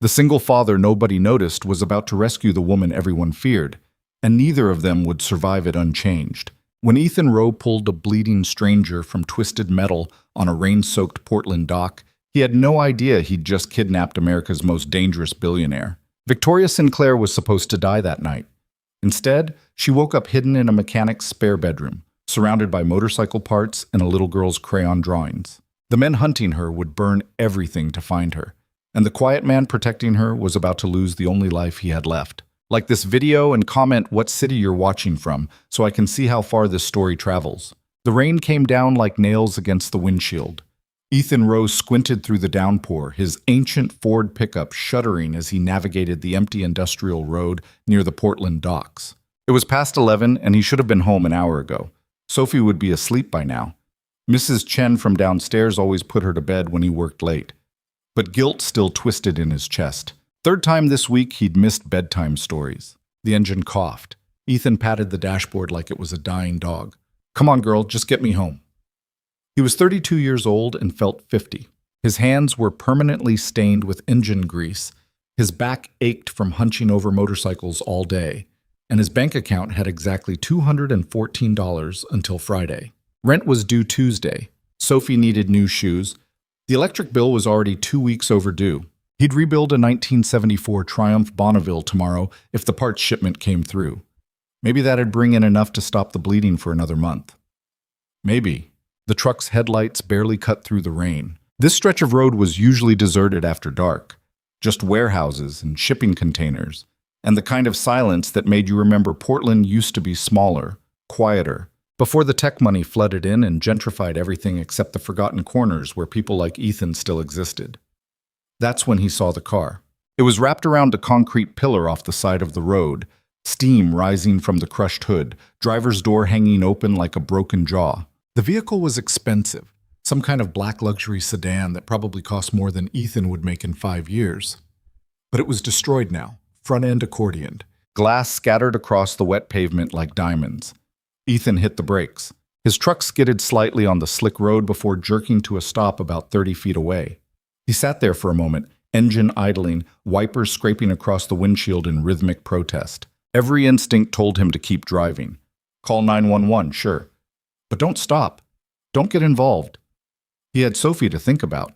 The single father nobody noticed was about to rescue the woman everyone feared, and neither of them would survive it unchanged. When Ethan Rowe pulled a bleeding stranger from twisted metal on a rain-soaked Portland dock, he had no idea he'd just kidnapped America's most dangerous billionaire. Victoria Sinclair was supposed to die that night. Instead, she woke up hidden in a mechanic's spare bedroom, surrounded by motorcycle parts and a little girl's crayon drawings. The men hunting her would burn everything to find her, and the quiet man protecting her was about to lose the only life he had left. Like this video and comment what city you're watching from so I can see how far this story travels. The rain came down like nails against the windshield. Ethan Rowe squinted through the downpour, his ancient Ford pickup shuddering as he navigated the empty industrial road near the Portland docks. It was past 11 and he should have been home an hour ago. Sophie would be asleep by now. Mrs. Chen from downstairs always put her to bed when he worked late. But guilt still twisted in his chest. Third time this week he'd missed bedtime stories. The engine coughed. Ethan patted the dashboard like it was a dying dog. Come on, girl, just get me home. He was 32 years old and felt 50. His hands were permanently stained with engine grease. His back ached from hunching over motorcycles all day, and his bank account had exactly $214 until Friday. Rent was due Tuesday. Sophie needed new shoes. The electric bill was already 2 weeks overdue. He'd rebuild a 1974 Triumph Bonneville tomorrow if the parts shipment came through. Maybe that'd bring in enough to stop the bleeding for another month. Maybe. The truck's headlights barely cut through the rain. This stretch of road was usually deserted after dark. Just warehouses and shipping containers, and the kind of silence that made you remember Portland used to be smaller, quieter, before the tech money flooded in and gentrified everything except the forgotten corners where people like Ethan still existed. That's when he saw the car. It was wrapped around a concrete pillar off the side of the road, steam rising from the crushed hood, driver's door hanging open like a broken jaw. The vehicle was expensive, some kind of black luxury sedan that probably cost more than Ethan would make in 5 years. But it was destroyed now, front-end accordioned. Glass scattered across the wet pavement like diamonds. Ethan hit the brakes. His truck skidded slightly on the slick road before jerking to a stop about 30 feet away. He sat there for a moment, engine idling, wipers scraping across the windshield in rhythmic protest. Every instinct told him to keep driving. Call 911, sure. But don't stop. Don't get involved. He had Sophie to think about.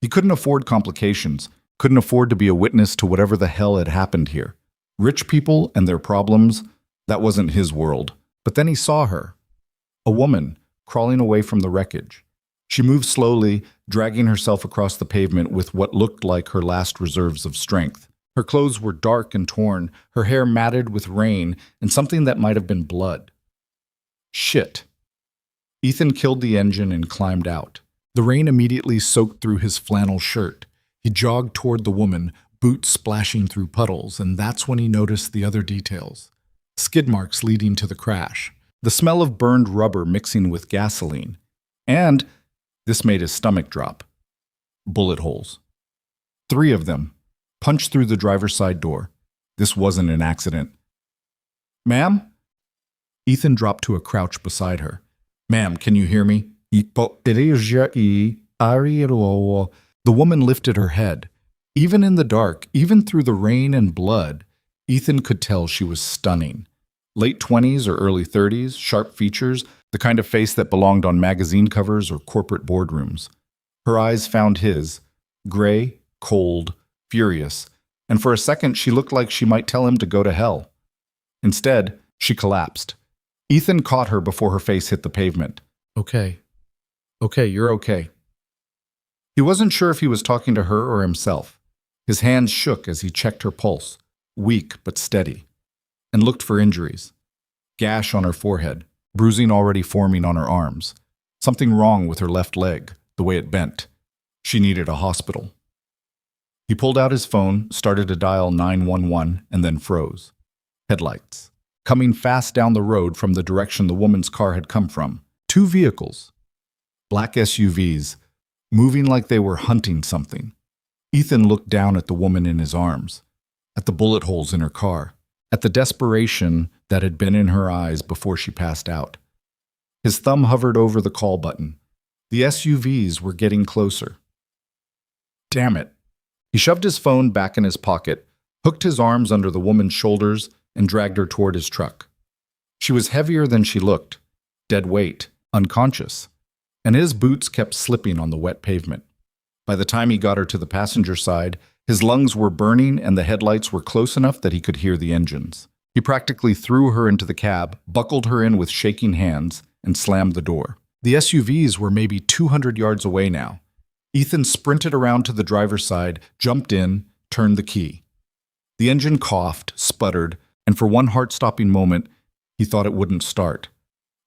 He couldn't afford complications, couldn't afford to be a witness to whatever the hell had happened here. Rich people and their problems, that wasn't his world. But then he saw her. A woman, crawling away from the wreckage. She moved slowly, dragging herself across the pavement with what looked like her last reserves of strength. Her clothes were dark and torn, her hair matted with rain, and something that might have been blood. Shit. Ethan killed the engine and climbed out. The rain immediately soaked through his flannel shirt. He jogged toward the woman, boots splashing through puddles, and that's when he noticed the other details. Skid marks leading to the crash. The smell of burned rubber mixing with gasoline. And, this made his stomach drop. Bullet holes. 3 of them. Punched through the driver's side door. This wasn't an accident. Ma'am? Ethan dropped to a crouch beside her. Ma'am, can you hear me? The woman lifted her head. Even in the dark, even through the rain and blood, Ethan could tell she was stunning. Late 20s or early 30s, sharp features, the kind of face that belonged on magazine covers or corporate boardrooms. Her eyes found his, gray, cold, furious, and for a second she looked like she might tell him to go to hell. Instead, she collapsed. Ethan caught her before her face hit the pavement. Okay. Okay, you're okay. He wasn't sure if he was talking to her or himself. His hands shook as he checked her pulse, weak but steady, and looked for injuries. Gash on her forehead, bruising already forming on her arms. Something wrong with her left leg, the way it bent. She needed a hospital. He pulled out his phone, started to dial 911, and then froze. Headlights. Coming fast down the road from the direction the woman's car had come from. 2 vehicles. Black SUVs, moving like they were hunting something. Ethan looked down at the woman in his arms, at the bullet holes in her car, at the desperation that had been in her eyes before she passed out. His thumb hovered over the call button. The SUVs were getting closer. Damn it. He shoved his phone back in his pocket, hooked his arms under the woman's shoulders, and dragged her toward his truck. She was heavier than she looked, dead weight, unconscious, and his boots kept slipping on the wet pavement. By the time he got her to the passenger side, his lungs were burning and the headlights were close enough that he could hear the engines. He practically threw her into the cab, buckled her in with shaking hands, and slammed the door. The SUVs were maybe 200 yards away now. Ethan sprinted around to the driver's side, jumped in, turned the key. The engine coughed, sputtered, and for one heart-stopping moment, he thought it wouldn't start.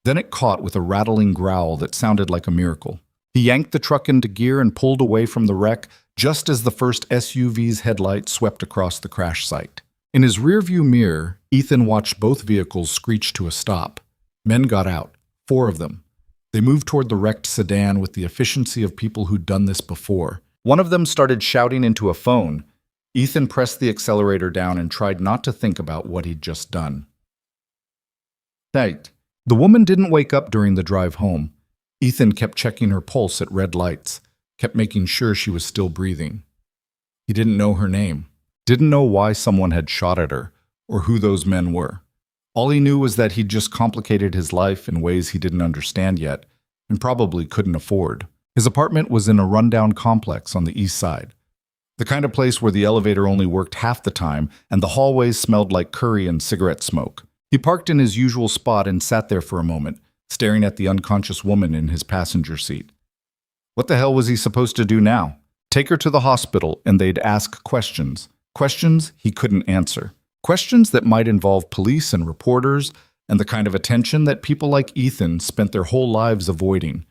Then it caught with a rattling growl that sounded like a miracle. He yanked the truck into gear and pulled away from the wreck just as the first SUV's headlight swept across the crash site. In his rearview mirror, Ethan watched both vehicles screech to a stop. Men got out, 4 of them. They moved toward the wrecked sedan with the efficiency of people who'd done this before. One of them started shouting into a phone. Ethan pressed the accelerator down and tried not to think about what he'd just done. Right. The woman didn't wake up during the drive home. Ethan kept checking her pulse at red lights, kept making sure she was still breathing. He didn't know her name, didn't know why someone had shot at her, or who those men were. All he knew was that he'd just complicated his life in ways he didn't understand yet, and probably couldn't afford. His apartment was in a rundown complex on the east side, the kind of place where the elevator only worked half the time and the hallways smelled like curry and cigarette smoke. He parked in his usual spot and sat there for a moment, staring at the unconscious woman in his passenger seat. What the hell was he supposed to do now? Take her to the hospital and they'd ask questions. Questions he couldn't answer. Questions that might involve police and reporters and the kind of attention that people like Ethan spent their whole lives avoiding.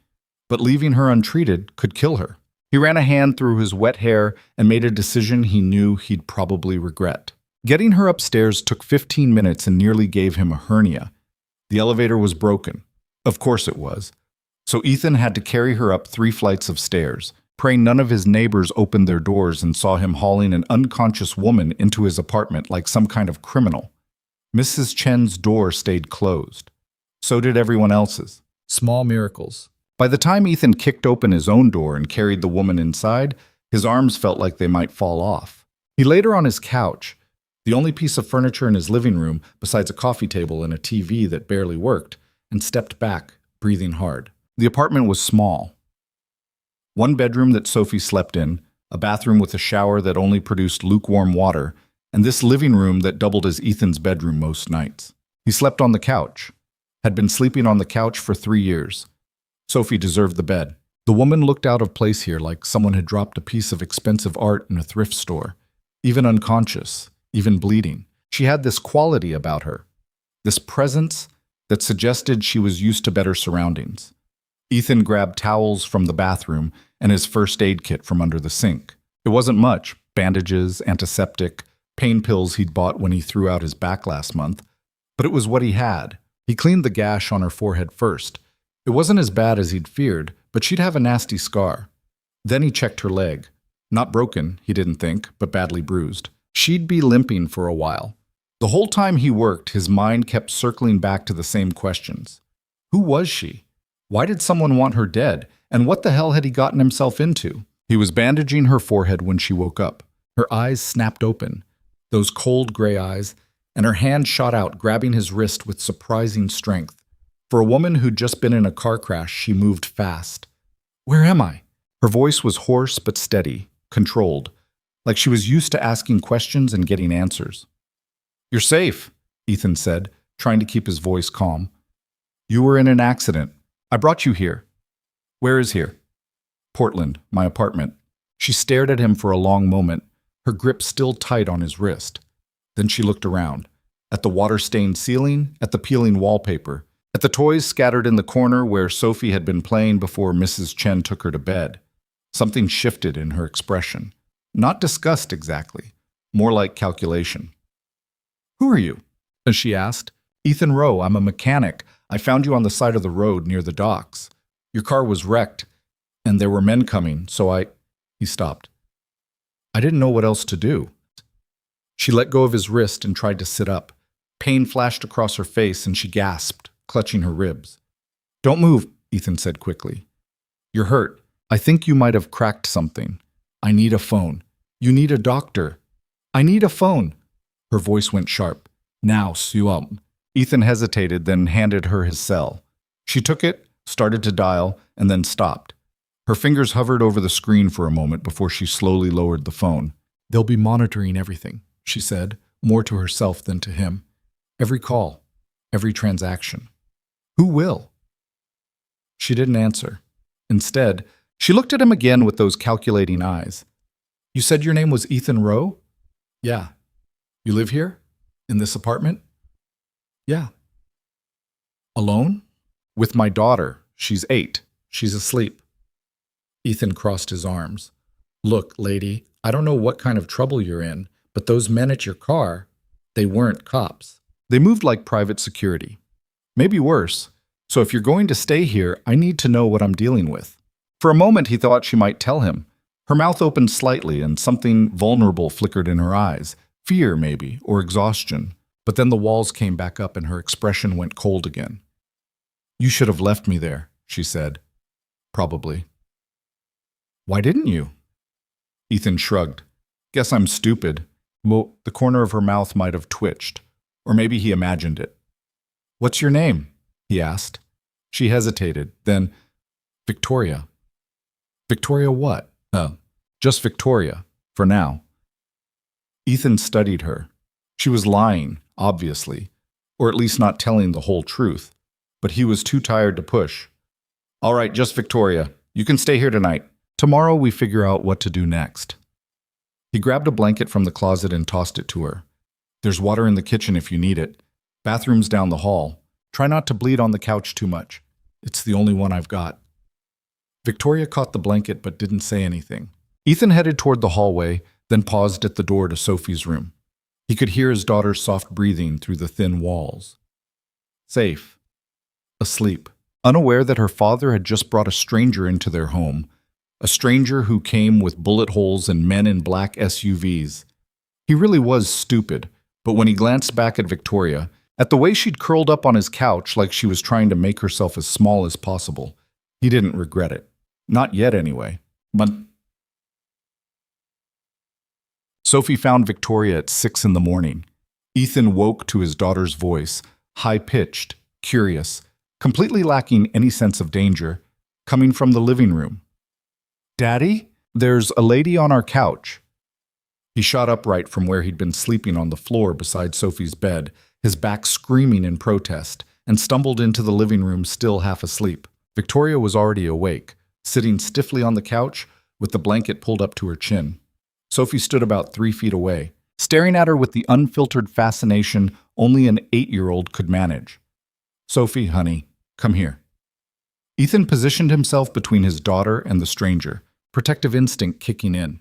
But leaving her untreated could kill her. He ran a hand through his wet hair and made a decision he knew he'd probably regret. Getting her upstairs took 15 minutes and nearly gave him a hernia. The elevator was broken. Of course it was. So Ethan had to carry her up 3 flights of stairs, praying none of his neighbors opened their doors and saw him hauling an unconscious woman into his apartment like some kind of criminal. Mrs. Chen's door stayed closed. So did everyone else's. Small miracles. By the time Ethan kicked open his own door and carried the woman inside, his arms felt like they might fall off. He laid her on his couch, the only piece of furniture in his living room besides a coffee table and a TV that barely worked, and stepped back, breathing hard. The apartment was small. 1 bedroom that Sophie slept in, a bathroom with a shower that only produced lukewarm water, and this living room that doubled as Ethan's bedroom most nights. He slept on the couch, had been sleeping on the couch for 3 years. Sophie deserved the bed. The woman looked out of place here like someone had dropped a piece of expensive art in a thrift store, even unconscious, even bleeding. She had this quality about her, this presence that suggested she was used to better surroundings. Ethan grabbed towels from the bathroom and his first aid kit from under the sink. It wasn't much, bandages, antiseptic, pain pills he'd bought when he threw out his back last month, but it was what he had. He cleaned the gash on her forehead first. It wasn't as bad as he'd feared, but she'd have a nasty scar. Then he checked her leg. Not broken, he didn't think, but badly bruised. She'd be limping for a while. The whole time he worked, his mind kept circling back to the same questions. Who was she? Why did someone want her dead? And what the hell had he gotten himself into? He was bandaging her forehead when she woke up. Her eyes snapped open, those cold gray eyes, and her hand shot out, grabbing his wrist with surprising strength. For a woman who'd just been in a car crash, she moved fast. Where am I? Her voice was hoarse but steady, controlled, like she was used to asking questions and getting answers. You're safe, Ethan said, trying to keep his voice calm. You were in an accident. I brought you here. Where is here? Portland, my apartment. She stared at him for a long moment, her grip still tight on his wrist. Then she looked around, at the water-stained ceiling, at the peeling wallpaper, at the toys scattered in the corner where Sophie had been playing before Mrs. Chen took her to bed. Something shifted in her expression. Not disgust exactly, more like calculation. Who are you? She asked. Ethan Rowe, I'm a mechanic. I found you on the side of the road near the docks. Your car was wrecked, and there were men coming, so He stopped. I didn't know what else to do. She let go of his wrist and tried to sit up. Pain flashed across her face, and she gasped, clutching her ribs. Don't move, Ethan said quickly. You're hurt. I think you might have cracked something. I need a phone. You need a doctor. I need a phone. Her voice went sharp. Now, Suam. Ethan hesitated, then handed her his cell. She took it, started to dial, and then stopped. Her fingers hovered over the screen for a moment before she slowly lowered the phone. They'll be monitoring everything, she said, more to herself than to him. Every call, every transaction. Who will? She didn't answer. Instead, she looked at him again with those calculating eyes. You said your name was Ethan Rowe? Yeah. You live here? In this apartment? Yeah. Alone? With my daughter. She's 8. She's asleep. Ethan crossed his arms. Look, lady, I don't know what kind of trouble you're in, but those men at your car, they weren't cops. They moved like private security. Maybe worse. So if you're going to stay here, I need to know what I'm dealing with. For a moment, he thought she might tell him. Her mouth opened slightly and something vulnerable flickered in her eyes. Fear, maybe, or exhaustion. But then the walls came back up and her expression went cold again. You should have left me there, she said. Probably. Why didn't you? Ethan shrugged. Guess I'm stupid. Well, the corner of her mouth might have twitched. Or maybe he imagined it. What's your name? He asked. She hesitated. Then, Victoria. Victoria what? Just Victoria, for now. Ethan studied her. She was lying, obviously, or at least not telling the whole truth. But he was too tired to push. All right, just Victoria. You can stay here tonight. Tomorrow we figure out what to do next. He grabbed a blanket from the closet and tossed it to her. There's water in the kitchen if you need it. Bathroom's down the hall. Try not to bleed on the couch too much. It's the only one I've got. Victoria caught the blanket but didn't say anything. Ethan headed toward the hallway, then paused at the door to Sophie's room. He could hear his daughter's soft breathing through the thin walls. Safe. Asleep. Unaware that her father had just brought a stranger into their home. A stranger who came with bullet holes and men in black SUVs. He really was stupid, but when he glanced back at Victoria, at the way she'd curled up on his couch like she was trying to make herself as small as possible, he didn't regret it. Not yet, anyway. But Sophie found Victoria at 6 in the morning. Ethan woke to his daughter's voice, high-pitched, curious, completely lacking any sense of danger, coming from the living room. Daddy, there's a lady on our couch. He shot upright from where he'd been sleeping on the floor beside Sophie's bed, his back screaming in protest, and stumbled into the living room still half asleep. Victoria was already awake, sitting stiffly on the couch with the blanket pulled up to her chin. Sophie stood about 3 feet away, staring at her with the unfiltered fascination only an 8-year-old could manage. Sophie, honey, come here. Ethan positioned himself between his daughter and the stranger, protective instinct kicking in.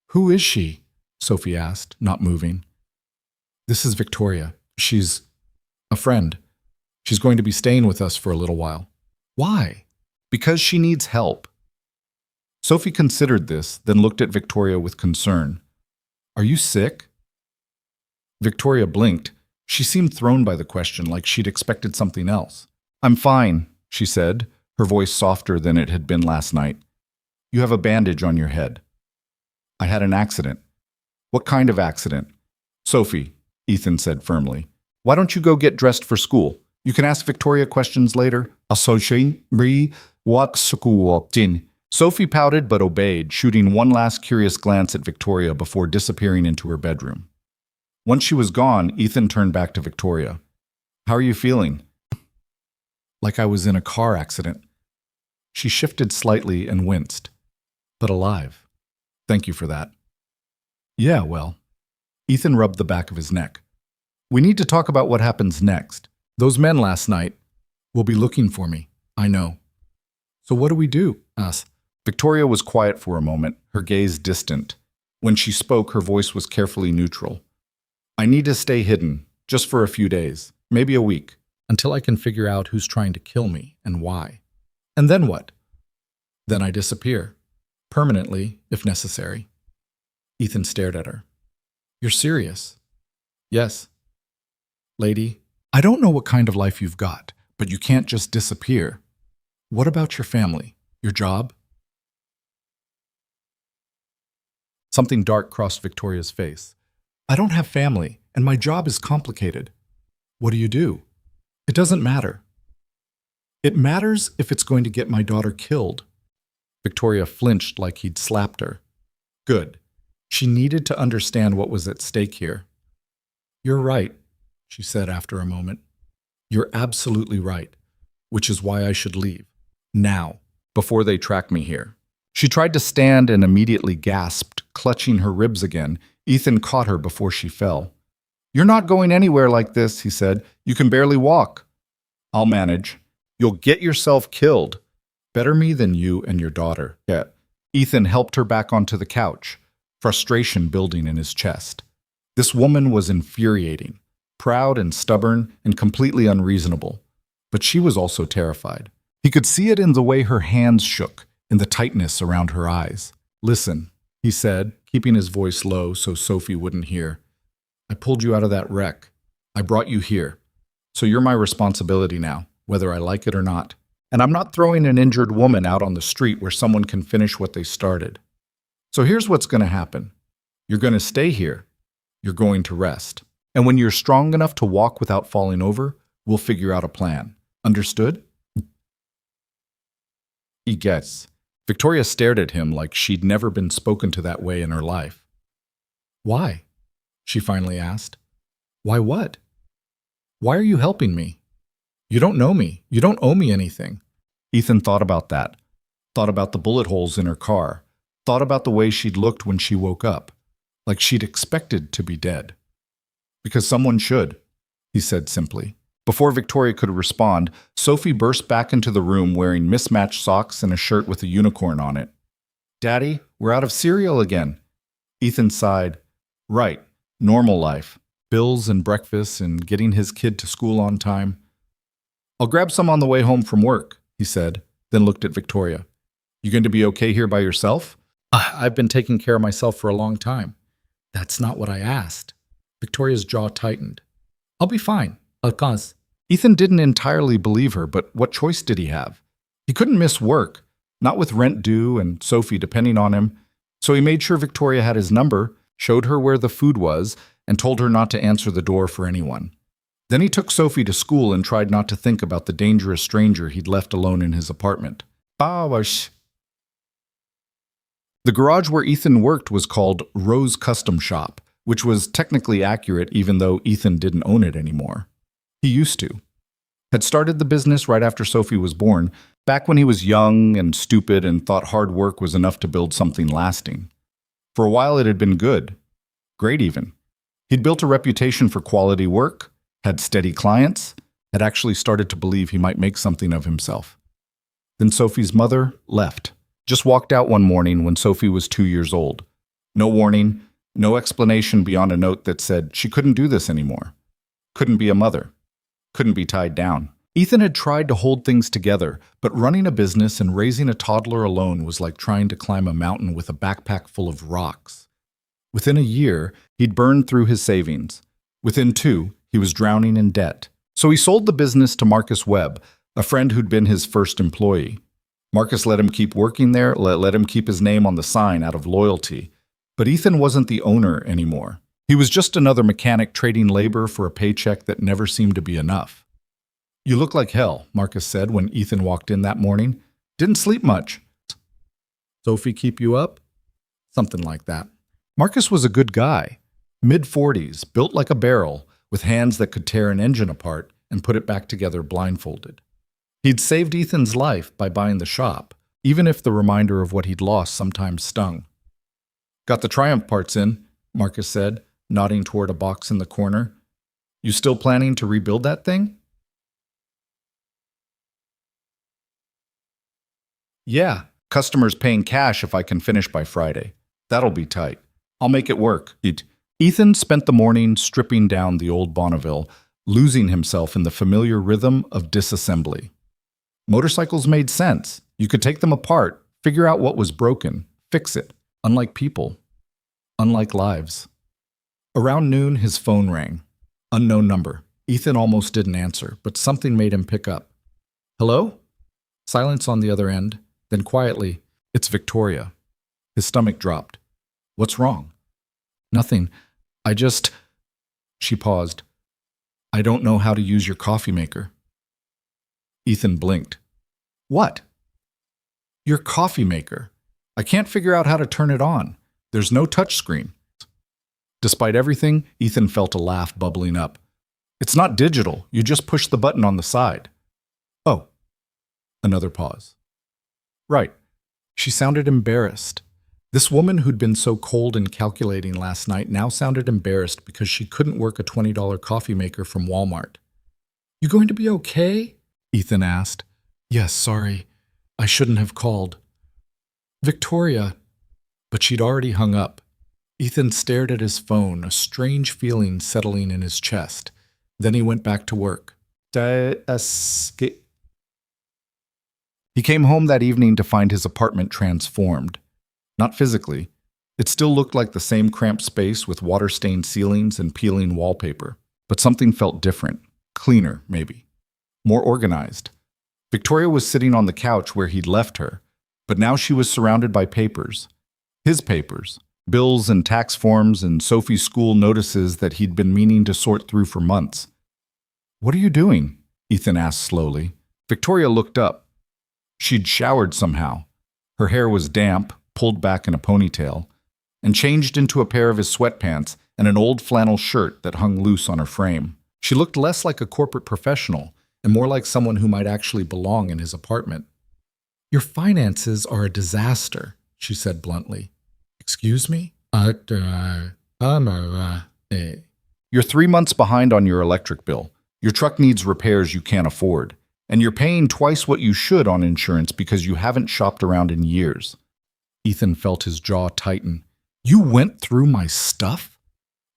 Who is she? Sophie asked, not moving. This is Victoria. She's a friend. She's going to be staying with us for a little while. Why? Because she needs help. Sophie considered this, then looked at Victoria with concern. Are you sick? Victoria blinked. She seemed thrown by the question, like she'd expected something else. I'm fine, she said, her voice softer than it had been last night. You have a bandage on your head. I had an accident. What kind of accident? Sophie, Ethan said firmly. Why don't you go get dressed for school? You can ask Victoria questions later. Sophie pouted but obeyed, shooting one last curious glance at Victoria before disappearing into her bedroom. Once she was gone, Ethan turned back to Victoria. How are you feeling? Like I was in a car accident. She shifted slightly and winced. But alive. Thank you for that. Yeah, well. Ethan rubbed the back of his neck. We need to talk about what happens next. Those men last night will be looking for me. I know. So what do we do? Us. Victoria was quiet for a moment, her gaze distant. When she spoke, her voice was carefully neutral. I need to stay hidden, just for a few days, maybe a week, until I can figure out who's trying to kill me and why. And then what? Then I disappear. Permanently, if necessary. Ethan stared at her. You're serious? Yes. Lady, I don't know what kind of life you've got, but you can't just disappear. What about your family? Your job? Something dark crossed Victoria's face. I don't have family, and my job is complicated. What do you do? It doesn't matter. It matters if it's going to get my daughter killed. Victoria flinched like he'd slapped her. Good. She needed to understand what was at stake here. You're right, she said after a moment. You're absolutely right, which is why I should leave. Now, before they track me here. She tried to stand and immediately gasped, clutching her ribs again. Ethan caught her before she fell. You're not going anywhere like this, he said. You can barely walk. I'll manage. You'll get yourself killed. Better me than you and your daughter. Yeah. Ethan helped her back onto the couch, frustration building in his chest. This woman was infuriating, proud and stubborn and completely unreasonable. But she was also terrified. He could see it in the way her hands shook, in the tightness around her eyes. Listen, he said, keeping his voice low so Sophie wouldn't hear. I pulled you out of that wreck. I brought you here. So you're my responsibility now, whether I like it or not. And I'm not throwing an injured woman out on the street where someone can finish what they started. So here's what's going to happen. You're going to stay here. You're going to rest. And when you're strong enough to walk without falling over, we'll figure out a plan. Understood? He gets. Victoria stared at him like she'd never been spoken to that way in her life. Why? She finally asked. Why what? Why are you helping me? You don't know me. You don't owe me anything. Ethan thought about that. Thought about the bullet holes in her car. Thought about the way she'd looked when she woke up. Like she'd expected to be dead. Because someone should, he said simply. Before Victoria could respond, Sophie burst back into the room wearing mismatched socks and a shirt with a unicorn on it. Daddy, we're out of cereal again. Ethan sighed. Right, normal life. Bills and breakfast and getting his kid to school on time. I'll grab some on the way home from work, he said, then looked at Victoria. You going to be okay here by yourself? I've been taking care of myself for a long time. That's not what I asked. Victoria's jaw tightened. I'll be fine. Of course. Ethan didn't entirely believe her, but what choice did he have? He couldn't miss work, not with rent due and Sophie depending on him. So he made sure Victoria had his number, showed her where the food was, and told her not to answer the door for anyone. Then he took Sophie to school and tried not to think about the dangerous stranger he'd left alone in his apartment. The garage where Ethan worked was called Rose Custom Shop, which was technically accurate even though Ethan didn't own it anymore. He used to. Had started the business right after Sophie was born, back when he was young and stupid and thought hard work was enough to build something lasting. For a while it had been good. Great even. He'd built a reputation for quality work, had steady clients, had actually started to believe he might make something of himself. Then Sophie's mother left. Just walked out one morning when Sophie was 2 years old. No warning, no explanation beyond a note that said she couldn't do this anymore. Couldn't be a mother. Couldn't be tied down. Ethan had tried to hold things together, but running a business and raising a toddler alone was like trying to climb a mountain with a backpack full of rocks. Within a year, he'd burned through his savings. Within 2, he was drowning in debt. So he sold the business to Marcus Webb, a friend who'd been his first employee. Marcus let him keep working there, let him keep his name on the sign out of loyalty. But Ethan wasn't the owner anymore. He was just another mechanic trading labor for a paycheck that never seemed to be enough. You look like hell, Marcus said when Ethan walked in that morning. Didn't sleep much. Sophie keep you up? Something like that. Marcus was a good guy. Mid-40s, built like a barrel, with hands that could tear an engine apart and put it back together blindfolded. He'd saved Ethan's life by buying the shop, even if the reminder of what he'd lost sometimes stung. Got the Triumph parts in, Marcus said, nodding toward a box in the corner. You still planning to rebuild that thing? Yeah, customers paying cash if I can finish by Friday. That'll be tight. I'll make it work. Ethan spent the morning stripping down the old Bonneville, losing himself in the familiar rhythm of disassembly. Motorcycles made sense. You could take them apart, figure out what was broken, fix it. Unlike people. Unlike lives. Around noon, his phone rang. Unknown number. Ethan almost didn't answer, but something made him pick up. Hello? Silence on the other end. Then quietly, it's Victoria. His stomach dropped. What's wrong? Nothing. I just... She paused. I don't know how to use your coffee maker. Ethan blinked. What? Your coffee maker. I can't figure out how to turn it on. There's no touch screen. Despite everything, Ethan felt a laugh bubbling up. It's not digital. You just push the button on the side. Oh. Another pause. Right. She sounded embarrassed. This woman who'd been so cold and calculating last night now sounded embarrassed because she couldn't work a $20 coffee maker from Walmart. You going to be okay? Ethan asked. Yes, sorry. I shouldn't have called. Victoria. But she'd already hung up. Ethan stared at his phone, a strange feeling settling in his chest. Then he went back to work. He came home that evening to find his apartment transformed. Not physically. It still looked like the same cramped space with water-stained ceilings and peeling wallpaper. But something felt different. Cleaner, maybe. More organized. Victoria was sitting on the couch where he'd left her, but now she was surrounded by papers. His papers. Bills and tax forms and Sophie's school notices that he'd been meaning to sort through for months. What are you doing? Ethan asked slowly. Victoria looked up. She'd showered somehow. Her hair was damp, pulled back in a ponytail, and changed into a pair of his sweatpants and an old flannel shirt that hung loose on her frame. She looked less like a corporate professional and more like someone who might actually belong in his apartment. Your finances are a disaster, she said bluntly. Excuse me? You're 3 months behind on your electric bill. Your truck needs repairs you can't afford. And you're paying twice what you should on insurance because you haven't shopped around in years. Ethan felt his jaw tighten. You went through my stuff?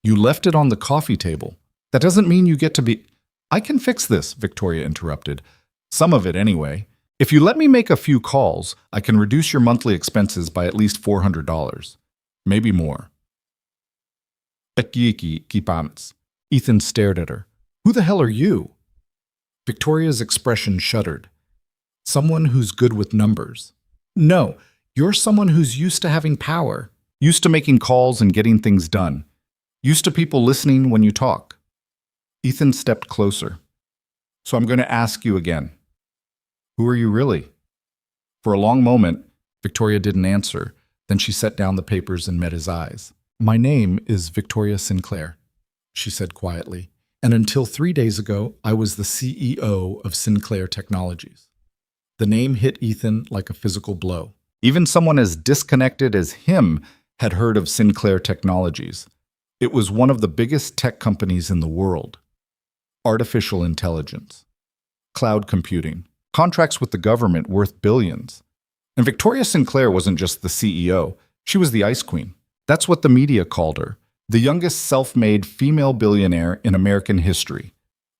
You left it on the coffee table. That doesn't mean you get to be... I can fix this, Victoria interrupted. Some of it anyway. If you let me make a few calls, I can reduce your monthly expenses by at least $400. Maybe more. Ethan stared at her. Who the hell are you? Victoria's expression shuddered. Someone who's good with numbers. No, you're someone who's used to having power, used to making calls and getting things done, used to people listening when you talk. Ethan stepped closer. So I'm going to ask you again. Who are you really? For a long moment, Victoria didn't answer. Then she set down the papers and met his eyes. My name is Victoria Sinclair, she said quietly. And until 3 days ago, I was the CEO of Sinclair Technologies. The name hit Ethan like a physical blow. Even someone as disconnected as him had heard of Sinclair Technologies. It was one of the biggest tech companies in the world. Artificial intelligence. Cloud computing. Contracts with the government worth billions. And Victoria Sinclair wasn't just the CEO. She was the Ice Queen. That's what the media called her. The youngest self-made female billionaire in American history.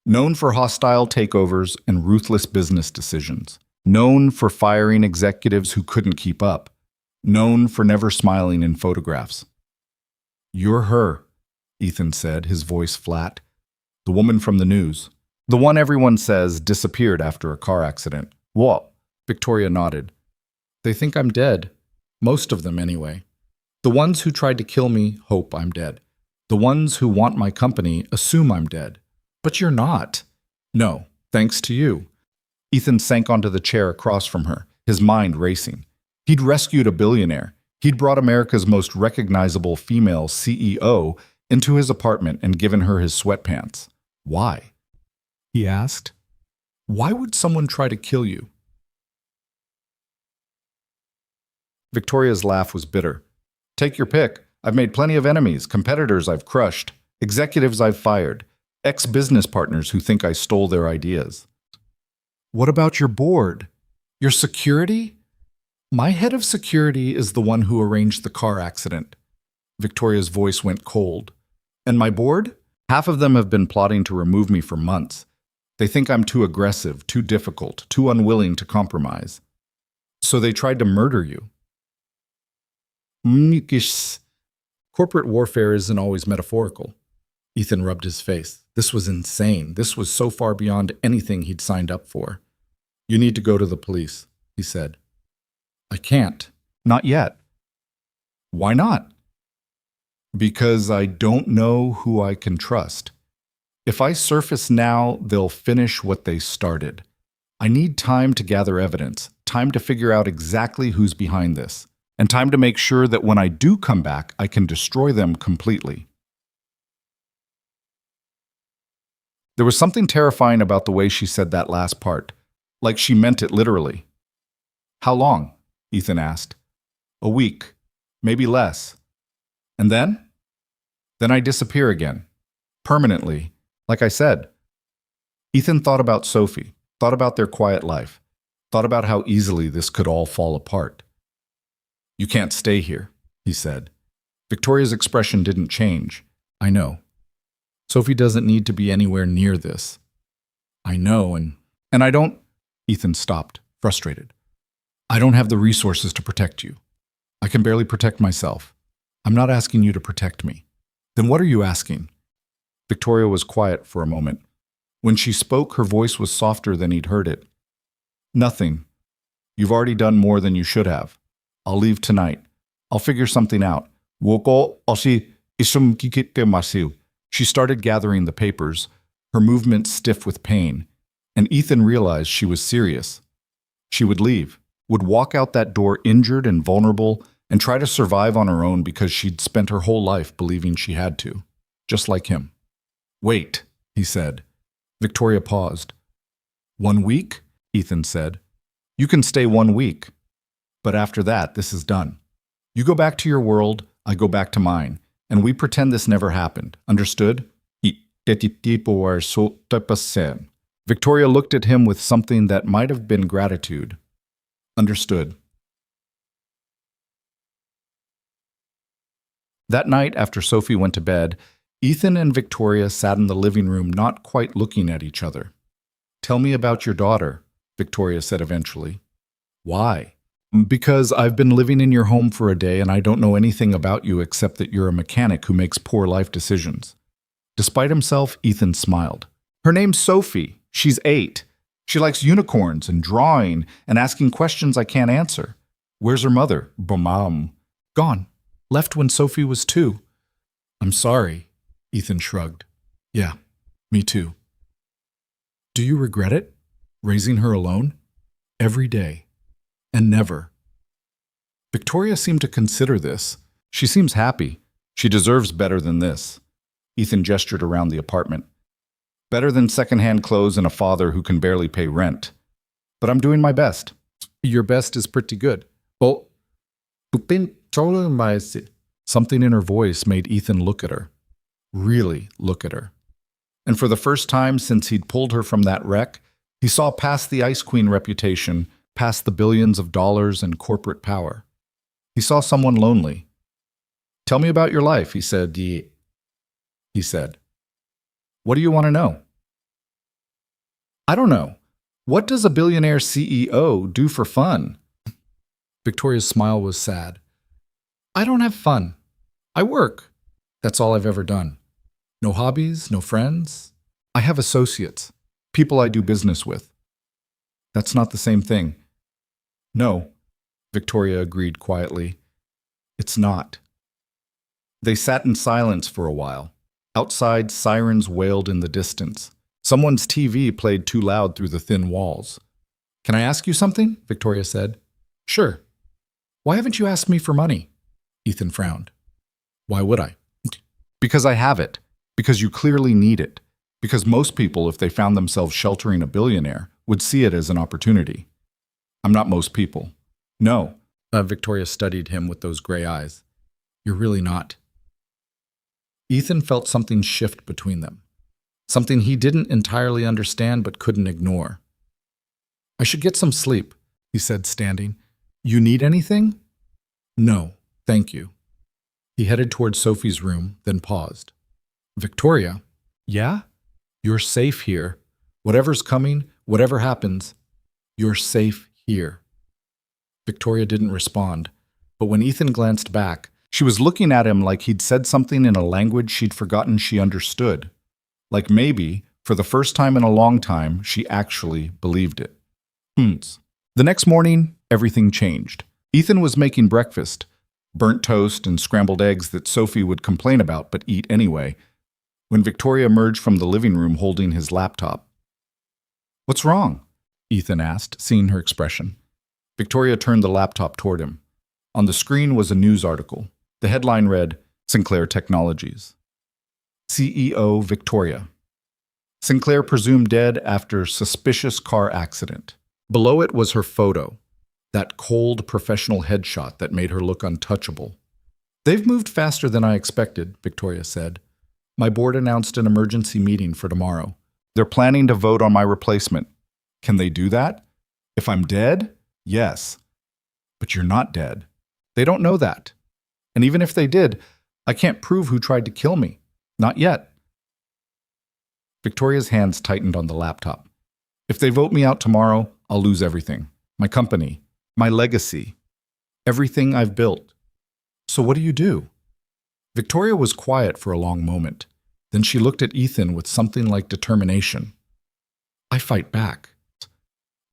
Known for hostile takeovers and ruthless business decisions. Known for firing executives who couldn't keep up. Known for never smiling in photographs. You're her, Ethan said, his voice flat. The woman from the news. The one everyone says disappeared after a car accident. What? Victoria nodded. They think I'm dead. Most of them, anyway. The ones who tried to kill me hope I'm dead. The ones who want my company assume I'm dead. But you're not. No, thanks to you. Ethan sank onto the chair across from her, his mind racing. He'd rescued a billionaire. He'd brought America's most recognizable female CEO into his apartment and given her his sweatpants. Why? He asked. Why would someone try to kill you? Victoria's laugh was bitter. Take your pick. I've made plenty of enemies, competitors I've crushed, executives I've fired, ex-business partners who think I stole their ideas. What about your board? Your security? My head of security is the one who arranged the car accident. Victoria's voice went cold. And my board? Half of them have been plotting to remove me for months. They think I'm too aggressive, too difficult, too unwilling to compromise. So they tried to murder you. Corporate warfare isn't always metaphorical. Ethan rubbed his face. This was insane. This was so far beyond anything he'd signed up for. You need to go to the police, he said. I can't. Not yet. Why not? Because I don't know who I can trust. If I surface now, they'll finish what they started. I need time to gather evidence, time to figure out exactly who's behind this, and time to make sure that when I do come back, I can destroy them completely. There was something terrifying about the way she said that last part, like she meant it literally. How long? Ethan asked. A week, maybe less. And then? Then I disappear again. Permanently. Like I said. Ethan thought about Sophie, thought about their quiet life, thought about how easily this could all fall apart. You can't stay here, he said. Victoria's expression didn't change. I know. Sophie doesn't need to be anywhere near this. I know, and I don't... Ethan stopped, frustrated. I don't have the resources to protect you. I can barely protect myself. I'm not asking you to protect me. Then what are you asking? Victoria was quiet for a moment. When she spoke, her voice was softer than he'd heard it. Nothing. You've already done more than you should have. I'll leave tonight. I'll figure something out. She started gathering the papers, her movements stiff with pain, and Ethan realized she was serious. She would leave, would walk out that door injured and vulnerable, and try to survive on her own because she'd spent her whole life believing she had to, just like him. Wait, he said. Victoria paused. 1 week? Ethan said. You can stay 1 week. But after that, this is done. You go back to your world, I go back to mine, and we pretend this never happened. Understood? Victoria looked at him with something that might have been gratitude. Understood. That night, after Sophie went to bed, Ethan and Victoria sat in the living room not quite looking at each other. Tell me about your daughter, Victoria said eventually. Why? Because I've been living in your home for a day and I don't know anything about you except that you're a mechanic who makes poor life decisions. Despite himself, Ethan smiled. Her name's Sophie. She's 8. She likes unicorns and drawing and asking questions I can't answer. Where's her mother? Mom. Gone. Left when Sophie was 2. I'm sorry, Ethan shrugged. Yeah, me too. Do you regret it? Raising her alone? Every day. And never. Victoria seemed to consider this. She seems happy. She deserves better than this. Ethan gestured around the apartment. Better than secondhand clothes and a father who can barely pay rent. But I'm doing my best. Your best is pretty good. Well, something in her voice made Ethan look at her. Really look at her. And for the first time since he'd pulled her from that wreck, he saw past the Ice Queen reputation, past the billions of dollars and corporate power. He saw someone lonely. Tell me about your life, he said. He said. What do you want to know? I don't know. What does a billionaire CEO do for fun? Victoria's smile was sad. I don't have fun. I work. That's all I've ever done. No hobbies, no friends. I have associates, people I do business with. That's not the same thing. No, Victoria agreed quietly. It's not. They sat in silence for a while. Outside, sirens wailed in the distance. Someone's TV played too loud through the thin walls. Can I ask you something? Victoria said. Sure. Why haven't you asked me for money? Ethan frowned. Why would I? Because I have it. Because you clearly need it. Because most people, if they found themselves sheltering a billionaire, would see it as an opportunity. I'm not most people. No. Victoria studied him with those gray eyes. You're really not. Ethan felt something shift between them. Something he didn't entirely understand but couldn't ignore. I should get some sleep, he said, standing. You need anything? No, thank you. He headed toward Sophie's room, then paused. Victoria? Yeah? You're safe here. Whatever's coming, whatever happens, you're safe here. Victoria didn't respond, but when Ethan glanced back, she was looking at him like he'd said something in a language she'd forgotten she understood. Like maybe, for the first time in a long time, she actually believed it. The next morning, everything changed. Ethan was making breakfast. burnt toast and scrambled eggs that Sophie would complain about but eat anyway, when Victoria emerged from the living room holding his laptop. "What's wrong?" Ethan asked, seeing her expression. Victoria turned the laptop toward him. On the screen was a news article. The headline read, "Sinclair Technologies. CEO Victoria. Sinclair presumed dead after suspicious car accident." Below it was her photo, that cold professional headshot that made her look untouchable. "They've moved faster than I expected," Victoria said. "My board announced an emergency meeting for tomorrow. They're planning to vote on my replacement. Can they do that? If I'm dead? Yes. But you're not dead. They don't know that. And even if they did, I can't prove who tried to kill me. Not yet." Victoria's hands tightened on the laptop. "If they vote me out tomorrow, I'll lose everything. My company, my legacy, everything I've built. So what do you do?" Victoria was quiet for a long moment. Then she looked at Ethan with something like determination. "I fight back."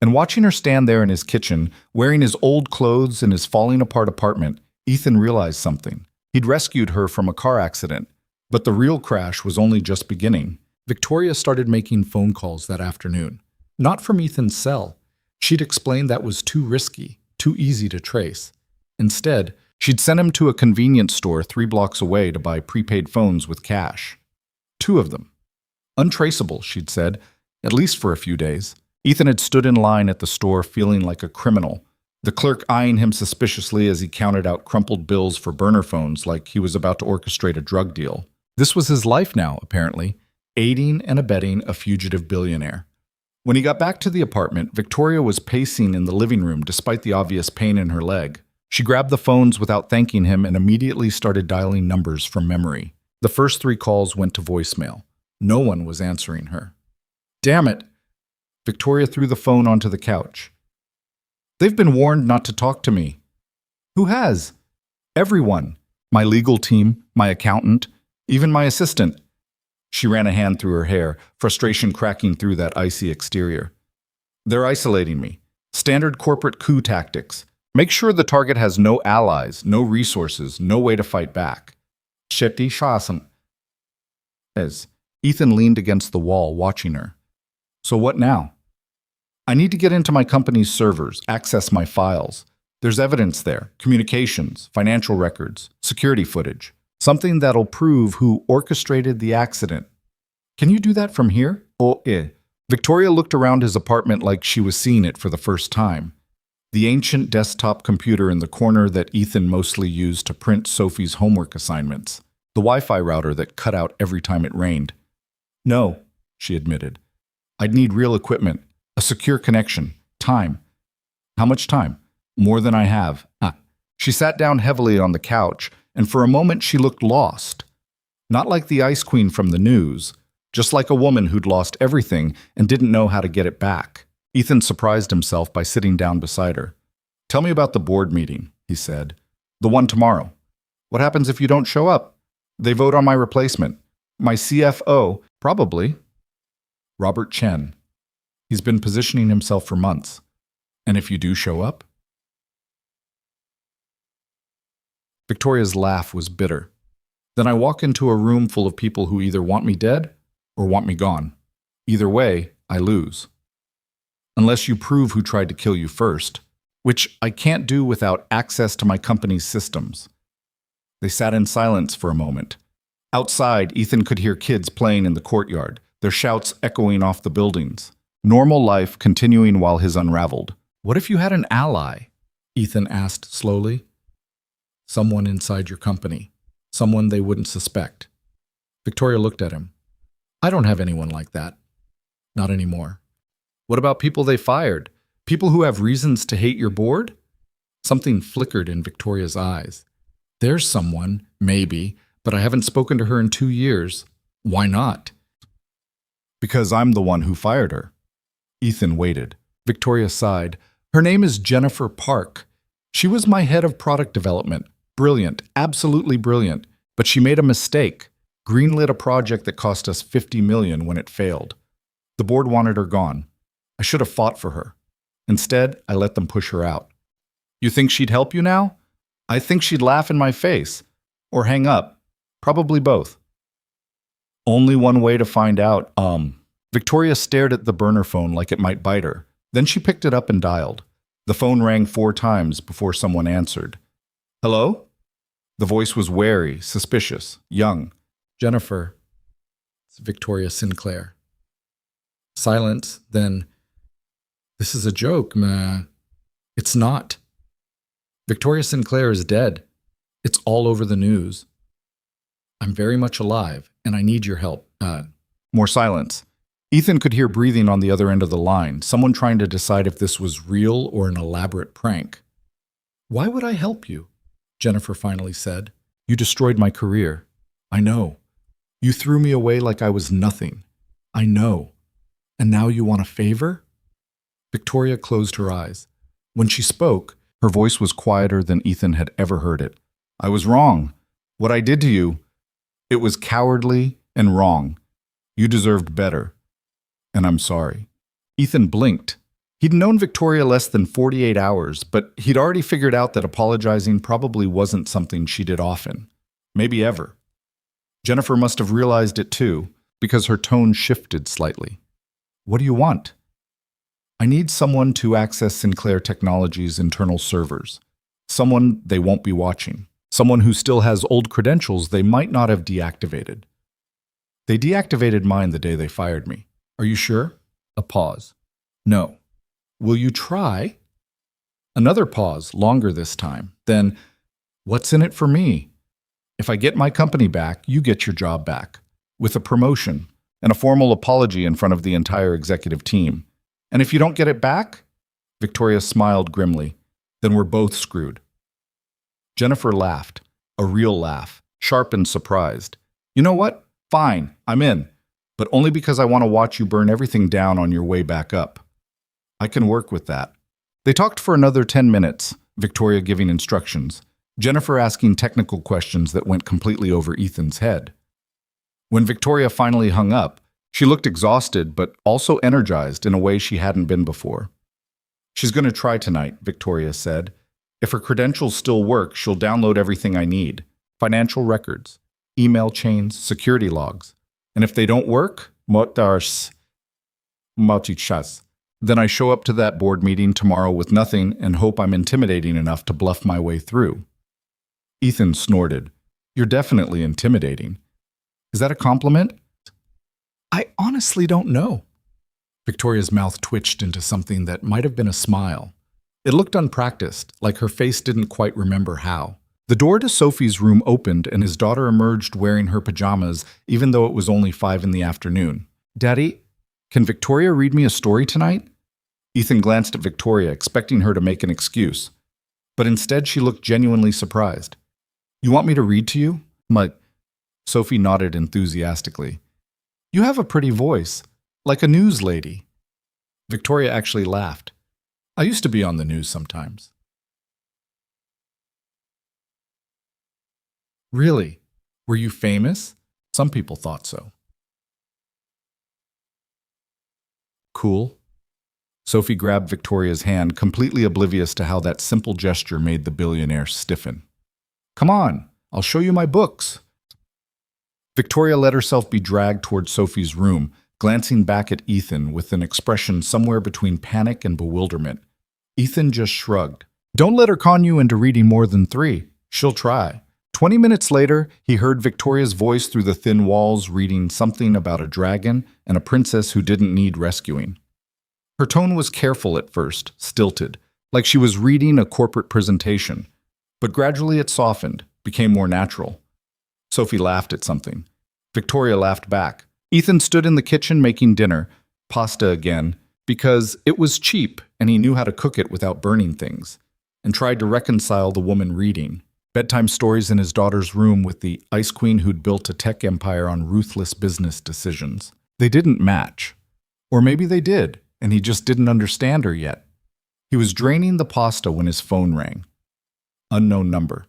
And watching her stand there in his kitchen, wearing his old clothes in his falling apart apartment, Ethan realized something. He'd rescued her from a car accident, but the real crash was only just beginning. Victoria started making phone calls that afternoon. Not from Ethan's cell. She'd explained that was too risky, too easy to trace. Instead, she'd sent him to a convenience store 3 blocks away to buy prepaid phones with cash. 2 of them. Untraceable, she'd said, at least for a few days. Ethan had stood in line at the store feeling like a criminal, the clerk eyeing him suspiciously as he counted out crumpled bills for burner phones like he was about to orchestrate a drug deal. This was his life now, apparently, aiding and abetting a fugitive billionaire. When he got back to the apartment, Victoria was pacing in the living room despite the obvious pain in her leg. She grabbed the phones without thanking him and immediately started dialing numbers from memory. The first 3 calls went to voicemail. No one was answering her. "Damn it!" Victoria threw the phone onto the couch. "They've been warned not to talk to me." "Who has?" "Everyone. My legal team, my accountant, even my assistant." She ran a hand through her hair, frustration cracking through that icy exterior. "They're isolating me. Standard corporate coup tactics. Make sure the target has no allies, no resources, no way to fight back." "Shetty Shasam." As Ethan leaned against the wall, watching her. "So what now?" "I need to get into my company's servers, access my files. There's evidence there, communications, financial records, security footage. Something that'll prove who orchestrated the accident." "Can you do that from here?" "Oh, eh." Victoria looked around his apartment like she was seeing it for the first time. The ancient desktop computer in the corner that Ethan mostly used to print Sophie's homework assignments. The Wi-Fi router that cut out every time it rained. "No," she admitted. "I'd need real equipment, a secure connection, time." "How much time?" "More than I have." She sat down heavily on the couch, and for a moment she looked lost. Not like the Ice Queen from the news, just like a woman who'd lost everything and didn't know how to get it back. Ethan surprised himself by sitting down beside her. "Tell me about the board meeting," he said. "The one tomorrow. What happens if you don't show up?" "They vote on my replacement. My CFO, probably. Robert Chen. He's been positioning himself for months. And if you do show up?" Victoria's laugh was bitter. "Then I walk into a room full of people who either want me dead or want me gone. Either way, I lose. Unless you prove who tried to kill you first, which I can't do without access to my company's systems." They sat in silence for a moment. Outside, Ethan could hear kids playing in the courtyard, their shouts echoing off the buildings. Normal life continuing while his unraveled. "What if you had an ally?" Ethan asked slowly. "Someone inside your company. Someone they wouldn't suspect." Victoria looked at him. "I don't have anyone like that. Not anymore." "What about people they fired? People who have reasons to hate your board?" Something flickered in Victoria's eyes. "There's someone, maybe, but I haven't spoken to her in 2 years. Why not?" "Because I'm the one who fired her." Ethan waited. Victoria sighed. "Her name is Jennifer Park. She was my head of product development. Brilliant, absolutely brilliant. But she made a mistake. Greenlit a project that cost us $50 million when it failed. The board wanted her gone. I should have fought for her. Instead, I let them push her out." "You think she'd help you now?" I think she'd laugh in my face. Or hang up. Probably both. Only one way to find out. Victoria stared at the burner phone like it might bite her. Then she picked it up and dialed. The phone rang 4 times before someone answered. Hello? The voice was wary, suspicious, young. Jennifer. It's Victoria Sinclair. Silence, then, this is a joke, ma. It's not. Victoria Sinclair is dead. It's all over the news. I'm very much alive, and I need your help. More silence. Ethan could hear breathing on the other end of the line, someone trying to decide if this was real or an elaborate prank. Why would I help you? Jennifer finally said. You destroyed my career. I know. You threw me away like I was nothing. I know. And now you want a favor? Victoria closed her eyes. When she spoke, her voice was quieter than Ethan had ever heard it. I was wrong. What I did to you, it was cowardly and wrong. You deserved better. And I'm sorry. Ethan blinked. He'd known Victoria less than 48 hours, but he'd already figured out that apologizing probably wasn't something she did often. Maybe ever. Jennifer must have realized it too, because her tone shifted slightly. What do you want? I need someone to access Sinclair Technologies' internal servers. Someone they won't be watching. Someone who still has old credentials they might not have deactivated. They deactivated mine the day they fired me. Are you sure? A pause. No. Will you try? Another pause, longer this time. Then, what's in it for me? If I get my company back, you get your job back. With a promotion and a formal apology in front of the entire executive team. And if you don't get it back? Victoria smiled grimly. Then we're both screwed. Jennifer laughed. A real laugh. Sharp and surprised. You know what? Fine, I'm in. But only because I want to watch you burn everything down on your way back up. I can work with that. They talked for another 10 minutes, Victoria giving instructions, Jennifer asking technical questions that went completely over Ethan's head. When Victoria finally hung up, she looked exhausted but also energized in a way she hadn't been before. She's going to try tonight, Victoria said. If her credentials still work, she'll download everything I need. Financial records, email chains, security logs. And if they don't work, then I show up to that board meeting tomorrow with nothing and hope I'm intimidating enough to bluff my way through. Ethan snorted. You're definitely intimidating. Is that a compliment? I honestly don't know. Victoria's mouth twitched into something that might have been a smile. It looked unpracticed, like her face didn't quite remember how. The door to Sophie's room opened and his daughter emerged wearing her pajamas, even though it was only 5 in the afternoon. Daddy, can Victoria read me a story tonight? Ethan glanced at Victoria, expecting her to make an excuse. But instead she looked genuinely surprised. You want me to read to you? Sophie nodded enthusiastically. You have a pretty voice, like a news lady. Victoria actually laughed. I used to be on the news sometimes. Really? Were you famous? Some people thought so. Cool. Sophie grabbed Victoria's hand, completely oblivious to how that simple gesture made the billionaire stiffen. Come on, I'll show you my books. Victoria let herself be dragged toward Sophie's room, glancing back at Ethan with an expression somewhere between panic and bewilderment. Ethan just shrugged. Don't let her con you into reading more than 3. She'll try. 20 minutes later, he heard Victoria's voice through the thin walls reading something about a dragon and a princess who didn't need rescuing. Her tone was careful at first, stilted, like she was reading a corporate presentation. But gradually it softened, became more natural. Sophie laughed at something. Victoria laughed back. Ethan stood in the kitchen making dinner, pasta again, because it was cheap and he knew how to cook it without burning things, and tried to reconcile the woman reading. Bedtime stories in his daughter's room with the ice queen who'd built a tech empire on ruthless business decisions. They didn't match. Or maybe they did, and he just didn't understand her yet. He was draining the pasta when his phone rang. Unknown number.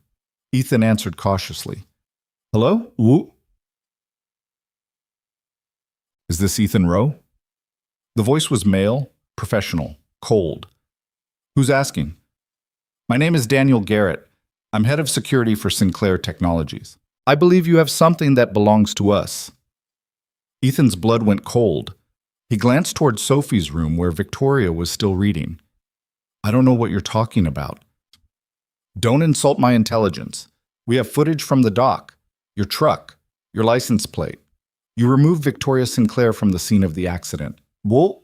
Ethan answered cautiously. Hello? Woo? Is this Ethan Rowe? The voice was male, professional, cold. Who's asking? My name is Daniel Garrett. I'm head of security for Sinclair Technologies. I believe you have something that belongs to us. Ethan's blood went cold. He glanced toward Sophie's room where Victoria was still reading. I don't know what you're talking about. Don't insult my intelligence. We have footage from the dock, your truck, your license plate. You removed Victoria Sinclair from the scene of the accident. Well,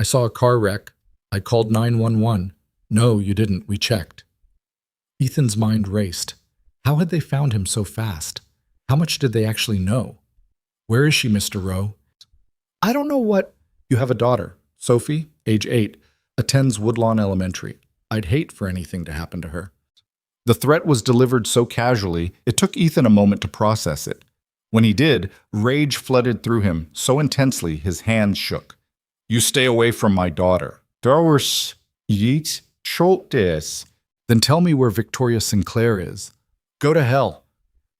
I saw a car wreck. I called 911. No, you didn't. We checked. Ethan's mind raced. How had they found him so fast? How much did they actually know? Where is she, Mr. Rowe? I don't know what. You have a daughter, Sophie, age 8, attends Woodlawn Elementary. I'd hate for anything to happen to her. the threat was delivered so casually, it took Ethan a moment to process it. When he did, rage flooded through him so intensely his hands shook. You stay away from my daughter. Doris, yeet, this. Then tell me where Victoria Sinclair is. Go to hell.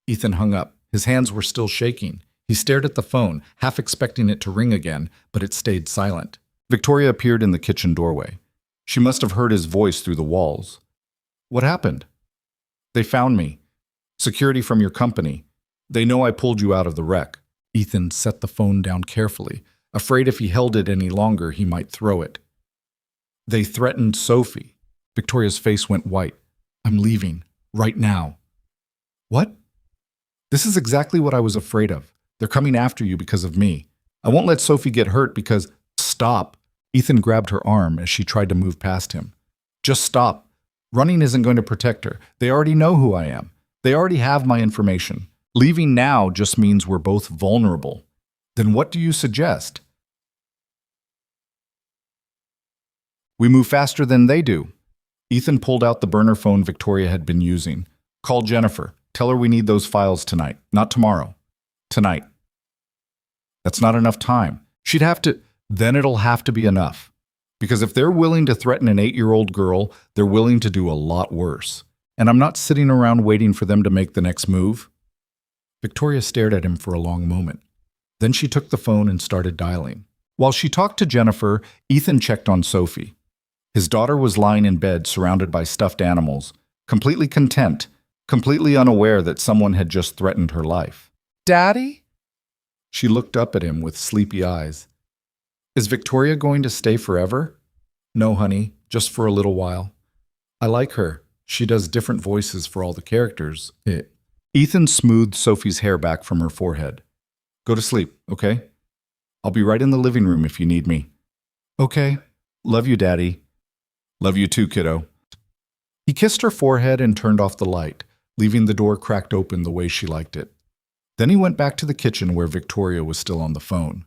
Ethan hung up. His hands were still shaking. He stared at the phone, half expecting it to ring again, but it stayed silent. Victoria appeared in the kitchen doorway. She must have heard his voice through the walls. What happened? They found me. Security from your company. They know I pulled you out of the wreck. Ethan set the phone down carefully, afraid if he held it any longer he might throw it. They threatened Sophie. Victoria's face went white. I'm leaving. Right now. What? This is exactly what I was afraid of. They're coming after you because of me. I won't let Sophie get hurt because... Stop. Ethan grabbed her arm as she tried to move past him. Just stop. Running isn't going to protect her. They already know who I am. They already have my information. Leaving now just means we're both vulnerable. Then what do you suggest? We move faster than they do. Ethan pulled out the burner phone Victoria had been using. Call Jennifer. Tell her we need those files tonight, not tomorrow. Tonight. That's not enough time. She'd have to... Then it'll have to be enough. Because if they're willing to threaten an 8-year-old girl, they're willing to do a lot worse. And I'm not sitting around waiting for them to make the next move. Victoria stared at him for a long moment. Then she took the phone and started dialing. While she talked to Jennifer, Ethan checked on Sophie. His daughter was lying in bed surrounded by stuffed animals, completely content, completely unaware that someone had just threatened her life. Daddy? She looked up at him with sleepy eyes. Is Victoria going to stay forever? No, honey, just for a little while. I like her. She does different voices for all the characters. Ethan smoothed Sophie's hair back from her forehead. Go to sleep, okay? I'll be right in the living room if you need me. Okay. Love you, Daddy. Love you too, kiddo. He kissed her forehead and turned off the light, leaving the door cracked open the way she liked it. Then he went back to the kitchen where Victoria was still on the phone.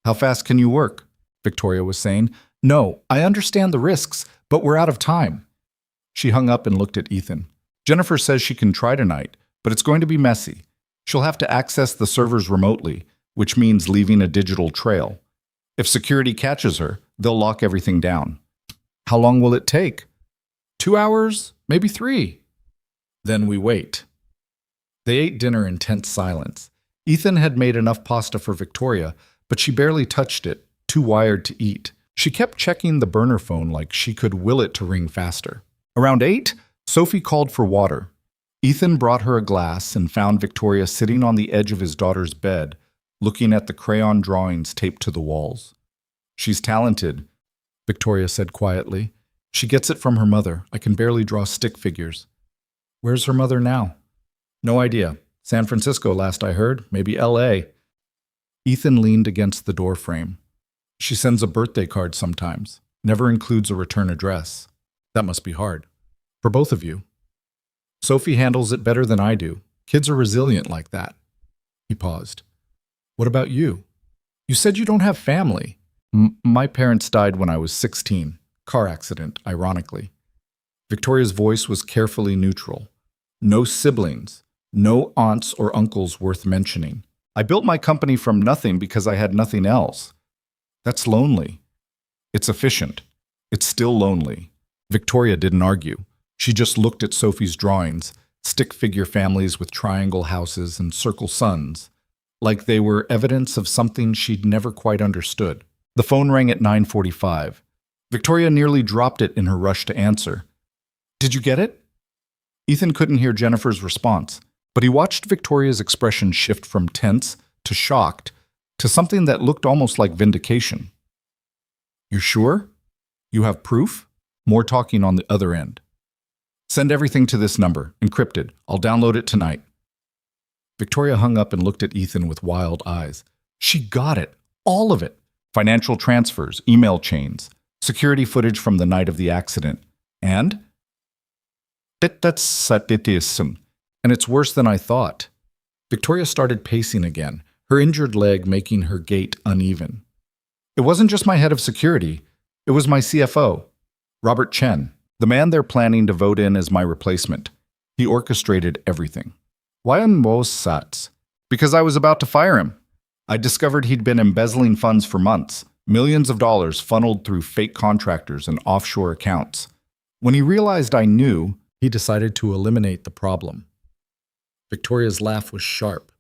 How fast can you work? Victoria was saying. No, I understand the risks, but we're out of time. She hung up and looked at Ethan. Jennifer says she can try tonight, but it's going to be messy. She'll have to access the servers remotely, which means leaving a digital trail. If security catches her, they'll lock everything down. How long will it take? 2 hours? Maybe 3. Then we wait. They ate dinner in tense silence. Ethan had made enough pasta for Victoria, but she barely touched it, too wired to eat. She kept checking the burner phone like she could will it to ring faster. Around 8, Sophie called for water. Ethan brought her a glass and found Victoria sitting on the edge of his daughter's bed, looking at the crayon drawings taped to the walls. She's talented, Victoria said quietly. She gets it from her mother. I can barely draw stick figures. Where's her mother now? No idea. San Francisco, last I heard. Maybe L.A. Ethan leaned against the doorframe. She sends a birthday card sometimes. Never includes a return address. That must be hard. For both of you. Sophie handles it better than I do. Kids are resilient like that. He paused. What about you? You said you don't have family. My parents died when I was 16. Car accident, ironically. Victoria's voice was carefully neutral. No siblings. No aunts or uncles worth mentioning. I built my company from nothing because I had nothing else. That's lonely. It's efficient. It's still lonely. Victoria didn't argue. She just looked at Sophie's drawings, stick figure families with triangle houses and circle suns, like they were evidence of something she'd never quite understood. The phone rang at 9:45. Victoria nearly dropped it in her rush to answer. Did you get it? Ethan couldn't hear Jennifer's response, but he watched Victoria's expression shift from tense to shocked to something that looked almost like vindication. You're sure? You have proof? More talking on the other end. Send everything to this number, encrypted. I'll download it tonight. Victoria hung up and looked at Ethan with wild eyes. She got it. All of it. Financial transfers, email chains, security footage from the night of the accident. And? And it's worse than I thought. Victoria started pacing again, her injured leg making her gait uneven. It wasn't just my head of security. It was my CFO, Robert Chen, the man they're planning to vote in as my replacement. He orchestrated everything. Why on most sats? Because I was about to fire him. I discovered he'd been embezzling funds for months, millions of dollars funneled through fake contractors and offshore accounts. When he realized I knew, he decided to eliminate the problem. Victoria's laugh was sharp.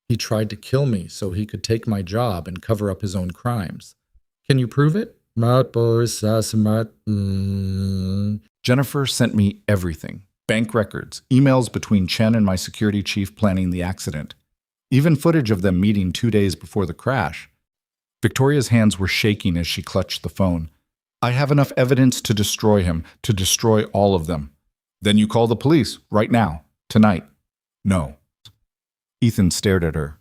He tried to kill me so he could take my job and cover up his own crimes. Can you prove it? Jennifer sent me everything. Bank records, emails between Chen and my security chief planning the accident. Even footage of them meeting 2 days before the crash. Victoria's hands were shaking as she clutched the phone. I have enough evidence to destroy him, to destroy all of them. Then you call the police, right now, tonight. No. Ethan stared at her.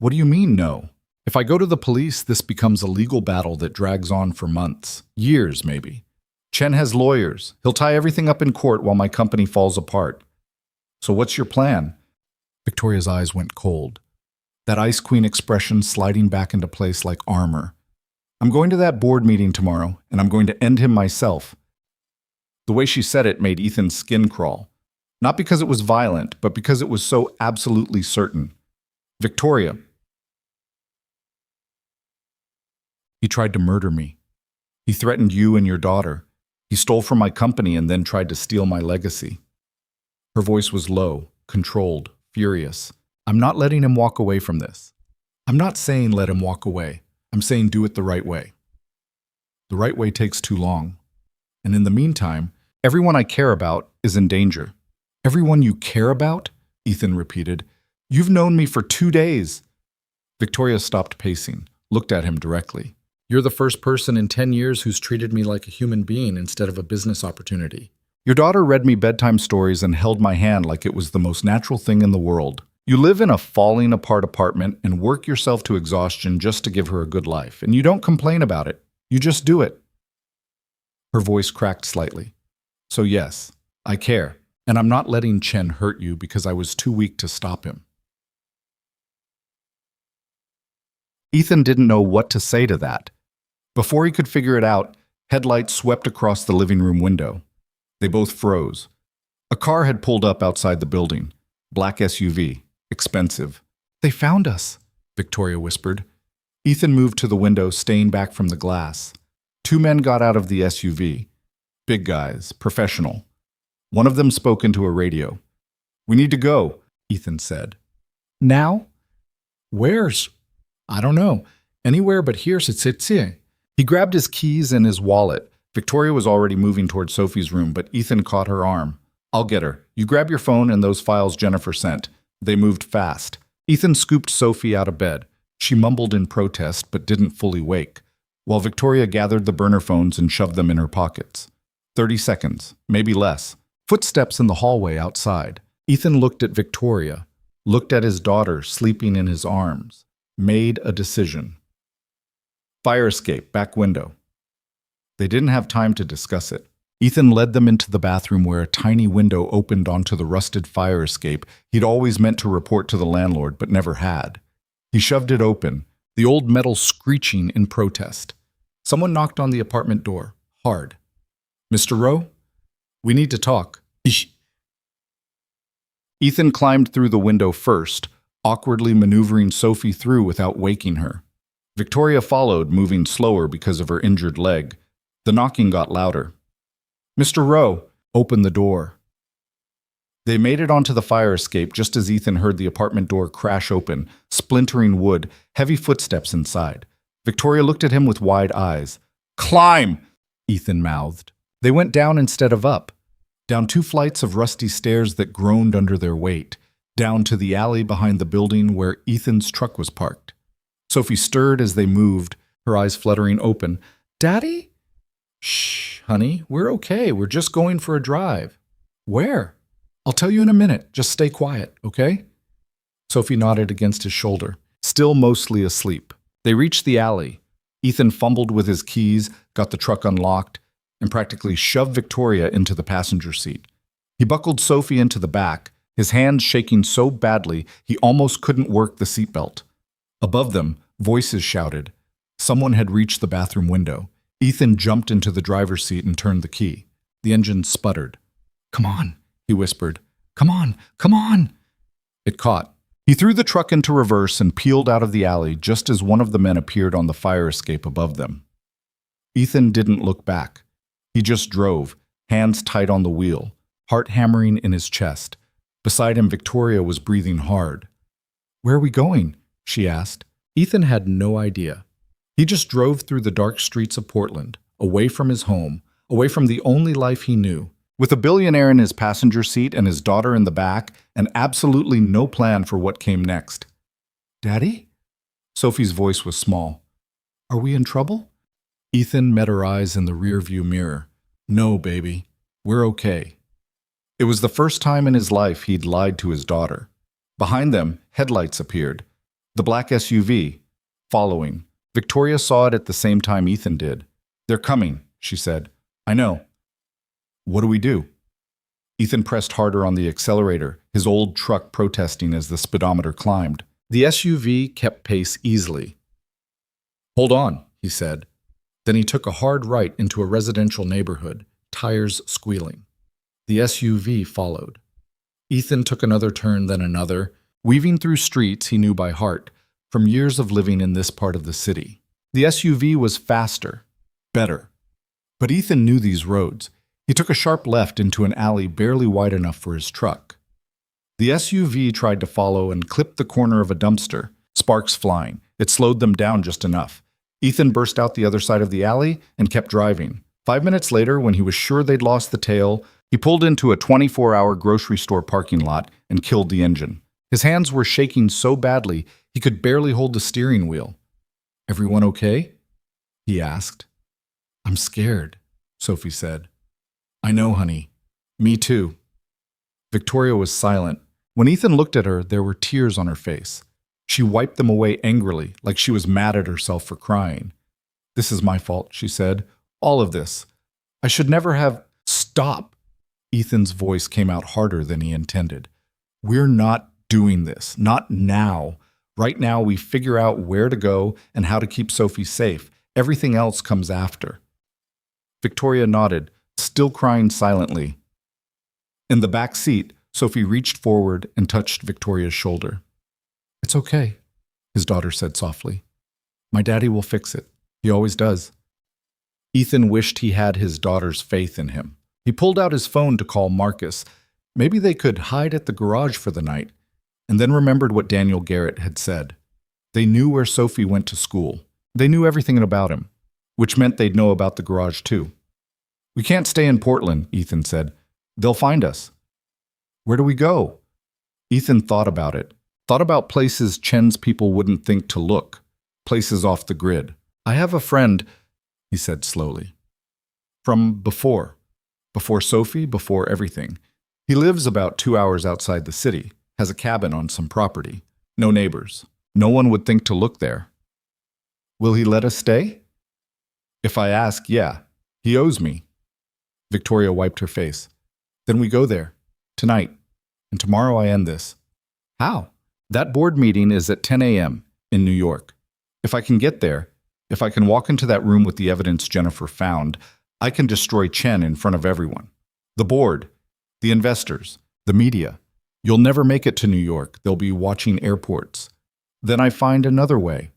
What do you mean, no? If I go to the police, this becomes a legal battle that drags on for months, years maybe. Chen has lawyers. He'll tie everything up in court while my company falls apart. So what's your plan? Victoria's eyes went cold. That Ice Queen expression sliding back into place like armor. I'm going to that board meeting tomorrow, and I'm going to end him myself. The way she said it made Ethan's skin crawl. Not because it was violent, but because it was so absolutely certain. Victoria. He tried to murder me. He threatened you and your daughter. He stole from my company and then tried to steal my legacy. Her voice was low, controlled, furious. I'm not letting him walk away from this. I'm not saying let him walk away. I'm saying do it the right way. The right way takes too long. And in the meantime, everyone I care about is in danger. Everyone you care about? Ethan repeated. You've known me for 2 days. Victoria stopped pacing, looked at him directly. You're the first person in 10 years who's treated me like a human being instead of a business opportunity. Your daughter read me bedtime stories and held my hand like it was the most natural thing in the world. You live in a falling apart apartment and work yourself to exhaustion just to give her a good life, and you don't complain about it. You just do it. Her voice cracked slightly. So yes, I care, and I'm not letting Chen hurt you because I was too weak to stop him. Ethan didn't know what to say to that. Before he could figure it out, headlights swept across the living room window. They both froze. A car had pulled up outside the building. Black SUV. Expensive. They found us, Victoria whispered. Ethan moved to the window, staying back from the glass. 2 men got out of the SUV. Big guys, professional. One of them spoke into a radio. We need to go, Ethan said. Now? Where's? I don't know. Anywhere but here. He grabbed his keys and his wallet. Victoria was already moving toward Sophie's room, but Ethan caught her arm. I'll get her. You grab your phone and those files Jennifer sent. They moved fast. Ethan scooped Sophie out of bed. She mumbled in protest, but didn't fully wake, while Victoria gathered the burner phones and shoved them in her pockets. 30 seconds, maybe less. Footsteps in the hallway outside. Ethan looked at Victoria, looked at his daughter sleeping in his arms, made a decision. Fire escape, back window. They didn't have time to discuss it. Ethan led them into the bathroom where a tiny window opened onto the rusted fire escape he'd always meant to report to the landlord but never had. He shoved it open, the old metal screeching in protest. Someone knocked on the apartment door, hard. Mr. Rowe? We need to talk. Ethan climbed through the window first, awkwardly maneuvering Sophie through without waking her. Victoria followed, moving slower because of her injured leg. The knocking got louder. Mr. Rowe, open the door. They made it onto the fire escape just as Ethan heard the apartment door crash open, splintering wood, heavy footsteps inside. Victoria looked at him with wide eyes. Climb! Ethan mouthed. They went down instead of up. down 2 flights of rusty stairs that groaned under their weight, down to the alley behind the building where Ethan's truck was parked. Sophie stirred as they moved, her eyes fluttering open. "Daddy?" "Shh, honey, we're okay. We're just going for a drive." "Where?" "I'll tell you in a minute. Just stay quiet, okay?" Sophie nodded against his shoulder, still mostly asleep. They reached the alley. Ethan fumbled with his keys, got the truck unlocked, and practically shoved Victoria into the passenger seat. He buckled Sophie into the back, his hands shaking so badly he almost couldn't work the seatbelt. Above them, voices shouted. Someone had reached the bathroom window. Ethan jumped into the driver's seat and turned the key. The engine sputtered. "Come on," he whispered. "Come on, come on." It caught. He threw the truck into reverse and peeled out of the alley just as one of the men appeared on the fire escape above them. Ethan didn't look back. He just drove, hands tight on the wheel, heart hammering in his chest. Beside him, Victoria was breathing hard. "Where are we going?" she asked. Ethan had no idea. He just drove through the dark streets of Portland, away from his home, away from the only life he knew, with a billionaire in his passenger seat and his daughter in the back, and absolutely no plan for what came next. "Daddy?" Sophie's voice was small. "Are we in trouble?" Ethan met her eyes in the rearview mirror. "No, baby. We're okay." It was the first time in his life he'd lied to his daughter. Behind them, headlights appeared. The black SUV, following. Victoria saw it at the same time Ethan did. "They're coming," she said. "I know." "What do we do?" Ethan pressed harder on the accelerator, his old truck protesting as the speedometer climbed. The SUV kept pace easily. "Hold on," he said. Then he took a hard right into a residential neighborhood, tires squealing. The SUV followed. Ethan took another turn, then another, weaving through streets he knew by heart from years of living in this part of the city. The SUV was faster, better. But Ethan knew these roads. He took a sharp left into an alley barely wide enough for his truck. The SUV tried to follow and clipped the corner of a dumpster, sparks flying. It slowed them down just enough. Ethan burst out the other side of the alley and kept driving. 5 minutes later, when he was sure they'd lost the tail, he pulled into a 24-hour grocery store parking lot and killed the engine. His hands were shaking so badly he could barely hold the steering wheel. "Everyone okay?" he asked. "I'm scared," Sophie said. "I know, honey. Me too." Victoria was silent. When Ethan looked at her, there were tears on her face. She wiped them away angrily, like she was mad at herself for crying. "This is my fault," she said. "All of this. I should never have—" "Stop!" Ethan's voice came out harder than he intended. "We're not doing this. Not now. Right now, we figure out where to go and how to keep Sophie safe. Everything else comes after." Victoria nodded, still crying silently. In the back seat, Sophie reached forward and touched Victoria's shoulder. "It's okay," his daughter said softly. "My daddy will fix it. He always does." Ethan wished he had his daughter's faith in him. He pulled out his phone to call Marcus. Maybe they could hide at the garage for the night, and then remembered what Daniel Garrett had said. They knew where Sophie went to school. They knew everything about him, which meant they'd know about the garage too. "We can't stay in Portland," Ethan said. "They'll find us." "Where do we go?" Ethan thought about it. Thought about places Chen's people wouldn't think to look. Places off the grid. "I have a friend," he said slowly. "From before. Before Sophie, before everything. He lives about 2 hours outside the city. Has a cabin on some property. No neighbors. No one would think to look there." "Will he let us stay?" "If I ask, yeah. He owes me." Victoria wiped her face. "Then we go there. Tonight. And tomorrow I end this." "How?" "That board meeting is at 10 a.m. in New York. If I can get there, if I can walk into that room with the evidence Jennifer found, I can destroy Chen in front of everyone. The board, the investors, the media. You'll never make it to New York. They'll be watching airports. Then I find another way."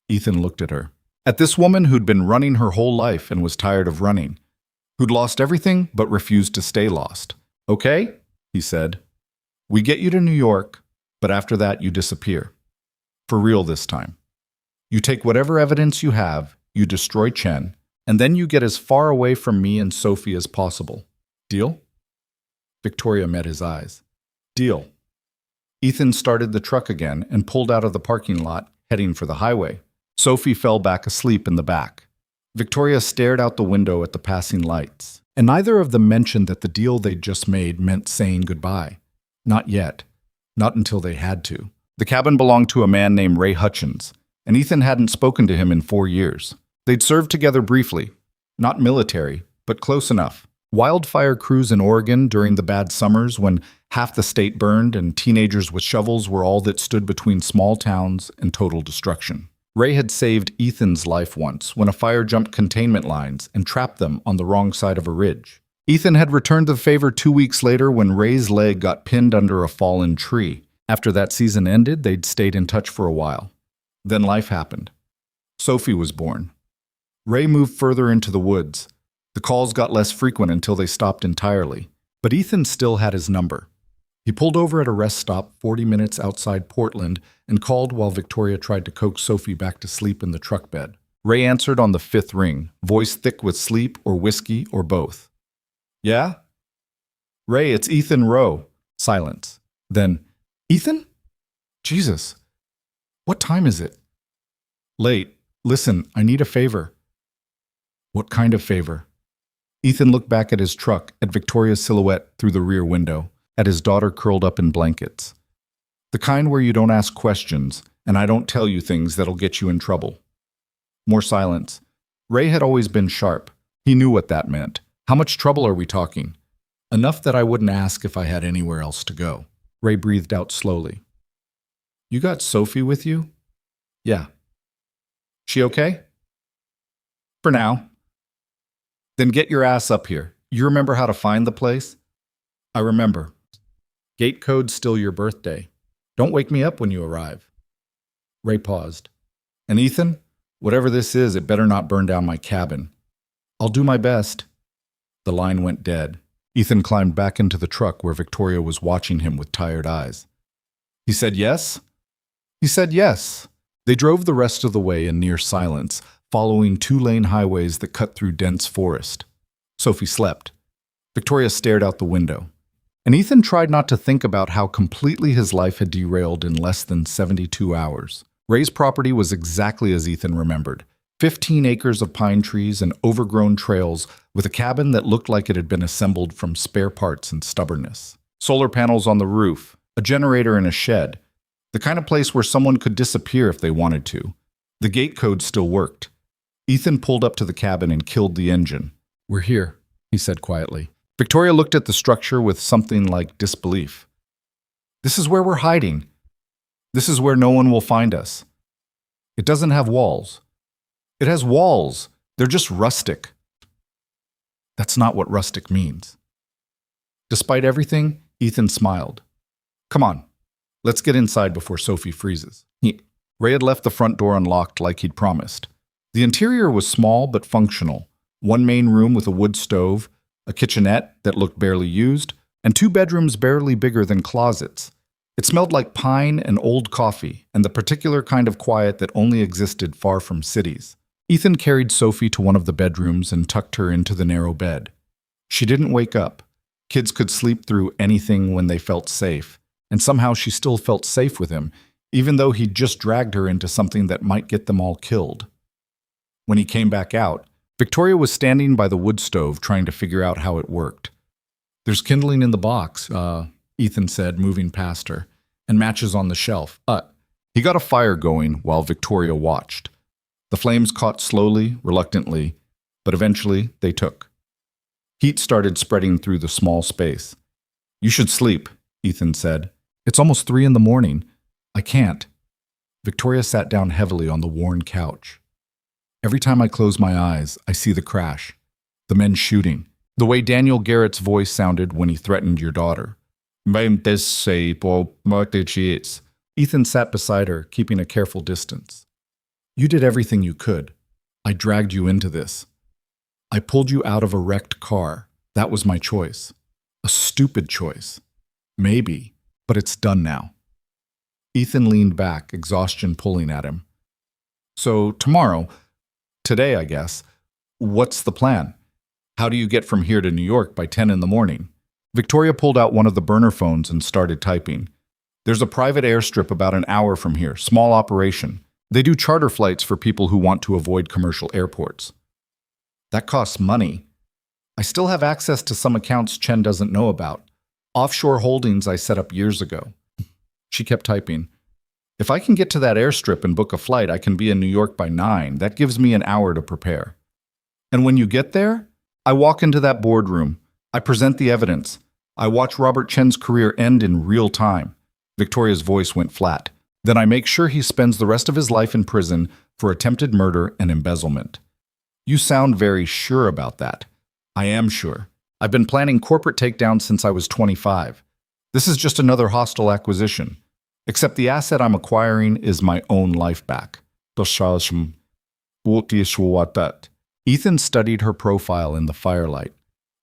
Ethan looked at her. At this woman who'd been running her whole life and was tired of running. Who'd lost everything but refused to stay lost. "Okay," he said. "We get you to New York, but after that you disappear. For real this time. You take whatever evidence you have, you destroy Chen, and then you get as far away from me and Sophie as possible. Deal?" Victoria met his eyes. Deal. Ethan started the truck again and pulled out of the parking lot, heading for the highway. Sophie fell back asleep in the back. Victoria stared out the window at the passing lights, and neither of them mentioned that the deal they'd just made meant saying goodbye. Not yet. Not until they had to. The cabin belonged to a man named Ray Hutchins, and Ethan hadn't spoken to him in 4 years. They'd served together briefly. Not military, but close enough. Wildfire crews in Oregon during the bad summers when half the state burned and teenagers with shovels were all that stood between small towns and total destruction. Ray had saved Ethan's life once when a fire jumped containment lines and trapped them on the wrong side of a ridge. Ethan had returned the favor 2 weeks later when Ray's leg got pinned under a fallen tree. After that season ended, they'd stayed in touch for a while. Then life happened. Sophie was born. Ray moved further into the woods. The calls got less frequent until they stopped entirely. But Ethan still had his number. He pulled over at a rest stop 40 minutes outside Portland and called while Victoria tried to coax Sophie back to sleep in the truck bed. Ray answered on the 5th ring, voice thick with sleep or whiskey or both. Yeah? Ray, it's Ethan Rowe. Silence. Then, Ethan? Jesus. What time is it? Late. Listen, I need a favor. What kind of favor? Ethan looked back at his truck, at Victoria's silhouette through the rear window, at his daughter curled up in blankets. The kind where you don't ask questions, and I don't tell you things that'll get you in trouble. More silence. Ray had always been sharp. He knew what that meant. How much trouble are we talking? Enough that I wouldn't ask if I had anywhere else to go. Ray breathed out slowly. You got Sophie with you? Yeah. She okay? For now. Then get your ass up here. You remember how to find the place? I remember. Gate code's still your birthday. Don't wake me up when you arrive. Ray paused. And Ethan, whatever this is, it better not burn down my cabin. I'll do my best. The line went dead. Ethan climbed back into the truck where Victoria was watching him with tired eyes. He said yes? He said yes. They drove the rest of the way in near silence, following 2-lane highways that cut through dense forest. Sophie slept. Victoria stared out the window. And Ethan tried not to think about how completely his life had derailed in less than 72 hours. Ray's property was exactly as Ethan remembered. 15 acres of pine trees and overgrown trails with a cabin that looked like it had been assembled from spare parts and stubbornness. Solar panels on the roof, a generator in a shed, the kind of place where someone could disappear if they wanted to. The gate code still worked. Ethan pulled up to the cabin and killed the engine. We're here, he said quietly. Victoria looked at the structure with something like disbelief. This is where we're hiding. This is where no one will find us. It doesn't have walls. It has walls. They're just rustic. That's not what rustic means. Despite everything, Ethan smiled. Come on, let's get inside before Sophie freezes. Ray had left the front door unlocked like he'd promised. The interior was small but functional. One main room with a wood stove, a kitchenette that looked barely used, and 2 bedrooms barely bigger than closets. It smelled like pine and old coffee, and the particular kind of quiet that only existed far from cities. Ethan carried Sophie to one of the bedrooms and tucked her into the narrow bed. She didn't wake up. Kids could sleep through anything when they felt safe, and somehow she still felt safe with him, even though he'd just dragged her into something that might get them all killed. When he came back out, Victoria was standing by the wood stove trying to figure out how it worked. There's kindling in the box, Ethan said, moving past her, and matches on the shelf. He got a fire going while Victoria watched. The flames caught slowly, reluctantly, but eventually they took. Heat started spreading through the small space. You should sleep, Ethan said. It's almost 3 a.m. I can't. Victoria sat down heavily on the worn couch. Every time I close my eyes, I see the crash. The men shooting. The way Daniel Garrett's voice sounded when he threatened your daughter. Ethan sat beside her, keeping a careful distance. You did everything you could. I dragged you into this. I pulled you out of a wrecked car. That was my choice. A stupid choice. Maybe, but it's done now. Ethan leaned back, exhaustion pulling at him. So today, I guess, what's the plan? How do you get from here to New York by 10 a.m? Victoria pulled out one of the burner phones and started typing. There's a private airstrip about an hour from here, small operation. They do charter flights for people who want to avoid commercial airports. That costs money. I still have access to some accounts Chen doesn't know about. Offshore holdings I set up years ago. She kept typing. If I can get to that airstrip and book a flight, I can be in New York by 9. That gives me an hour to prepare. And when you get there, I walk into that boardroom. I present the evidence. I watch Robert Chen's career end in real time. Victoria's voice went flat. Then I make sure he spends the rest of his life in prison for attempted murder and embezzlement. You sound very sure about that. I am sure. I've been planning corporate takedowns since I was 25. This is just another hostile acquisition. Except the asset I'm acquiring is my own life back. Ethan studied her profile in the firelight.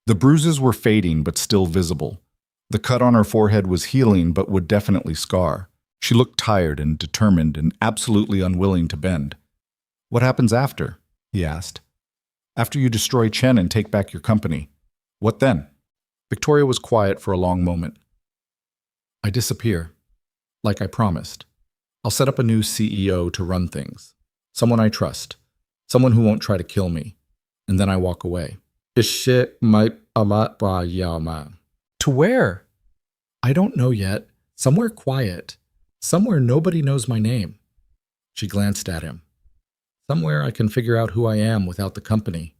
The bruises were fading but still visible. The cut on her forehead was healing but would definitely scar. She looked tired and determined and absolutely unwilling to bend. What happens after? He asked. After you destroy Chen and take back your company. What then? Victoria was quiet for a long moment. I disappear. Like I promised. I'll set up a new CEO to run things. Someone I trust. Someone who won't try to kill me. And then I walk away. To where? I don't know yet. Somewhere quiet. Somewhere nobody knows my name. She glanced at him. Somewhere I can figure out who I am without the company.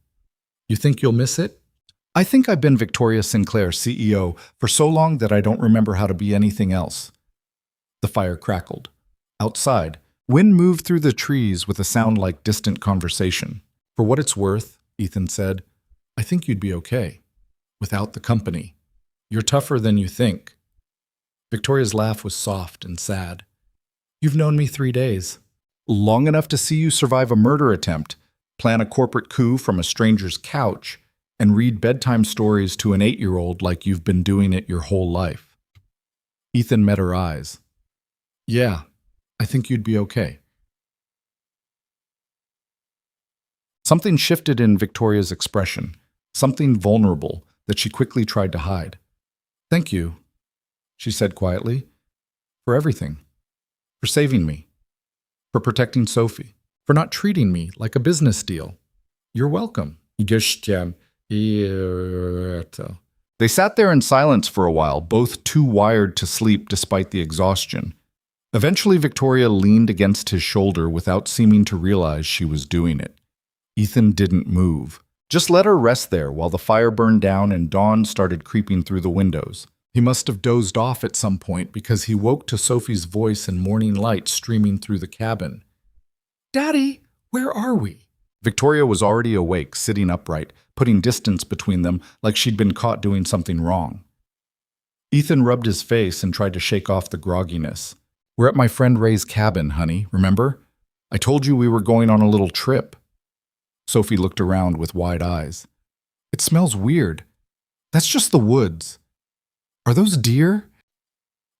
You think you'll miss it? I think I've been Victoria Sinclair, CEO, for so long that I don't remember how to be anything else. The fire crackled. Outside, wind moved through the trees with a sound like distant conversation. For what it's worth, Ethan said, I think you'd be okay. Without the company. You're tougher than you think. Victoria's laugh was soft and sad. You've known me 3 days. Long enough to see you survive a murder attempt, plan a corporate coup from a stranger's couch, and read bedtime stories to an 8-year-old like you've been doing it your whole life. Ethan met her eyes. Yeah, I think you'd be okay. Something shifted in Victoria's expression, something vulnerable that she quickly tried to hide. Thank you, she said quietly, for everything, for saving me, for protecting Sophie, for not treating me like a business deal. You're welcome. They sat there in silence for a while, both too wired to sleep despite the exhaustion. Eventually, Victoria leaned against his shoulder without seeming to realize she was doing it. Ethan didn't move. Just let her rest there while the fire burned down and dawn started creeping through the windows. He must have dozed off at some point because he woke to Sophie's voice and morning light streaming through the cabin. Daddy, where are we? Victoria was already awake, sitting upright, putting distance between them like she'd been caught doing something wrong. Ethan rubbed his face and tried to shake off the grogginess. We're at my friend Ray's cabin, honey, remember? I told you we were going on a little trip. Sophie looked around with wide eyes. It smells weird. That's just the woods. Are those deer?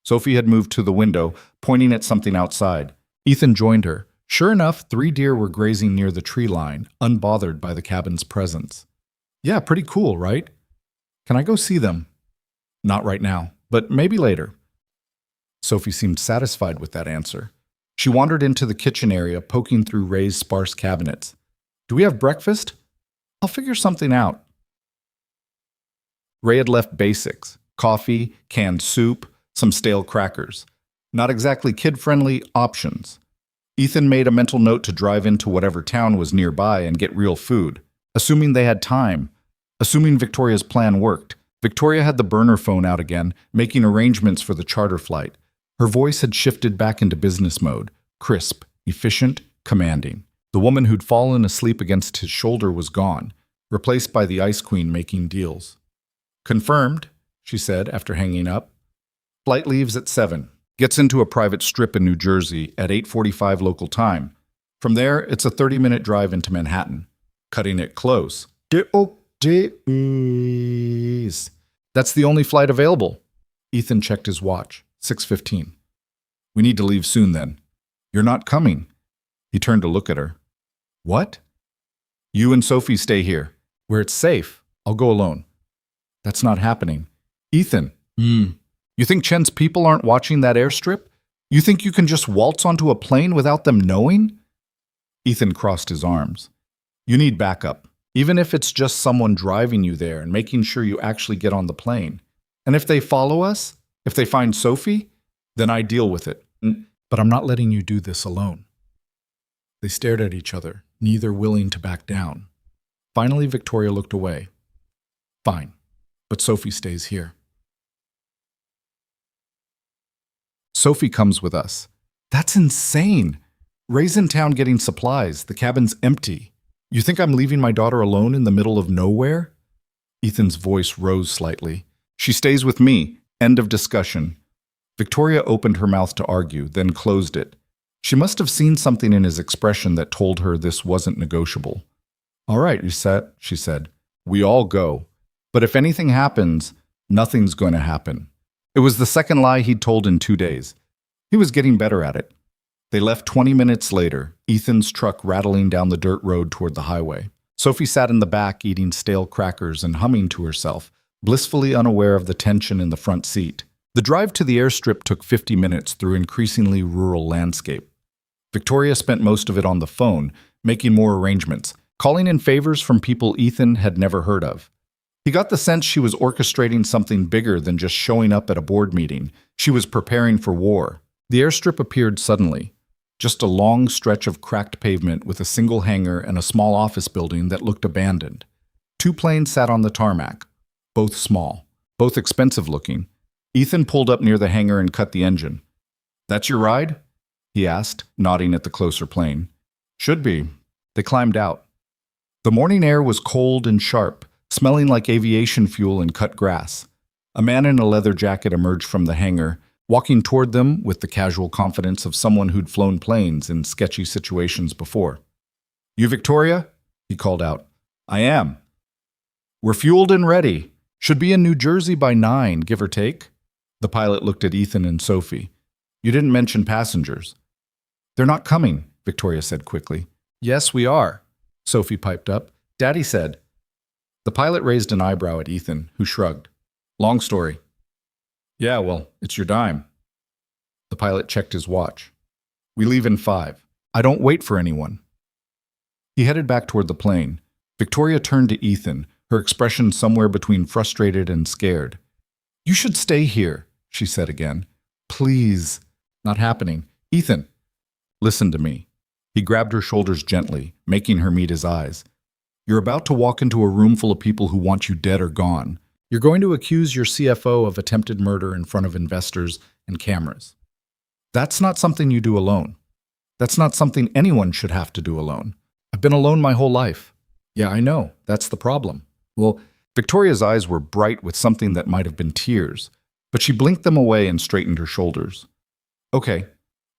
Sophie had moved to the window, pointing at something outside. Ethan joined her. Sure enough, 3 deer were grazing near the tree line, unbothered by the cabin's presence. Yeah, pretty cool, right? Can I go see them? Not right now, but maybe later. Sophie seemed satisfied with that answer. She wandered into the kitchen area, poking through Ray's sparse cabinets. Do we have breakfast? I'll figure something out. Ray had left basics. Coffee, canned soup, some stale crackers. Not exactly kid-friendly options. Ethan made a mental note to drive into whatever town was nearby and get real food. Assuming they had time. Assuming Victoria's plan worked. Victoria had the burner phone out again, making arrangements for the charter flight. Her voice had shifted back into business mode. Crisp, efficient, commanding. The woman who'd fallen asleep against his shoulder was gone, replaced by the Ice Queen making deals. Confirmed, she said after hanging up. Flight leaves at 7. Gets into a private strip in New Jersey at 8:45 local time. From there, it's a 30-minute drive into Manhattan. Cutting it close. That's the only flight available. Ethan checked his watch. 6:15. We need to leave soon then. You're not coming. He turned to look at her. What? You and Sophie stay here. Where it's safe. I'll go alone. That's not happening. Ethan, you think Chen's people aren't watching that airstrip? You think you can just waltz onto a plane without them knowing? Ethan crossed his arms. You need backup, even if it's just someone driving you there and making sure you actually get on the plane. And if they follow us, if they find Sophie, then I deal with it. But I'm not letting you do this alone. They stared at each other, neither willing to back down. Finally, Victoria looked away. Fine, but Sophie stays here. Sophie comes with us. That's insane. Ray's in town getting supplies. The cabin's empty. You think I'm leaving my daughter alone in the middle of nowhere? Ethan's voice rose slightly. She stays with me. End of discussion. Victoria opened her mouth to argue, then closed it. She must have seen something in his expression that told her this wasn't negotiable. All right, Lisette, she said. We all go. But if anything happens, nothing's going to happen. It was the second lie he'd told in 2 days. He was getting better at it. They left 20 minutes later, Ethan's truck rattling down the dirt road toward the highway. Sophie sat in the back eating stale crackers and humming to herself, blissfully unaware of the tension in the front seat. The drive to the airstrip took 50 minutes through increasingly rural landscape. Victoria spent most of it on the phone, making more arrangements, calling in favors from people Ethan had never heard of. He got the sense she was orchestrating something bigger than just showing up at a board meeting. She was preparing for war. The airstrip appeared suddenly. Just a long stretch of cracked pavement with a single hangar and a small office building that looked abandoned. 2 planes sat on the tarmac, both small, both expensive looking. Ethan pulled up near the hangar and cut the engine. That's your ride? He asked, nodding at the closer plane. Should be. They climbed out. The morning air was cold and sharp, smelling like aviation fuel and cut grass. A man in a leather jacket emerged from the hangar, walking toward them with the casual confidence of someone who'd flown planes in sketchy situations before. You Victoria? He called out. I am. We're fueled and ready. Should be in New Jersey by 9, give or take. The pilot looked at Ethan and Sophie. You didn't mention passengers. They're not coming, Victoria said quickly. Yes, we are, Sophie piped up. Daddy said. The pilot raised an eyebrow at Ethan, who shrugged. Long story. Yeah, well, it's your dime. The pilot checked his watch. We leave in 5. I don't wait for anyone. He headed back toward the plane. Victoria turned to Ethan, her expression somewhere between frustrated and scared. You should stay here, she said again. Please. Not happening. Ethan. Listen to me. He grabbed her shoulders gently, making her meet his eyes. You're about to walk into a room full of people who want you dead or gone. You're going to accuse your CFO of attempted murder in front of investors and cameras. That's not something you do alone. That's not something anyone should have to do alone. I've been alone my whole life. Yeah, I know. That's the problem. Well, Victoria's eyes were bright with something that might have been tears, but she blinked them away and straightened her shoulders. Okay,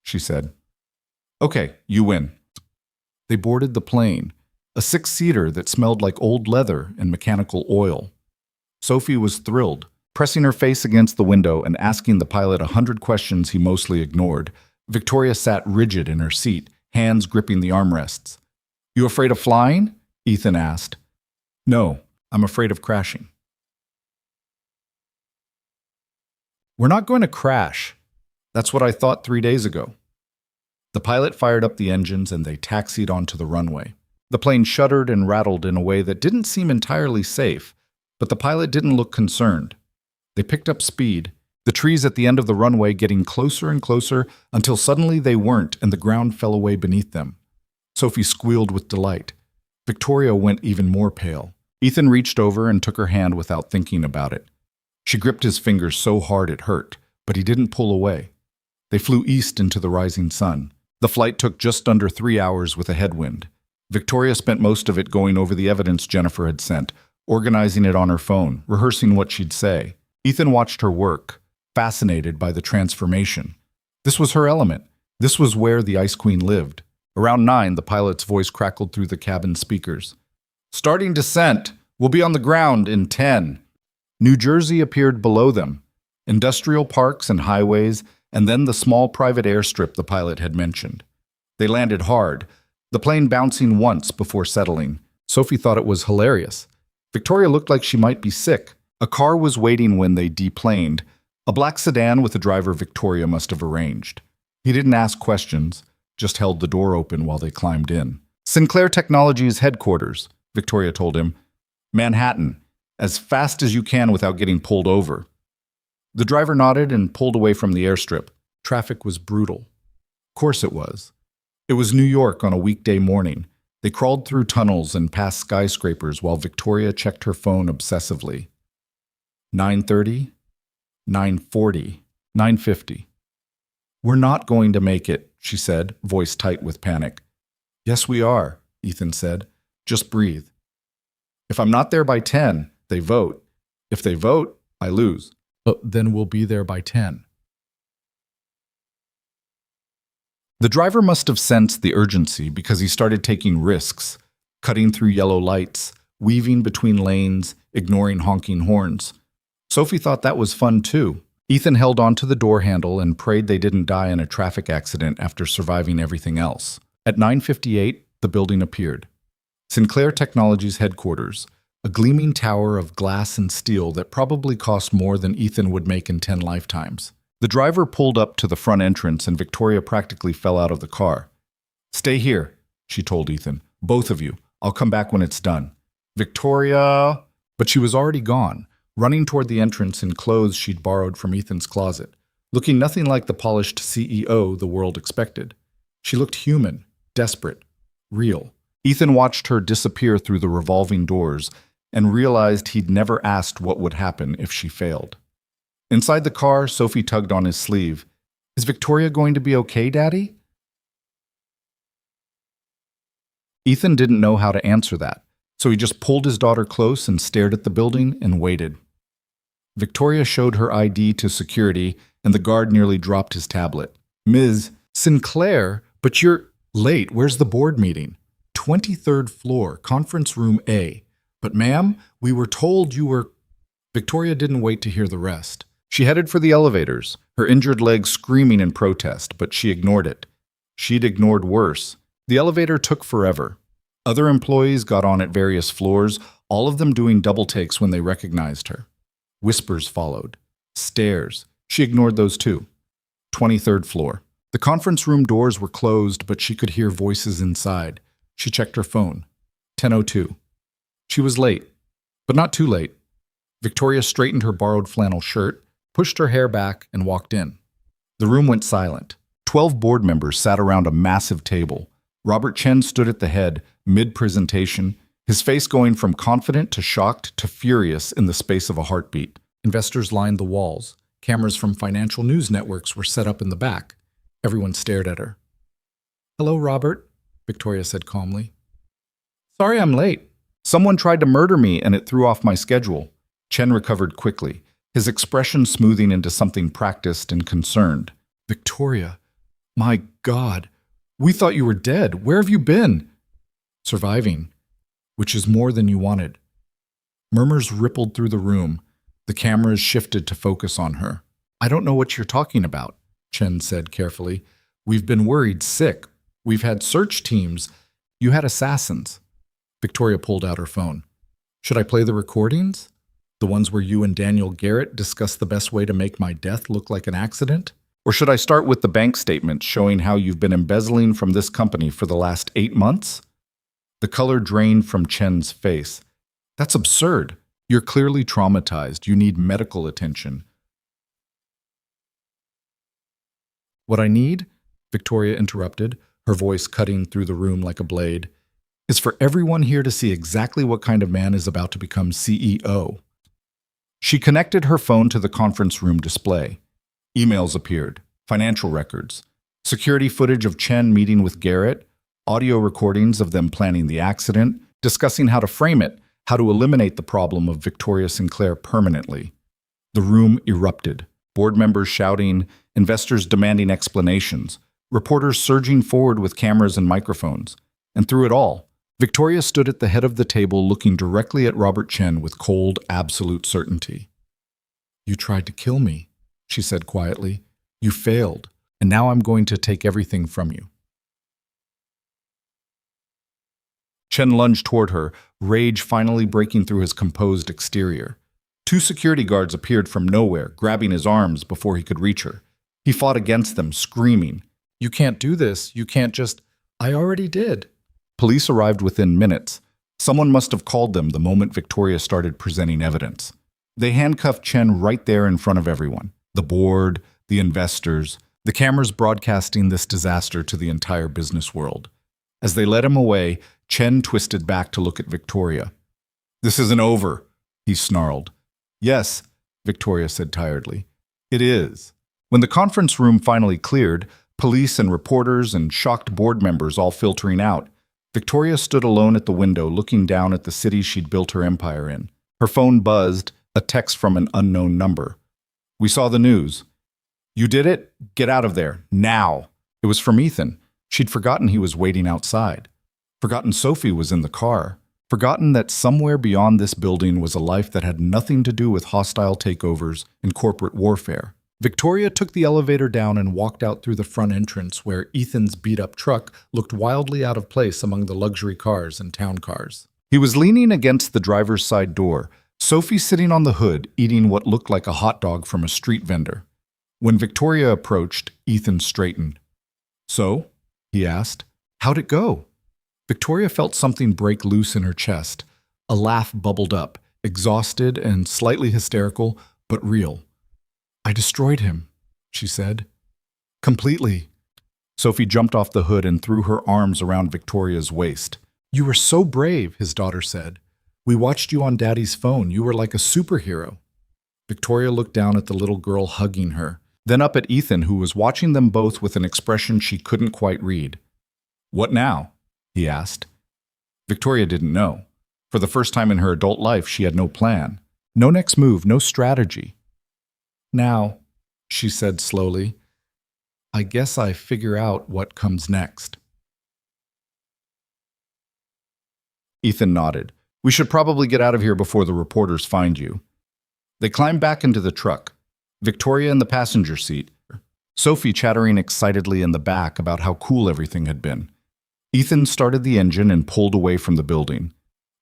she said. Okay, you win. They boarded the plane, a 6-seater that smelled like old leather and mechanical oil. Sophie was thrilled, pressing her face against the window and asking the pilot 100 questions he mostly ignored. Victoria sat rigid in her seat, hands gripping the armrests. You afraid of flying? Ethan asked. No, I'm afraid of crashing. We're not going to crash. That's what I thought 3 days ago. The pilot fired up the engines and they taxied onto the runway. The plane shuddered and rattled in a way that didn't seem entirely safe, but the pilot didn't look concerned. They picked up speed, the trees at the end of the runway getting closer and closer until suddenly they weren't and the ground fell away beneath them. Sophie squealed with delight. Victoria went even more pale. Ethan reached over and took her hand without thinking about it. She gripped his fingers so hard it hurt, but he didn't pull away. They flew east into the rising sun. The flight took just under 3 hours with a headwind. Victoria spent most of it going over the evidence Jennifer had sent, organizing it on her phone, rehearsing what she'd say. Ethan watched her work, fascinated by the transformation. This was her element. This was where the Ice Queen lived. Around 9, the pilot's voice crackled through the cabin speakers. Starting descent. We'll be on the ground in 10. New Jersey appeared below them. Industrial parks and highways, and then the small private airstrip the pilot had mentioned. They landed hard, the plane bouncing once before settling. Sophie thought it was hilarious. Victoria looked like she might be sick, A car was waiting when they deplaned, a black sedan with a driver Victoria must have arranged. He didn't ask questions, just held the door open while they climbed in. Sinclair Technologies headquarters, Victoria told him. Manhattan, as fast as you can without getting pulled over. The driver nodded and pulled away from the airstrip. Traffic was brutal. Of course it was. It was New York on a weekday morning. They crawled through tunnels and past skyscrapers while Victoria checked her phone obsessively. 9:30, 9:40, 9:50. We're not going to make it, she said, voice tight with panic. Yes, we are, Ethan said. Just breathe. If I'm not there by 10, they vote. If they vote, I lose. Then we'll be there by 10. The driver must have sensed the urgency because he started taking risks, cutting through yellow lights, weaving between lanes, ignoring honking horns. Sophie thought that was fun too. Ethan held onto the door handle and prayed they didn't die in a traffic accident after surviving everything else. At 9:58, the building appeared. Sinclair Technologies headquarters, a gleaming tower of glass and steel that probably cost more than Ethan would make in 10 lifetimes. The driver pulled up to the front entrance and Victoria practically fell out of the car. Stay here, she told Ethan. Both of you. I'll come back when it's done. Victoria! But she was already gone, running toward the entrance in clothes she'd borrowed from Ethan's closet, looking nothing like the polished CEO the world expected. She looked human, desperate, real. Ethan watched her disappear through the revolving doors and realized he'd never asked what would happen if she failed. Inside the car, Sophie tugged on his sleeve. Is Victoria going to be okay, Daddy? Ethan didn't know how to answer that, so he just pulled his daughter close and stared at the building and waited. Victoria showed her ID to security, and the guard nearly dropped his tablet. Ms. Sinclair, but you're late. Where's the board meeting? 23rd floor, conference room A. But ma'am, we were told you were... Victoria didn't wait to hear the rest. She headed for the elevators, her injured leg screaming in protest, but she ignored it. She'd ignored worse. The elevator took forever. Other employees got on at various floors, all of them doing double takes when they recognized her. Whispers followed. Stares. She ignored those too. 23rd floor. The conference room doors were closed, but she could hear voices inside. She checked her phone. 10:02. She was late, but not too late. Victoria straightened her borrowed flannel shirt, pushed her hair back, and walked in. The room went silent. 12 board members sat around a massive table. Robert Chen stood at the head, mid-presentation, his face going from confident to shocked to furious in the space of a heartbeat. Investors lined the walls. Cameras from financial news networks were set up in the back. Everyone stared at her. Hello, Robert, Victoria said calmly. Sorry I'm late. Someone tried to murder me and it threw off my schedule. Chen recovered quickly, his expression smoothing into something practiced and concerned. Victoria, my God, we thought you were dead. Where have you been? Surviving, which is more than you wanted. Murmurs rippled through the room. The cameras shifted to focus on her. I don't know what you're talking about, Chen said carefully. We've been worried sick. We've had search teams. You had assassins. Victoria pulled out her phone. Should I play the recordings? The ones where you and Daniel Garrett discuss the best way to make my death look like an accident? Or should I start with the bank statement showing how you've been embezzling from this company for the last 8 months? The color drained from Chen's face. That's absurd. You're clearly traumatized. You need medical attention. What I need, Victoria interrupted, her voice cutting through the room like a blade, is for everyone here to see exactly what kind of man is about to become CEO. She connected her phone to the conference room display. Emails appeared, financial records, security footage of Chen meeting with Garrett, audio recordings of them planning the accident, discussing how to frame it, how to eliminate the problem of Victoria Sinclair permanently. The room erupted, board members shouting, investors demanding explanations, reporters surging forward with cameras and microphones. And through it all, Victoria stood at the head of the table looking directly at Robert Chen with cold, absolute certainty. You tried to kill me, she said quietly. You failed, and now I'm going to take everything from you. Chen lunged toward her, rage finally breaking through his composed exterior. Two security guards appeared from nowhere, grabbing his arms before he could reach her. He fought against them, screaming, "You can't do this. You can't just—" "I already did." Police arrived within minutes. Someone must have called them the moment Victoria started presenting evidence. They handcuffed Chen right there in front of everyone. The board, the investors, the cameras broadcasting this disaster to the entire business world. As they led him away, Chen twisted back to look at Victoria. "This isn't over," he snarled. "Yes," Victoria said tiredly. "It is." When the conference room finally cleared, police and reporters and shocked board members all filtering out, Victoria stood alone at the window looking down at the city she'd built her empire in. Her phone buzzed, a text from an unknown number. "We saw the news." "You did it? Get out of there, now." It was from Ethan. She'd forgotten he was waiting outside. Forgotten Sophie was in the car. Forgotten that somewhere beyond this building was a life that had nothing to do with hostile takeovers and corporate warfare. Victoria took the elevator down and walked out through the front entrance where Ethan's beat-up truck looked wildly out of place among the luxury cars and town cars. He was leaning against the driver's side door, Sophie sitting on the hood eating what looked like a hot dog from a street vendor. When Victoria approached, Ethan straightened. "So?" he asked. "How'd it go?" Victoria felt something break loose in her chest. A laugh bubbled up, exhausted and slightly hysterical, but real. "I destroyed him," she said. "Completely." Sophie jumped off the hood and threw her arms around Victoria's waist. "You were so brave," his daughter said. "We watched you on Daddy's phone. You were like a superhero." Victoria looked down at the little girl hugging her, then up at Ethan, who was watching them both with an expression she couldn't quite read. "What now?" he asked. Victoria didn't know. For the first time in her adult life, she had no plan. No next move, no strategy. "Now," she said slowly, "I guess I figure out what comes next." Ethan nodded. "We should probably get out of here before the reporters find you." They climbed back into the truck. Victoria in the passenger seat, Sophie chattering excitedly in the back about how cool everything had been. Ethan started the engine and pulled away from the building.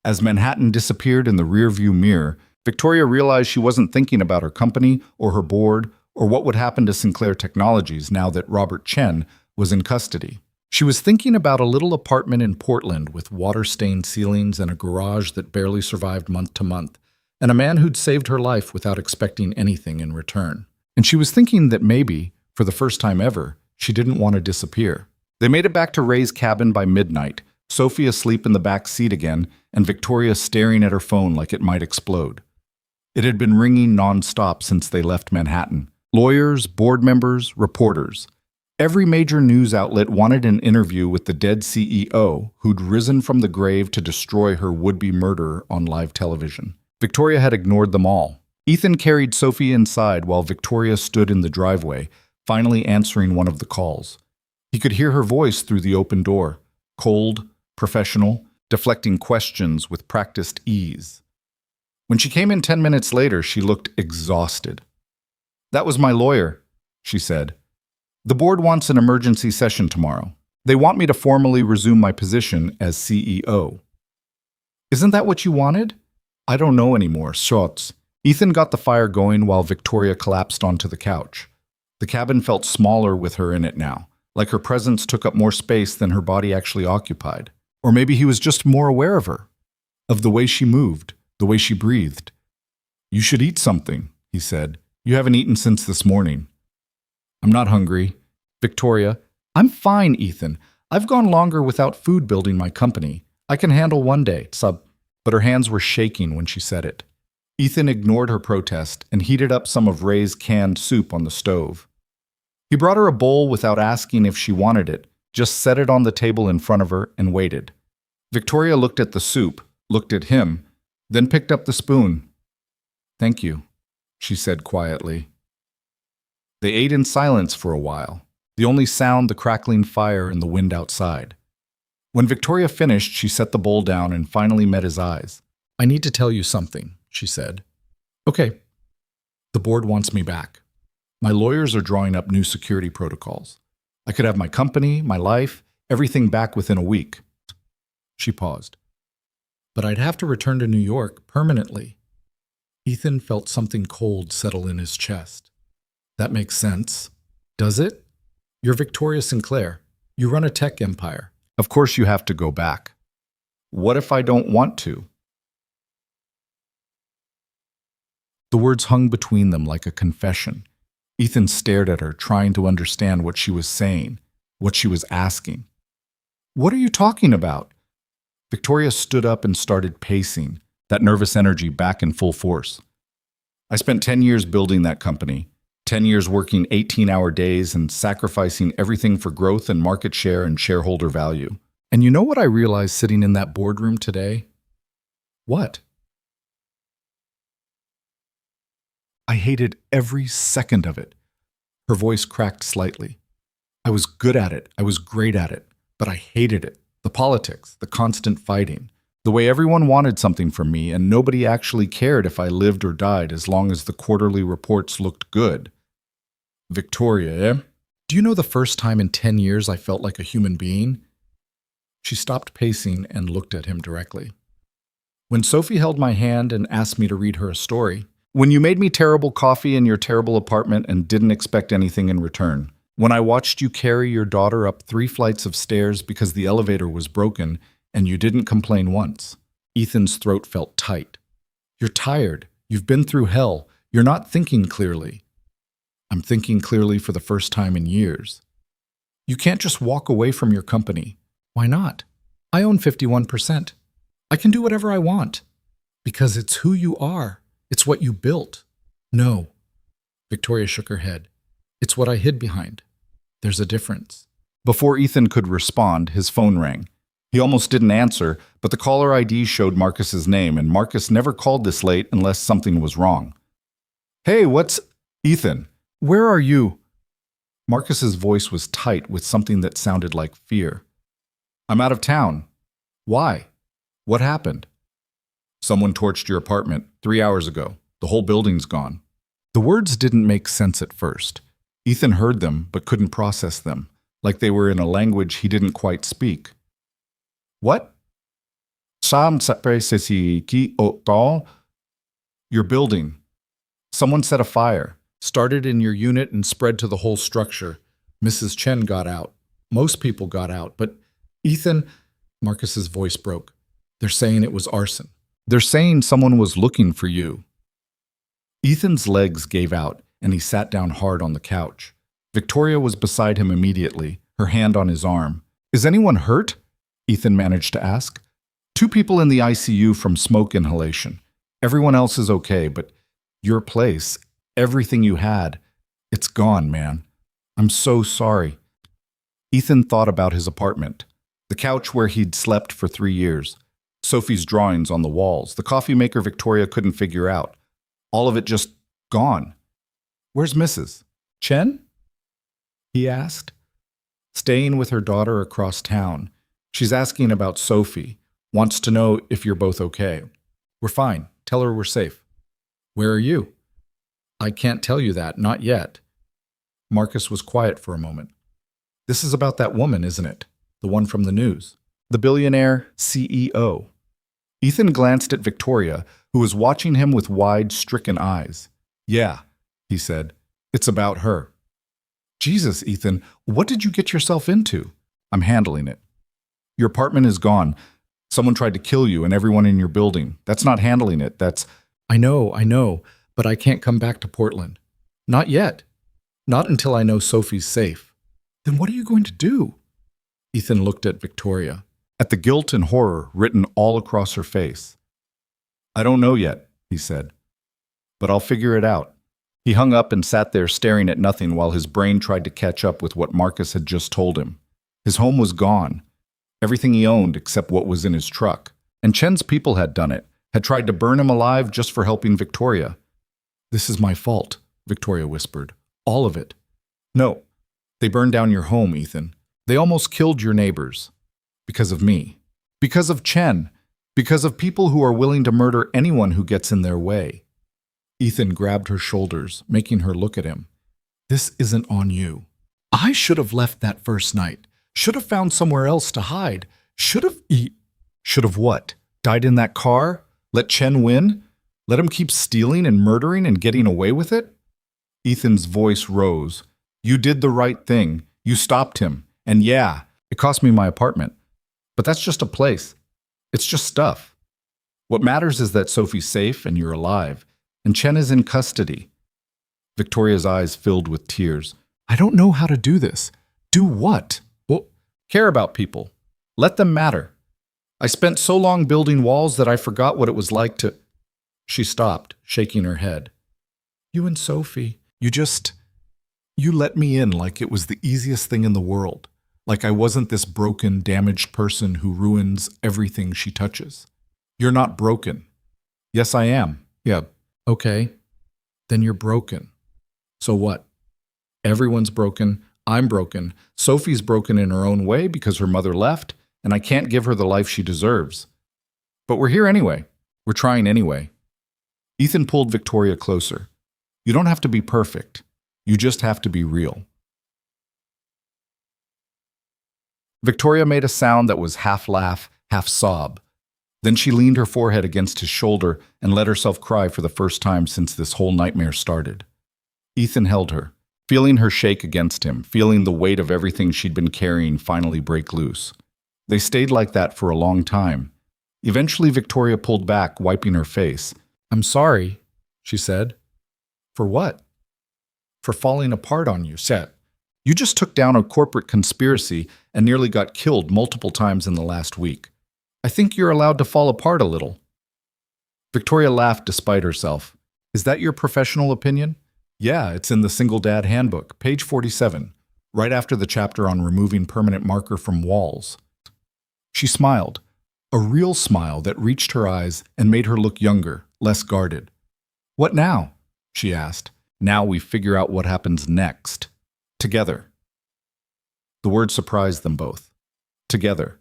As Manhattan disappeared in the rearview mirror, Victoria realized she wasn't thinking about her company or her board or what would happen to Sinclair Technologies now that Robert Chen was in custody. She was thinking about a little apartment in Portland with water-stained ceilings and a garage that barely survived month to month, and a man who'd saved her life without expecting anything in return. And she was thinking that maybe, for the first time ever, she didn't want to disappear. They made it back to Ray's cabin by midnight, Sophie asleep in the back seat again, and Victoria staring at her phone like it might explode. It had been ringing non-stop since they left Manhattan. Lawyers, board members, reporters. Every major news outlet wanted an interview with the dead CEO who'd risen from the grave to destroy her would-be murderer on live television. Victoria had ignored them all. Ethan carried Sophie inside while Victoria stood in the driveway, finally answering one of the calls. He could hear her voice through the open door, cold, professional, deflecting questions with practiced ease. When she came in 10 minutes later, she looked exhausted. "That was my lawyer," she said. "The board wants an emergency session tomorrow. They want me to formally resume my position as CEO." "Isn't that what you wanted?" "I don't know anymore, shots." Ethan got the fire going while Victoria collapsed onto the couch. The cabin felt smaller with her in it now, like her presence took up more space than her body actually occupied. Or maybe he was just more aware of her, of the way she moved, the way she breathed. "You should eat something," he said. "You haven't eaten since this morning." "I'm not hungry." Victoria, "I'm fine, Ethan. I've gone longer without food building my company. I can handle one day, sub." But her hands were shaking when she said it. Ethan ignored her protest and heated up some of Ray's canned soup on the stove. He brought her a bowl without asking if she wanted it, just set it on the table in front of her and waited. Victoria looked at the soup, looked at him, then picked up the spoon. "Thank you," she said quietly. They ate in silence for a while, the only sound the crackling fire and the wind outside. When Victoria finished, she set the bowl down and finally met his eyes. "I need to tell you something," she said. "Okay." "The board wants me back. My lawyers are drawing up new security protocols. I could have my company, my life, everything back within a week." She paused. "But I'd have to return to New York permanently." Ethan felt something cold settle in his chest. That makes sense. Does it? You're Victoria Sinclair. You run a tech empire. Of course you have to go back. What if I don't want to? The words hung between them like a confession. Ethan stared at her, trying to understand what she was saying, what she was asking. What are you talking about? Victoria stood up and started pacing, that nervous energy back in full force. I spent 10 years building that company, 10 years working 18-hour days and sacrificing everything for growth and market share and shareholder value. And you know what I realized sitting in that boardroom today? What? I hated every second of it. Her voice cracked slightly. I was good at it. I was great at it. But I hated it. The politics, the constant fighting, the way everyone wanted something from me and nobody actually cared if I lived or died as long as the quarterly reports looked good. Victoria, eh? Do you know the first time in 10 years I felt like a human being? She stopped pacing and looked at him directly. When Sophie held my hand and asked me to read her a story, when you made me terrible coffee in your terrible apartment and didn't expect anything in return, when I watched you carry your daughter up 3 flights of stairs because the elevator was broken and you didn't complain once. Ethan's throat felt tight. You're tired. You've been through hell. You're not thinking clearly. I'm thinking clearly for the first time in years. You can't just walk away from your company. Why not? I own 51%. I can do whatever I want. Because it's who you are. It's what you built. No. Victoria shook her head. It's what I hid behind. There's a difference. Before Ethan could respond, his phone rang. He almost didn't answer, but the caller ID showed Marcus's name, and Marcus never called this late unless something was wrong. Hey, what's... Ethan, where are you? Marcus's voice was tight with something that sounded like fear. I'm out of town. Why? What happened? Someone torched your apartment 3 hours ago. The whole building's gone. The words didn't make sense at first. Ethan heard them but couldn't process them, like they were in a language he didn't quite speak. What? Your building. Someone set a fire, started in your unit and spread to the whole structure. Mrs. Chen got out. Most people got out, but Ethan... Marcus's voice broke. They're saying it was arson. They're saying someone was looking for you. Ethan's legs gave out, and he sat down hard on the couch. Victoria was beside him immediately, her hand on his arm. Is anyone hurt? Ethan managed to ask. 2 people in the ICU from smoke inhalation. Everyone else is okay, but your place, everything you had, it's gone, man. I'm so sorry. Ethan thought about his apartment, the couch where he'd slept for 3 years, Sophie's drawings on the walls, the coffee maker Victoria couldn't figure out. All of it just gone. Where's Mrs. Chen? He asked. Staying with her daughter across town. She's asking about Sophie, wants to know if you're both okay. We're fine. Tell her we're safe. Where are you? I can't tell you that, not yet. Marcus was quiet for a moment. This is about that woman, isn't it? The one from the news. The billionaire CEO. Ethan glanced at Victoria, who was watching him with wide, stricken eyes. Yeah, he said. It's about her. Jesus, Ethan, what did you get yourself into? I'm handling it. Your apartment is gone. Someone tried to kill you and everyone in your building. That's not handling it. That's... I know, but I can't come back to Portland. Not yet. Not until I know Sophie's safe. Then what are you going to do? Ethan looked at Victoria, at the guilt and horror written all across her face. I don't know yet, he said, but I'll figure it out. He hung up and sat there staring at nothing while his brain tried to catch up with what Marcus had just told him. His home was gone. Everything he owned except what was in his truck. And Chen's people had done it, had tried to burn him alive just for helping Victoria. This is my fault, Victoria whispered. All of it. No, they burned down your home, Ethan. They almost killed your neighbors. Because of me. Because of Chen. Because of people who are willing to murder anyone who gets in their way. Ethan grabbed her shoulders, making her look at him. This isn't on you. I should have left that first night. Should have found somewhere else to hide. Should have what? Died in that car? Let Chen win? Let him keep stealing and murdering and getting away with it? Ethan's voice rose. You did the right thing. You stopped him. And yeah, it cost me my apartment. But that's just a place. It's just stuff. What matters is that Sophie's safe and you're alive, and Chen is in custody. Victoria's eyes filled with tears. I don't know how to do this. Do what? Well, care about people. Let them matter. I spent so long building walls that I forgot what it was like to... She stopped, shaking her head. You and Sophie, you let me in like it was the easiest thing in the world. Like I wasn't this broken, damaged person who ruins everything she touches. You're not broken. Yes, I am. Yeah. Okay. Then you're broken. So what? Everyone's broken. I'm broken. Sophie's broken in her own way because her mother left, and I can't give her the life she deserves. But we're here anyway. We're trying anyway. Ethan pulled Victoria closer. You don't have to be perfect. You just have to be real. Victoria made a sound that was half laugh, half sob. Then she leaned her forehead against his shoulder and let herself cry for the first time since this whole nightmare started. Ethan held her, feeling her shake against him, feeling the weight of everything she'd been carrying finally break loose. They stayed like that for a long time. Eventually, Victoria pulled back, wiping her face. I'm sorry, she said. For what? For falling apart on you, Seth. You just took down a corporate conspiracy and nearly got killed multiple times in the last week. I think you're allowed to fall apart a little. Victoria laughed despite herself. Is that your professional opinion? Yeah, it's in the Single Dad Handbook, page 47, right after the chapter on removing permanent marker from walls. She smiled, a real smile that reached her eyes and made her look younger, less guarded. What now? She asked. Now we figure out what happens next. Together. The word surprised them both. Together.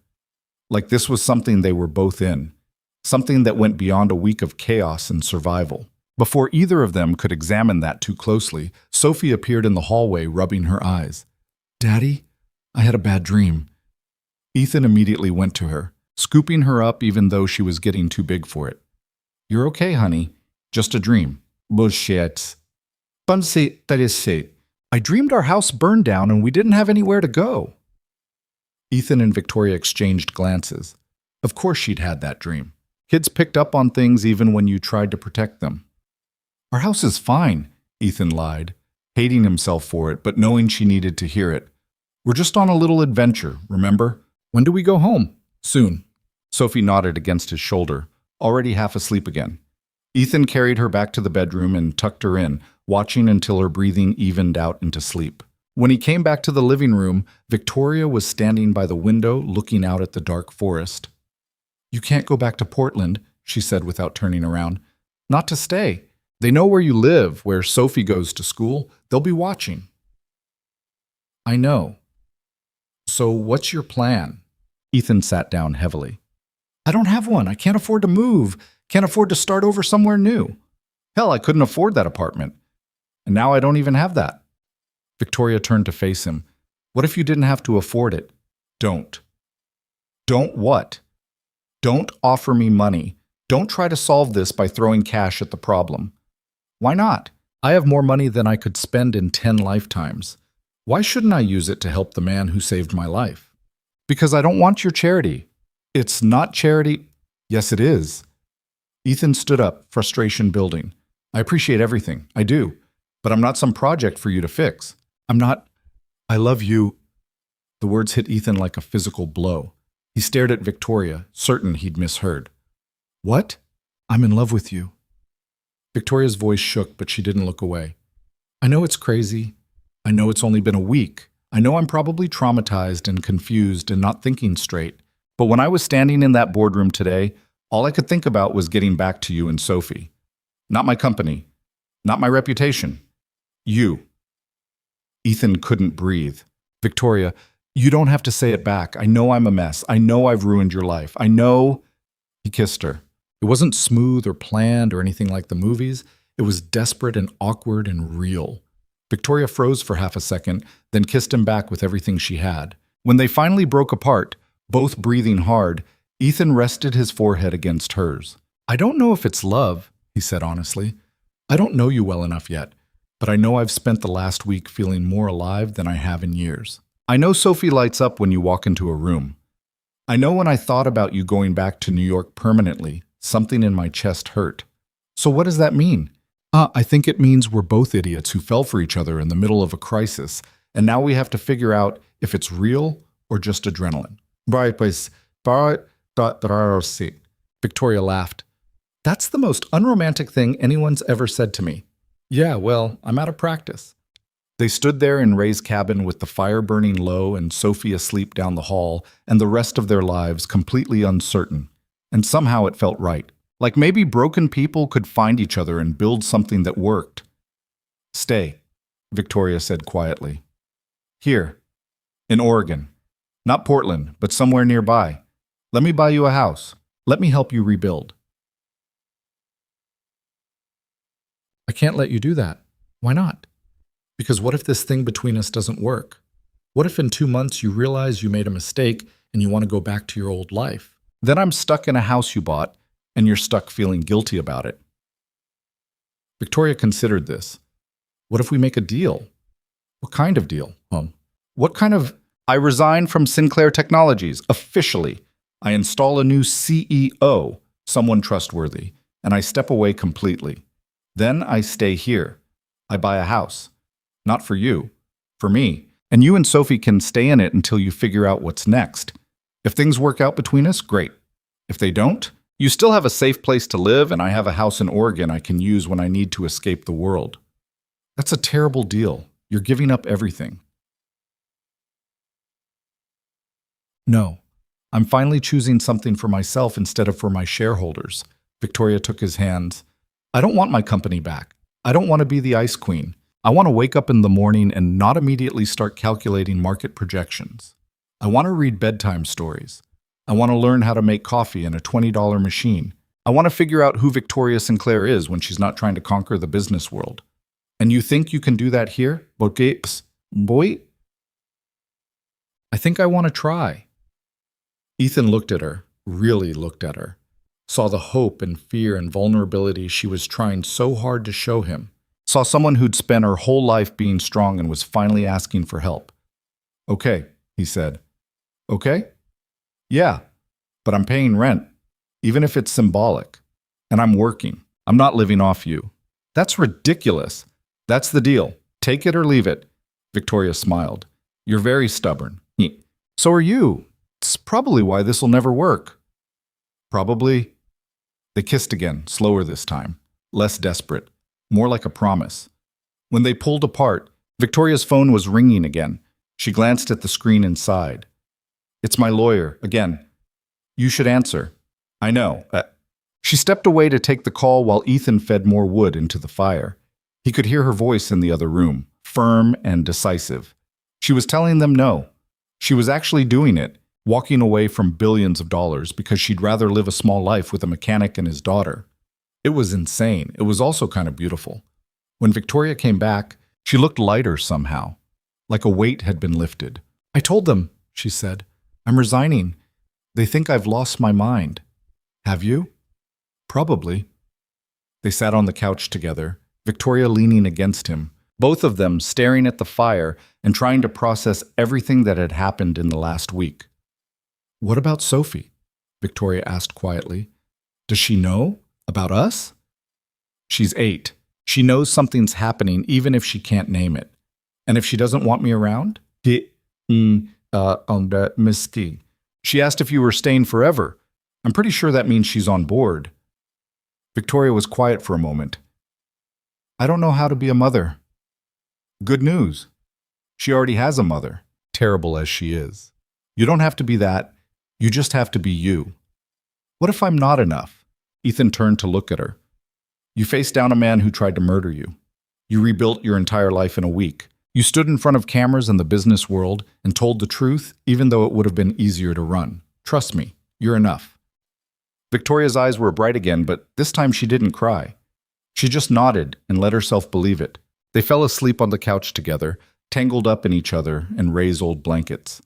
Like this was something they were both in. Something that went beyond a week of chaos and survival. Before either of them could examine that too closely, Sophie appeared in the hallway, rubbing her eyes. Daddy, I had a bad dream. Ethan immediately went to her, scooping her up even though she was getting too big for it. You're okay, honey. Just a dream. Bullshit. I dreamed our house burned down and we didn't have anywhere to go. Ethan and Victoria exchanged glances. Of course she'd had that dream. Kids picked up on things even when you tried to protect them. Our house is fine, Ethan lied, hating himself for it, but knowing she needed to hear it. We're just on a little adventure, remember? When do we go home? Soon. Sophie nodded against his shoulder, already half asleep again. Ethan carried her back to the bedroom and tucked her in, watching until her breathing evened out into sleep. When he came back to the living room, Victoria was standing by the window looking out at the dark forest. You can't go back to Portland, she said without turning around. Not to stay. They know where you live, where Sophie goes to school. They'll be watching. I know. So what's your plan? Ethan sat down heavily. I don't have one. I can't afford to move. Can't afford to start over somewhere new. Hell, I couldn't afford that apartment. And now I don't even have that. Victoria turned to face him. What if you didn't have to afford it? Don't. Don't what? Don't offer me money. Don't try to solve this by throwing cash at the problem. Why not? I have more money than I could spend in 10 lifetimes. Why shouldn't I use it to help the man who saved my life? Because I don't want your charity. It's not charity. Yes, it is. Ethan stood up, frustration building. I appreciate everything. I do. But I'm not some project for you to fix. I'm not. I love you. The words hit Ethan like a physical blow. He stared at Victoria, certain he'd misheard. What? I'm in love with you. Victoria's voice shook, but she didn't look away. I know it's crazy. I know it's only been a week. I know I'm probably traumatized and confused and not thinking straight. But when I was standing in that boardroom today, all I could think about was getting back to you and Sophie. Not my company. Not my reputation. You. Ethan couldn't breathe. Victoria, you don't have to say it back. I know I'm a mess. I know I've ruined your life. I know. He kissed her. It wasn't smooth or planned or anything like the movies. It was desperate and awkward and real. Victoria froze for half a second, then kissed him back with everything she had. When they finally broke apart, both breathing hard, Ethan rested his forehead against hers. I don't know if it's love, he said honestly. I don't know you well enough yet, but I know I've spent the last week feeling more alive than I have in years. I know Sophie lights up when you walk into a room. I know when I thought about you going back to New York permanently, something in my chest hurt. So what does that mean? I think it means we're both idiots who fell for each other in the middle of a crisis, and now we have to figure out if it's real or just adrenaline. Right, pues, sí. Victoria laughed. That's the most unromantic thing anyone's ever said to me. Yeah, well, I'm out of practice. They stood there in Ray's cabin with the fire burning low and Sophie asleep down the hall and the rest of their lives completely uncertain. And somehow it felt right. Like maybe broken people could find each other and build something that worked. Stay, Victoria said quietly. Here, in Oregon. Not Portland, but somewhere nearby. Let me buy you a house. Let me help you rebuild. I can't let you do that. Why not? Because what if this thing between us doesn't work? What if in 2 months you realize you made a mistake and you want to go back to your old life? Then I'm stuck in a house you bought, and you're stuck feeling guilty about it. Victoria considered this. What if we make a deal? What kind of deal? What kind of... I resign from Sinclair Technologies, officially. I install a new CEO, someone trustworthy, and I step away completely. Then I stay here. I buy a house. Not for you, for me. And you and Sophie can stay in it until you figure out what's next. If things work out between us, great. If they don't, you still have a safe place to live, and I have a house in Oregon I can use when I need to escape the world. That's a terrible deal. You're giving up everything. No, I'm finally choosing something for myself instead of for my shareholders. Victoria took his hands. I don't want my company back. I don't want to be the ice queen. I want to wake up in the morning and not immediately start calculating market projections. I want to read bedtime stories. I want to learn how to make coffee in a $20 machine. I want to figure out who Victoria Sinclair is when she's not trying to conquer the business world. And you think you can do that here? Boy? I think I want to try. Ethan looked at her, really looked at her, saw the hope and fear and vulnerability she was trying so hard to show him, saw someone who'd spent her whole life being strong and was finally asking for help. Okay, he said. Okay? Yeah, but I'm paying rent, even if it's symbolic. And I'm working. I'm not living off you. That's ridiculous. That's the deal. Take it or leave it. Victoria smiled. You're very stubborn. So are you. It's probably why this will never work. Probably. They kissed again, slower this time, less desperate, more like a promise. When they pulled apart, Victoria's phone was ringing again. She glanced at the screen inside. It's my lawyer, again. You should answer. I know. She stepped away to take the call while Ethan fed more wood into the fire. He could hear her voice in the other room, firm and decisive. She was telling them no. She was actually doing it, walking away from billions of dollars because she'd rather live a small life with a mechanic and his daughter. It was insane. It was also kind of beautiful. When Victoria came back, she looked lighter somehow, like a weight had been lifted. I told them, she said, I'm resigning. They think I've lost my mind. Have you? Probably. They sat on the couch together, Victoria leaning against him, both of them staring at the fire and trying to process everything that had happened in the last week. What about Sophie? Victoria asked quietly. Does she know about us? She's 8. She knows something's happening even if she can't name it. And if she doesn't want me around? Misty. She asked if you were staying forever. I'm pretty sure that means she's on board. Victoria was quiet for a moment. I don't know how to be a mother. Good news. She already has a mother, terrible as she is. You don't have to be that. You just have to be you. What if I'm not enough? Ethan turned to look at her. You faced down a man who tried to murder you. You rebuilt your entire life in a week. You stood in front of cameras in the business world and told the truth, even though it would have been easier to run. Trust me, you're enough. Victoria's eyes were bright again, but this time she didn't cry. She just nodded and let herself believe it. They fell asleep on the couch together, tangled up in each other and Ray's old blankets.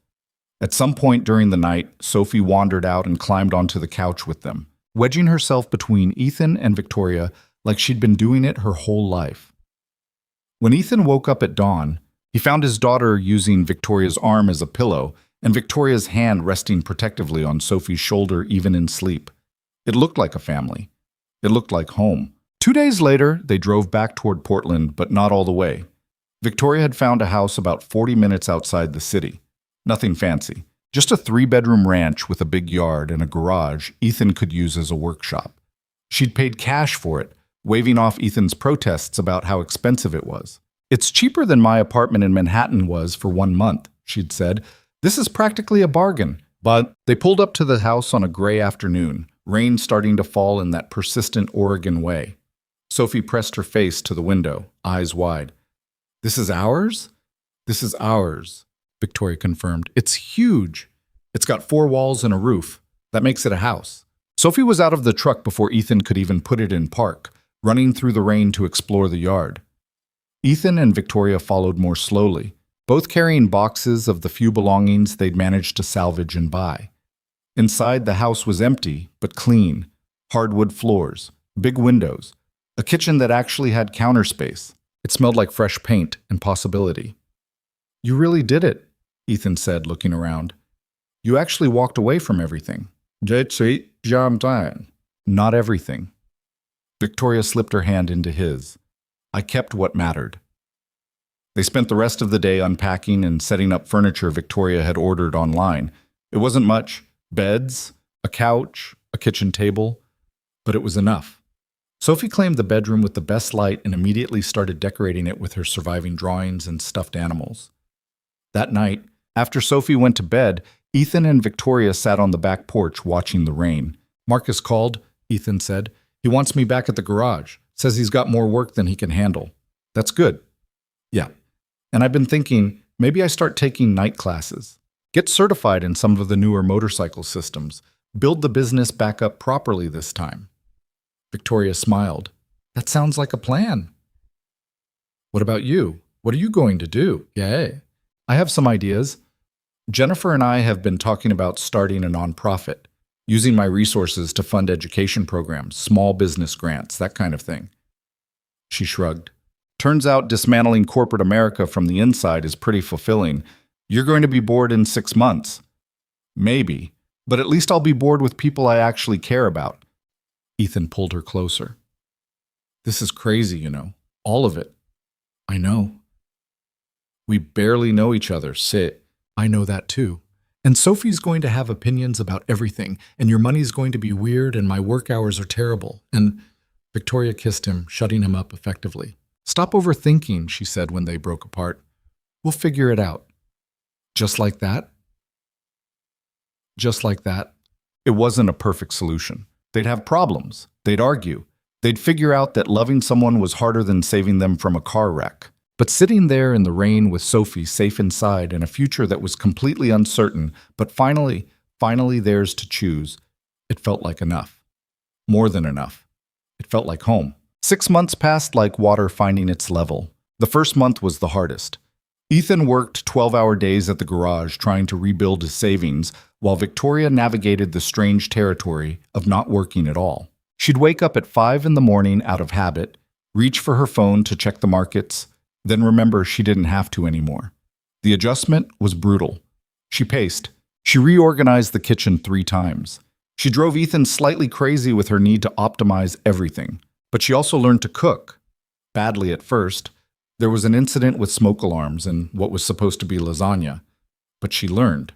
At some point during the night, Sophie wandered out and climbed onto the couch with them. Wedging herself between Ethan and Victoria, like she'd been doing it her whole life. When Ethan woke up at dawn, he found his daughter using Victoria's arm as a pillow and Victoria's hand resting protectively on Sophie's shoulder even in sleep. It looked like a family. It looked like home. 2 days later, they drove back toward Portland, but not all the way. Victoria had found a house about 40 minutes outside the city. Nothing fancy. Just a 3-bedroom ranch with a big yard and a garage Ethan could use as a workshop. She'd paid cash for it, waving off Ethan's protests about how expensive it was. "It's cheaper than my apartment in Manhattan was for 1 month," she'd said. "This is practically a bargain." But they pulled up to the house on a gray afternoon, rain starting to fall in that persistent Oregon way. Sophie pressed her face to the window, eyes wide. "This is ours?" "This is ours," Victoria confirmed. "It's huge. It's got 4 walls and a roof. That makes it a house." Sophie was out of the truck before Ethan could even put it in park, running through the rain to explore the yard. Ethan and Victoria followed more slowly, both carrying boxes of the few belongings they'd managed to salvage and buy. Inside, the house was empty, but clean. Hardwood floors, big windows, a kitchen that actually had counter space. It smelled like fresh paint and possibility. "You really did it," Ethan said, looking around. "You actually walked away from everything." "Not everything." Victoria slipped her hand into his. "I kept what mattered." They spent the rest of the day unpacking and setting up furniture Victoria had ordered online. It wasn't much. Beds, a couch, a kitchen table. But it was enough. Sophie claimed the bedroom with the best light and immediately started decorating it with her surviving drawings and stuffed animals. That night, after Sophie went to bed, Ethan and Victoria sat on the back porch watching the rain. "Marcus called," Ethan said. "He wants me back at the garage. Says he's got more work than he can handle." "That's good." "Yeah. And I've been thinking, maybe I start taking night classes. Get certified in some of the newer motorcycle systems. Build the business back up properly this time." Victoria smiled. "That sounds like a plan." "What about you? What are you going to do?" "Yay. I have some ideas. Jennifer and I have been talking about starting a nonprofit, using my resources to fund education programs, small business grants, that kind of thing." She shrugged. "Turns out dismantling corporate America from the inside is pretty fulfilling. You're going to be bored in 6 months. Maybe, but at least I'll be bored with people I actually care about." Ethan pulled her closer. "This is crazy, you know. All of it." "I know. We barely know each other, Sit. I know that too. And Sophie's going to have opinions about everything, and your money's going to be weird, and my work hours are terrible, and—" Victoria kissed him, shutting him up effectively. "Stop overthinking," she said when they broke apart. "We'll figure it out." "Just like that?" Just like that. It wasn't a perfect solution. They'd have problems. They'd argue. They'd figure out that loving someone was harder than saving them from a car wreck. But sitting there in the rain with Sophie safe inside and a future that was completely uncertain, but finally theirs to choose, it felt like enough. More than enough. It felt like home. 6 months passed like water finding its level. The first month was the hardest. Ethan worked 12-hour days at the garage trying to rebuild his savings, while Victoria navigated the strange territory of not working at all. She'd wake up at 5 in the morning out of habit, reach for her phone to check the markets, then remember she didn't have to anymore. The adjustment was brutal. She paced. She reorganized the kitchen 3 times. She drove Ethan slightly crazy with her need to optimize everything. But she also learned to cook. Badly at first. There was an incident with smoke alarms and what was supposed to be lasagna. But she learned.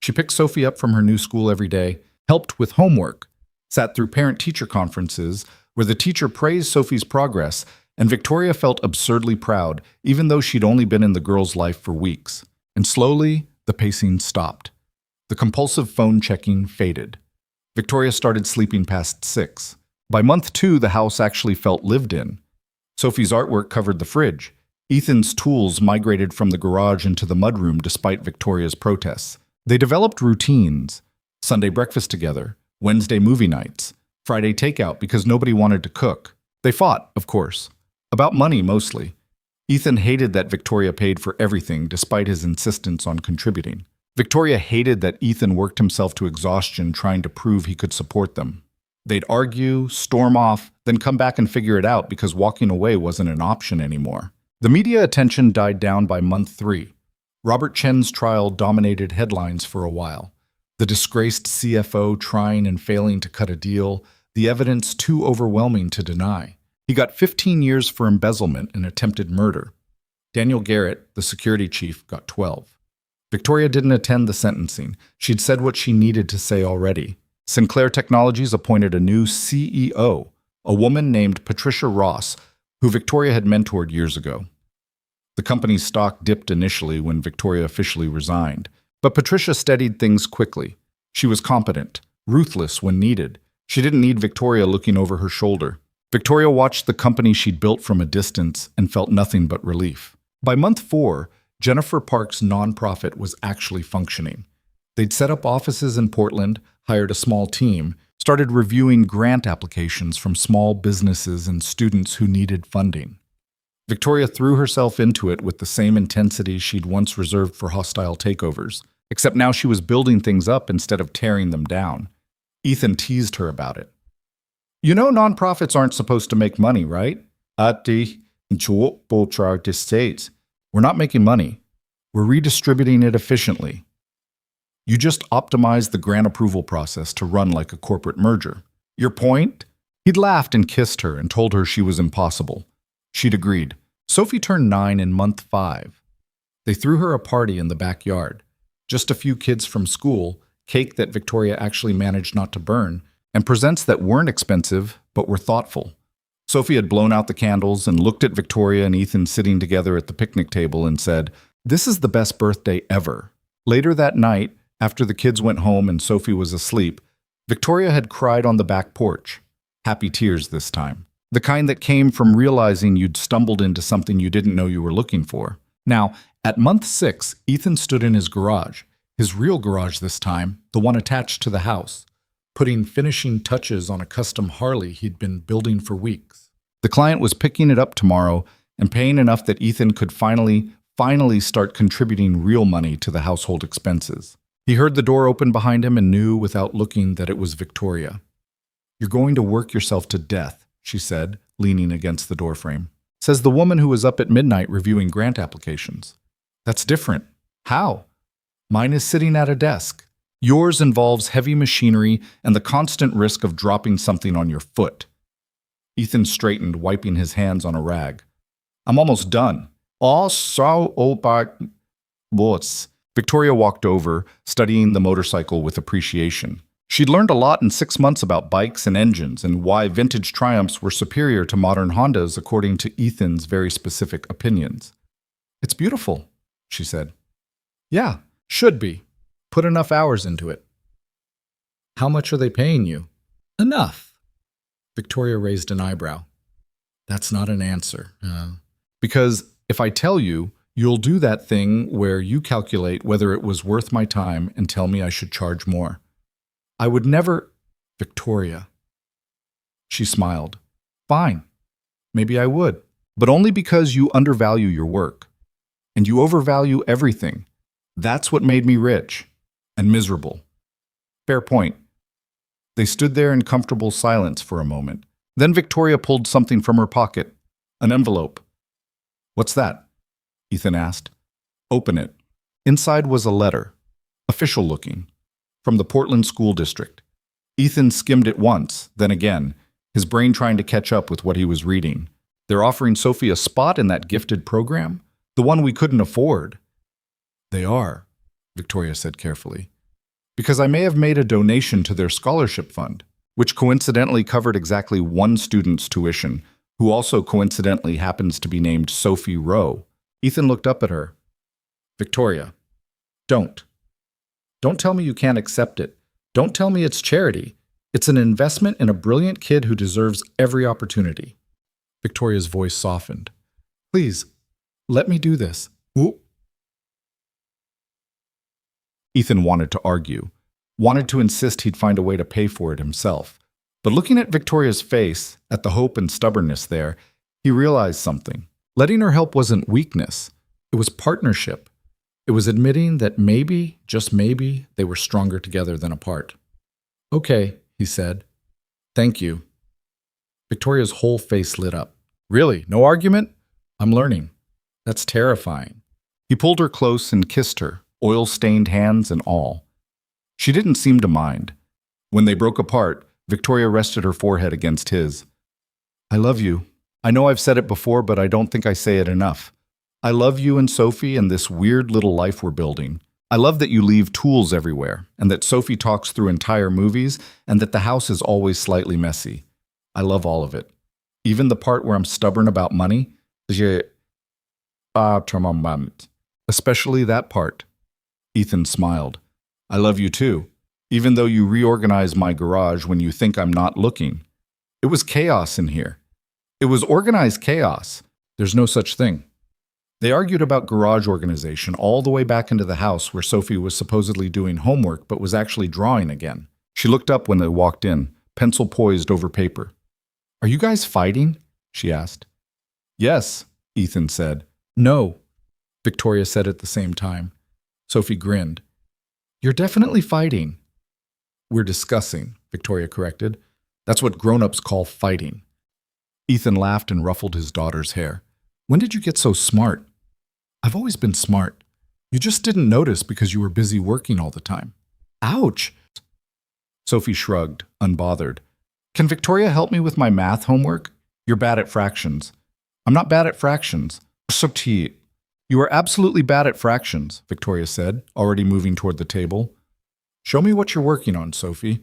She picked Sophie up from her new school every day, helped with homework, sat through parent-teacher conferences where the teacher praised Sophie's progress, and Victoria felt absurdly proud, even though she'd only been in the girl's life for weeks. And slowly, the pacing stopped. The compulsive phone checking faded. Victoria started sleeping past 6. By month 2, the house actually felt lived in. Sophie's artwork covered the fridge. Ethan's tools migrated from the garage into the mudroom despite Victoria's protests. They developed routines. Sunday breakfast together, Wednesday movie nights, Friday takeout because nobody wanted to cook. They fought, of course. About money, mostly. Ethan hated that Victoria paid for everything despite his insistence on contributing. Victoria hated that Ethan worked himself to exhaustion trying to prove he could support them. They'd argue, storm off, then come back and figure it out because walking away wasn't an option anymore. The media attention died down by month 3. Robert Chen's trial dominated headlines for a while. The disgraced CFO trying and failing to cut a deal, the evidence too overwhelming to deny. He got 15 years for embezzlement and attempted murder. Daniel Garrett, the security chief, got 12. Victoria didn't attend the sentencing. She'd said what she needed to say already. Sinclair Technologies appointed a new CEO, a woman named Patricia Ross, who Victoria had mentored years ago. The company's stock dipped initially when Victoria officially resigned, but Patricia steadied things quickly. She was competent, ruthless when needed. She didn't need Victoria looking over her shoulder. Victoria watched the company she'd built from a distance and felt nothing but relief. By month 4, Jennifer Park's nonprofit was actually functioning. They'd set up offices in Portland, hired a small team, started reviewing grant applications from small businesses and students who needed funding. Victoria threw herself into it with the same intensity she'd once reserved for hostile takeovers, except now she was building things up instead of tearing them down. Ethan teased her about it. You know nonprofits aren't supposed to make money, right? We're not making money. We're redistributing it efficiently. You just optimize the grant approval process to run like a corporate merger. Your point? He'd laughed and kissed her and told her she was impossible. She'd agreed. Sophie turned 9 in month 5. They threw her a party in the backyard. Just a few kids from school, cake that Victoria actually managed not to burn, and presents that weren't expensive but were thoughtful. Sophie had blown out the candles and looked at Victoria and Ethan sitting together at the picnic table and said, "This is the best birthday ever." Later that night, after the kids went home and Sophie was asleep, Victoria had cried on the back porch. Happy tears this time. The kind that came from realizing you'd stumbled into something you didn't know you were looking for. Now, at month 6, Ethan stood in his garage, his real garage this time, the one attached to the house, putting finishing touches on a custom Harley he'd been building for weeks. The client was picking it up tomorrow and paying enough that Ethan could finally start contributing real money to the household expenses. He heard the door open behind him and knew without looking that it was Victoria. "You're going to work yourself to death," she said, leaning against the doorframe. "Says the woman who was up at midnight reviewing grant applications." "That's different." "How?" "Mine is sitting at a desk. Yours involves heavy machinery and the constant risk of dropping something on your foot." Ethan straightened, wiping his hands on a rag. "I'm almost done." "Oh, so about boss." Victoria walked over, studying the motorcycle with appreciation. She'd learned a lot in 6 months about bikes and engines and why vintage Triumphs were superior to modern Hondas according to Ethan's very specific opinions. "It's beautiful," she said. "Yeah, should be. Put enough hours into it." "How much are they paying you?" "Enough." Victoria raised an eyebrow. "That's not an answer." Because if I tell you, you'll do that thing where you calculate whether it was worth my time and tell me I should charge more. I would never... Victoria. She smiled. "Fine. Maybe I would. But only because you undervalue your work. And you overvalue everything. That's what made me rich. And miserable." "Fair point." They stood there in comfortable silence for a moment. Then Victoria pulled something from her pocket. An envelope. "What's that?" Ethan asked. "Open it." Inside was a letter, official looking, from the Portland School District. Ethan skimmed it once, then again, his brain trying to catch up with what he was reading. They're offering Sophie a spot in that gifted program? The one we couldn't afford. "They are," Victoria said carefully, "because I may have made a donation to their scholarship fund, which coincidentally covered exactly one student's tuition, who also coincidentally happens to be named Sophie Rowe." Ethan looked up at her. "Victoria, don't. Don't tell me you can't accept it. Don't tell me it's charity. It's an investment in a brilliant kid who deserves every opportunity." Victoria's voice softened. "Please, let me do this." Ooh. Ethan wanted to argue, wanted to insist he'd find a way to pay for it himself. But looking at Victoria's face, at the hope and stubbornness there, he realized something. Letting her help wasn't weakness. It was partnership. It was admitting that maybe, just maybe, they were stronger together than apart. "Okay," he said. Thank you. Victoria's whole face lit up. Really? No argument? I'm learning. That's terrifying. He pulled her close and kissed her, oil-stained hands and all. She didn't seem to mind. When they broke apart, Victoria rested her forehead against his. I love you. I know I've said it before, but I don't think I say it enough. I love you and Sophie and this weird little life we're building. I love that you leave tools everywhere, and that Sophie talks through entire movies, and that the house is always slightly messy. I love all of it. Even the part where I'm stubborn about money. Especially that part. Ethan smiled. I love you too, even though you reorganize my garage when you think I'm not looking. It was chaos in here. It was organized chaos. There's no such thing. They argued about garage organization all the way back into the house where Sophie was supposedly doing homework but was actually drawing again. She looked up when they walked in, pencil poised over paper. Are you guys fighting? She asked. Yes, Ethan said. No, Victoria said at the same time. Sophie grinned. You're definitely fighting. We're discussing, Victoria corrected. That's what grown-ups call fighting. Ethan laughed and ruffled his daughter's hair. When did you get so smart? I've always been smart. You just didn't notice because you were busy working all the time. Ouch! Sophie shrugged, unbothered. Can Victoria help me with my math homework? You're bad at fractions. I'm not bad at fractions. Sophie, you are absolutely bad at fractions, Victoria said, already moving toward the table. Show me what you're working on, Sophie.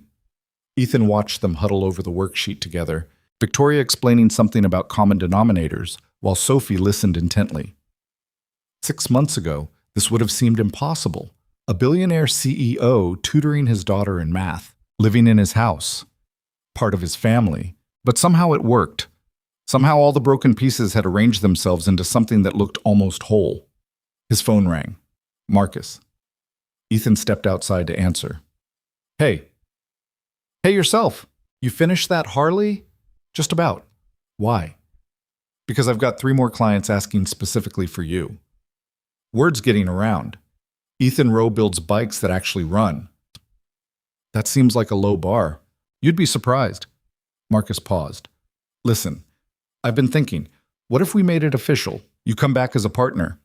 Ethan watched them huddle over the worksheet together, Victoria explaining something about common denominators, while Sophie listened intently. 6 months ago, this would have seemed impossible. A billionaire CEO tutoring his daughter in math, living in his house, part of his family. But somehow it worked. Somehow all the broken pieces had arranged themselves into something that looked almost whole. His phone rang. Marcus. Ethan stepped outside to answer. Hey. Hey yourself. You finished that Harley? Just about. Why? Because I've got 3 more clients asking specifically for you. Word's getting around. Ethan Rowe builds bikes that actually run. That seems like a low bar. You'd be surprised. Marcus paused. Listen, I've been thinking, what if we made it official? You come back as a partner.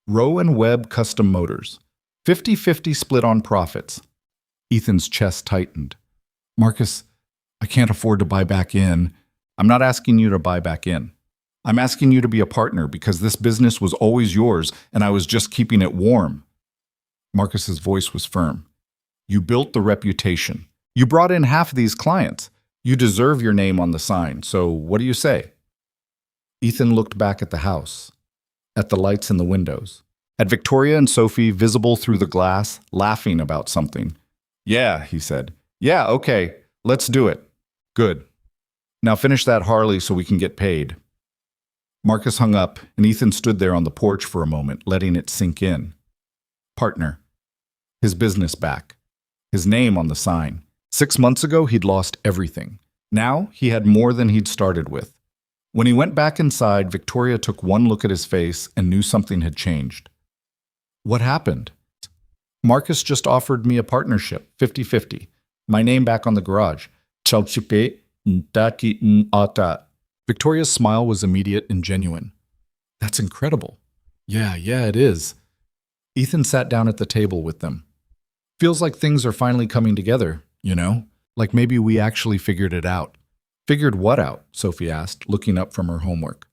Rowe and Webb Custom Motors. 50-50 split on profits. Ethan's chest tightened. Marcus, I can't afford to buy back in. I'm not asking you to buy back in. I'm asking you to be a partner because this business was always yours and I was just keeping it warm. Marcus's voice was firm. You built the reputation. You brought in half of these clients. You deserve your name on the sign, so what do you say? Ethan looked back at the house, at the lights in the windows, at Victoria and Sophie visible through the glass, laughing about something. Yeah, he said. Yeah, okay, let's do it. Good. Now finish that Harley so we can get paid. Marcus hung up, and Ethan stood there on the porch for a moment, letting it sink in. Partner. His business back. His name on the sign. 6 months ago, he'd lost everything. Now, he had more than he'd started with. When he went back inside, Victoria took one look at his face and knew something had changed. What happened? Marcus just offered me a partnership, 50-50. My name back on the garage. Victoria's smile was immediate and genuine. That's incredible. Yeah, it is. Ethan sat down at the table with them. Feels like things are finally coming together, you know? Like maybe we actually figured it out. Figured what out? Sophie asked, looking up from her homework.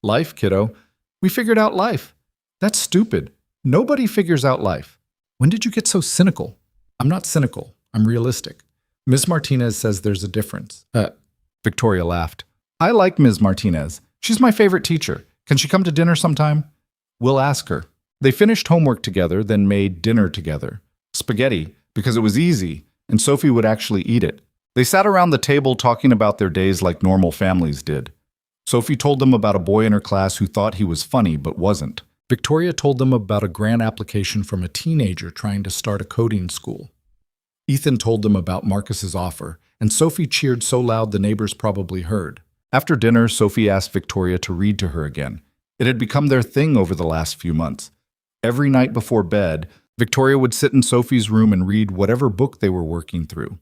Life, kiddo. We figured out life. That's stupid. Nobody figures out life. When did you get so cynical? I'm not cynical. I'm realistic. Ms. Martinez says there's a difference. Victoria laughed. I like Ms. Martinez. She's my favorite teacher. Can she come to dinner sometime? We'll ask her. They finished homework together, then made dinner together. Spaghetti, because it was easy, and Sophie would actually eat it. They sat around the table talking about their days like normal families did. Sophie told them about a boy in her class who thought he was funny but wasn't. Victoria told them about a grant application from a teenager trying to start a coding school. Ethan told them about Marcus's offer, and Sophie cheered so loud the neighbors probably heard. After dinner, Sophie asked Victoria to read to her again. It had become their thing over the last few months. Every night before bed, Victoria would sit in Sophie's room and read whatever book they were working through.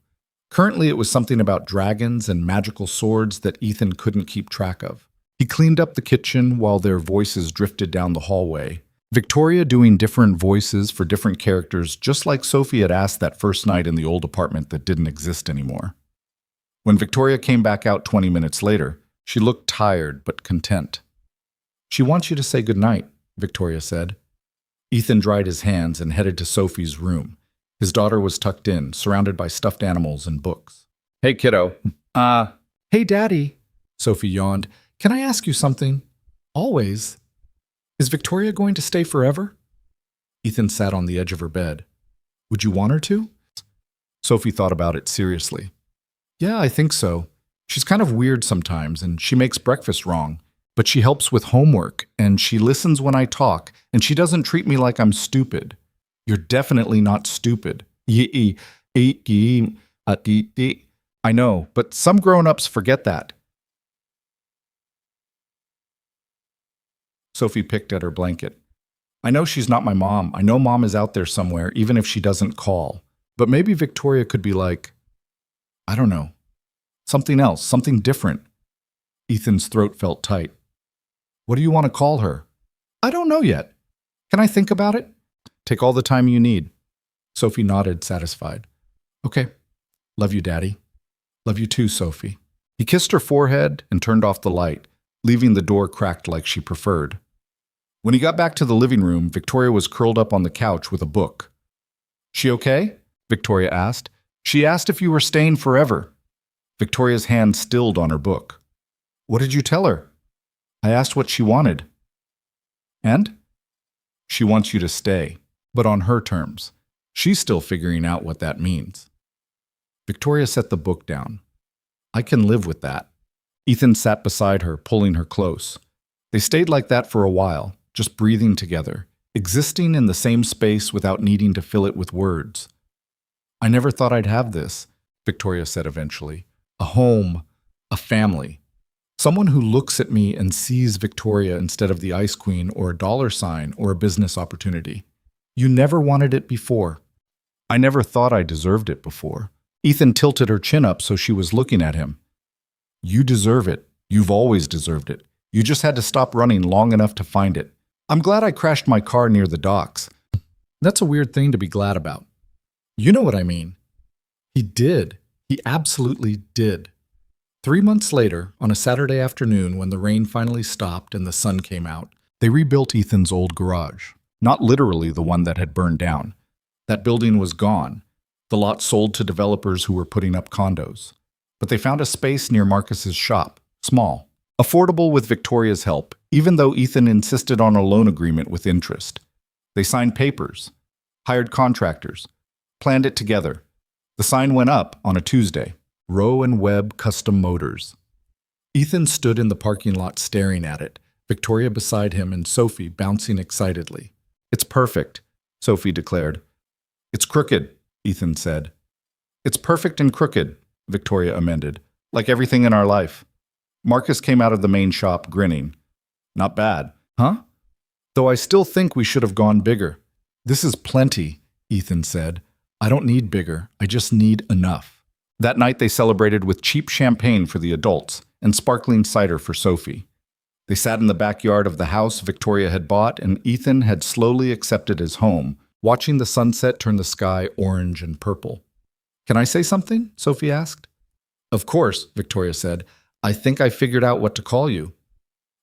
Currently, it was something about dragons and magical swords that Ethan couldn't keep track of. He cleaned up the kitchen while their voices drifted down the hallway. Victoria doing different voices for different characters, just like Sophie had asked that first night in the old apartment that didn't exist anymore. When Victoria came back out 20 minutes later, she looked tired but content. "She wants you to say goodnight," Victoria said. Ethan dried his hands and headed to Sophie's room. His daughter was tucked in, surrounded by stuffed animals and books. "Hey, kiddo." Hey, Daddy," Sophie yawned. "Can I ask you something?" "Always." "Is Victoria going to stay forever?" Ethan sat on the edge of her bed. "Would you want her to?" Sophie thought about it seriously. "Yeah, I think so. She's kind of weird sometimes, and she makes breakfast wrong. But she helps with homework, and she listens when I talk, and she doesn't treat me like I'm stupid." "You're definitely not stupid." "I know, but some grown-ups forget that." Sophie picked at her blanket. "I know she's not my mom. I know Mom is out there somewhere, even if she doesn't call. But maybe Victoria could be like, I don't know, something else, something different." Ethan's throat felt tight. "What do you want to call her?" "I don't know yet. Can I think about it?" "Take all the time you need." Sophie nodded, satisfied. "Okay. Love you, Daddy." "Love you too, Sophie." He kissed her forehead and turned off the light, leaving the door cracked like she preferred. When he got back to the living room, Victoria was curled up on the couch with a book. "She okay?" Victoria asked. "She asked if you were staying forever." Victoria's hand stilled on her book. "What did you tell her?" "I asked what she wanted." "And?" "She wants you to stay, but on her terms. She's still figuring out what that means." Victoria set the book down. "I can live with that." Ethan sat beside her, pulling her close. They stayed like that for a while, just breathing together, existing in the same space without needing to fill it with words. "I never thought I'd have this," Victoria said eventually. "A home, a family. Someone who looks at me and sees Victoria instead of the Ice Queen or a dollar sign or a business opportunity. You never wanted it before." "I never thought I deserved it before." Ethan tilted her chin up so she was looking at him. "You deserve it. You've always deserved it. You just had to stop running long enough to find it. I'm glad I crashed my car near the docks." "That's a weird thing to be glad about." "You know what I mean." He did. He absolutely did. 3 months later, on a Saturday afternoon when the rain finally stopped and the sun came out, they rebuilt Ethan's old garage. Not literally the one that had burned down. That building was gone. The lot sold to developers who were putting up condos. But they found a space near Marcus's shop, small, affordable with Victoria's help, even though Ethan insisted on a loan agreement with interest. They signed papers, hired contractors, planned it together. The sign went up on a Tuesday. Rowe and Webb Custom Motors. Ethan stood in the parking lot staring at it, Victoria beside him and Sophie bouncing excitedly. "It's perfect," Sophie declared. "It's crooked," Ethan said. "It's perfect and crooked," Victoria amended, "like everything in our life." Marcus came out of the main shop grinning. "Not bad, huh? Though I still think we should have gone bigger." "This is plenty," Ethan said. "I don't need bigger, I just need enough." That night they celebrated with cheap champagne for the adults and sparkling cider for Sophie. They sat in the backyard of the house Victoria had bought and Ethan had slowly accepted as home, watching the sunset turn the sky orange and purple. "Can I say something?" Sophie asked. "Of course," Victoria said. "I think I figured out what to call you."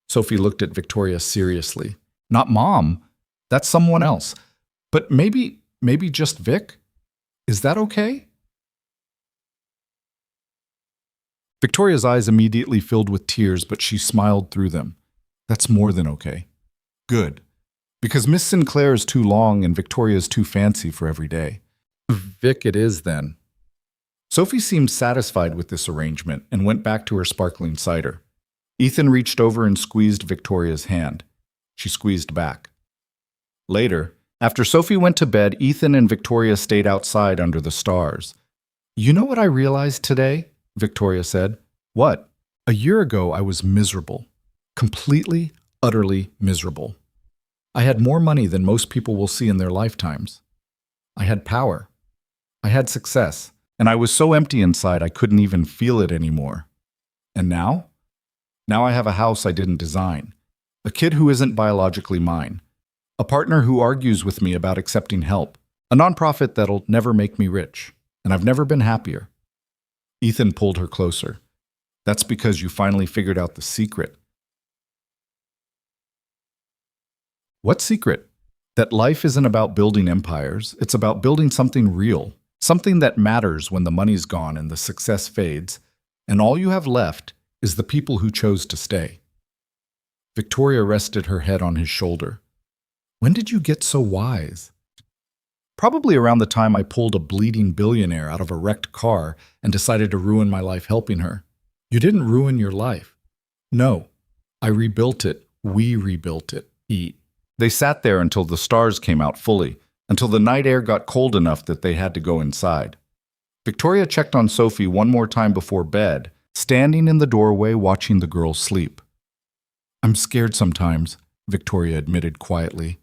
Sophie looked at Victoria seriously. "Not Mom. That's someone else. But maybe just Vic? Is that okay?" Victoria's eyes immediately filled with tears, but she smiled through them. "That's more than okay." "Good. Because Miss Sinclair is too long and Victoria is too fancy for every day." "Vic it is, then." Sophie seemed satisfied with this arrangement and went back to her sparkling cider. Ethan reached over and squeezed Victoria's hand. She squeezed back. Later, after Sophie went to bed, Ethan and Victoria stayed outside under the stars. "You know what I realized today?" Victoria said. "What?" "A year ago, I was miserable. Completely, utterly miserable. I had more money than most people will see in their lifetimes. I had power. I had success. And I was so empty inside I couldn't even feel it anymore. And now? Now I have a house I didn't design. A kid who isn't biologically mine. A partner who argues with me about accepting help. A nonprofit that'll never make me rich. And I've never been happier. Ethan pulled her closer. That's because you finally figured out the secret. What secret? That life isn't about building empires. It's about building something real. Something that matters when the money's gone and the success fades. And all you have left is the people who chose to stay. Victoria rested her head on his shoulder. When did you get so wise? Probably around the time I pulled a bleeding billionaire out of a wrecked car and decided to ruin my life helping her. You didn't ruin your life. No, I rebuilt it. We rebuilt it. They sat there until the stars came out fully, until the night air got cold enough that they had to go inside. Victoria checked on Sophie one more time before bed, standing in the doorway watching the girls sleep. I'm scared sometimes, Victoria admitted quietly.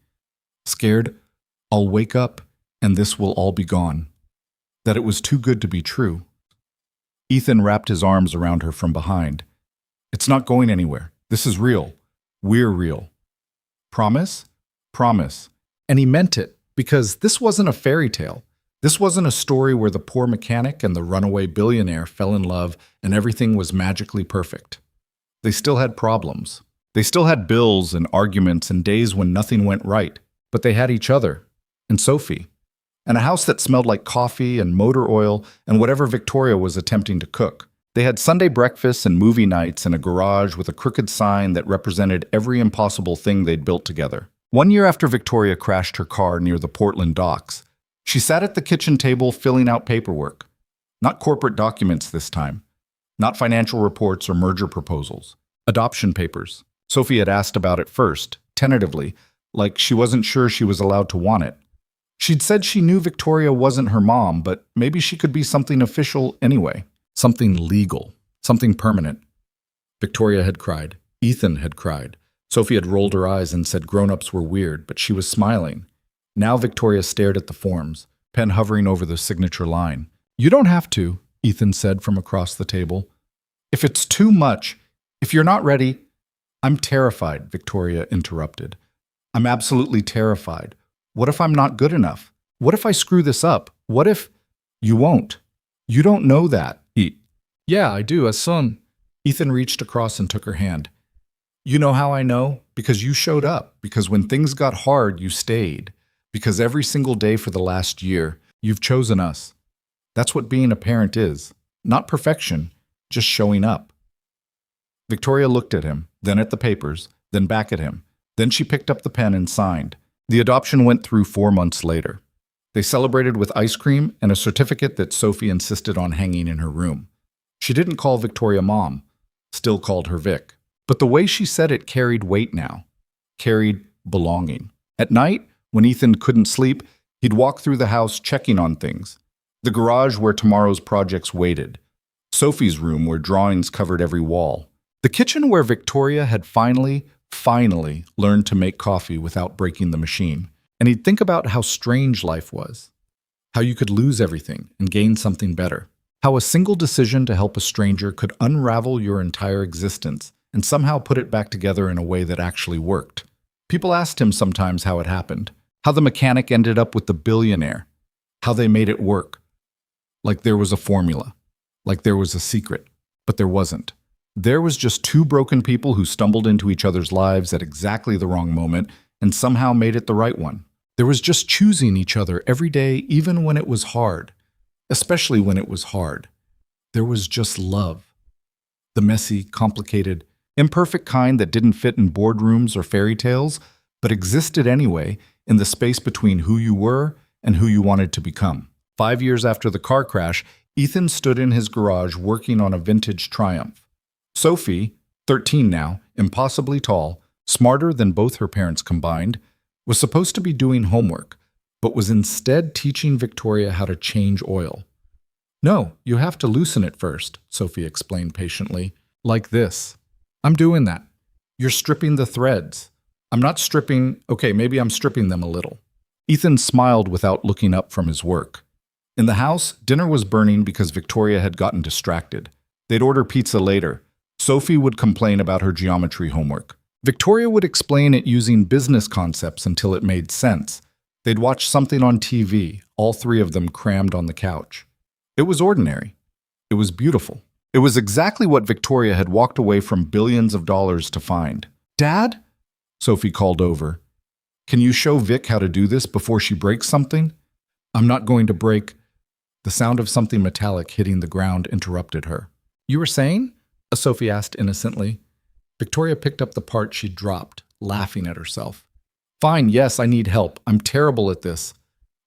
Scared I'll wake up and this will all be gone. That it was too good to be true. Ethan wrapped his arms around her from behind. It's not going anywhere. This is real. We're real. Promise? Promise. And he meant it, because this wasn't a fairy tale. This wasn't a story where the poor mechanic and the runaway billionaire fell in love and everything was magically perfect. They still had problems. They still had bills and arguments and days when nothing went right. But they had each other, and Sophie, and a house that smelled like coffee and motor oil and whatever Victoria was attempting to cook. They had Sunday breakfasts and movie nights in a garage with a crooked sign that represented every impossible thing they'd built together. 1 year after Victoria crashed her car near the Portland docks, she sat at the kitchen table filling out paperwork. Not corporate documents this time. Not financial reports or merger proposals. Adoption papers. Sophie had asked about it first, tentatively, like she wasn't sure she was allowed to want it. She'd said she knew Victoria wasn't her mom, but maybe she could be something official anyway. Something legal. Something permanent. Victoria had cried. Ethan had cried. Sophie had rolled her eyes and said grown-ups were weird, but she was smiling. Now Victoria stared at the forms, pen hovering over the signature line. You don't have to, Ethan said from across the table. If it's too much, if you're not ready... I'm terrified, Victoria interrupted. I'm absolutely terrified. What if I'm not good enough? What if I screw this up? What if... You won't. You don't know that. Yeah, I do, as son. Ethan reached across and took her hand. You know how I know? Because you showed up. Because when things got hard, you stayed. Because every single day for the last year, you've chosen us. That's what being a parent is. Not perfection, just showing up. Victoria looked at him, then at the papers, then back at him. Then she picked up the pen and signed. The adoption went through 4 months later. They celebrated with ice cream and a certificate that Sophie insisted on hanging in her room. She didn't call Victoria Mom, still called her Vic. But the way she said it carried weight now. Carried belonging. At night, when Ethan couldn't sleep, he'd walk through the house checking on things. The garage where tomorrow's projects waited. Sophie's room where drawings covered every wall. The kitchen where Victoria had finally learned to make coffee without breaking the machine. And he'd think about how strange life was. How you could lose everything and gain something better. How a single decision to help a stranger could unravel your entire existence and somehow put it back together in a way that actually worked. People asked him sometimes how it happened. How the mechanic ended up with the billionaire. How they made it work. Like there was a formula. Like there was a secret. But there wasn't. There was just two broken people who stumbled into each other's lives at exactly the wrong moment and somehow made it the right one. There was just choosing each other every day, even when it was hard. Especially when it was hard. There was just love. The messy, complicated, imperfect kind that didn't fit in boardrooms or fairy tales, but existed anyway in the space between who you were and who you wanted to become. 5 years after the car crash, Ethan stood in his garage working on a vintage Triumph. Sophie, 13 now, impossibly tall, smarter than both her parents combined, was supposed to be doing homework, but was instead teaching Victoria how to change oil. No, you have to loosen it first, Sophie explained patiently. Like this. I'm doing that. You're stripping the threads. I'm not stripping, okay, maybe I'm stripping them a little. Ethan smiled without looking up from his work. In the house, dinner was burning because Victoria had gotten distracted. They'd order pizza later. Sophie would complain about her geometry homework. Victoria would explain it using business concepts until it made sense. They'd watch something on TV, all three of them crammed on the couch. It was ordinary. It was beautiful. It was exactly what Victoria had walked away from billions of dollars to find. "Dad?" Sophie called over. "Can you show Vic how to do this before she breaks something?" "I'm not going to break." The sound of something metallic hitting the ground interrupted her. "You were saying?" Sophie asked innocently. Victoria picked up the part she'd dropped, laughing at herself. "Fine, yes, I need help. I'm terrible at this."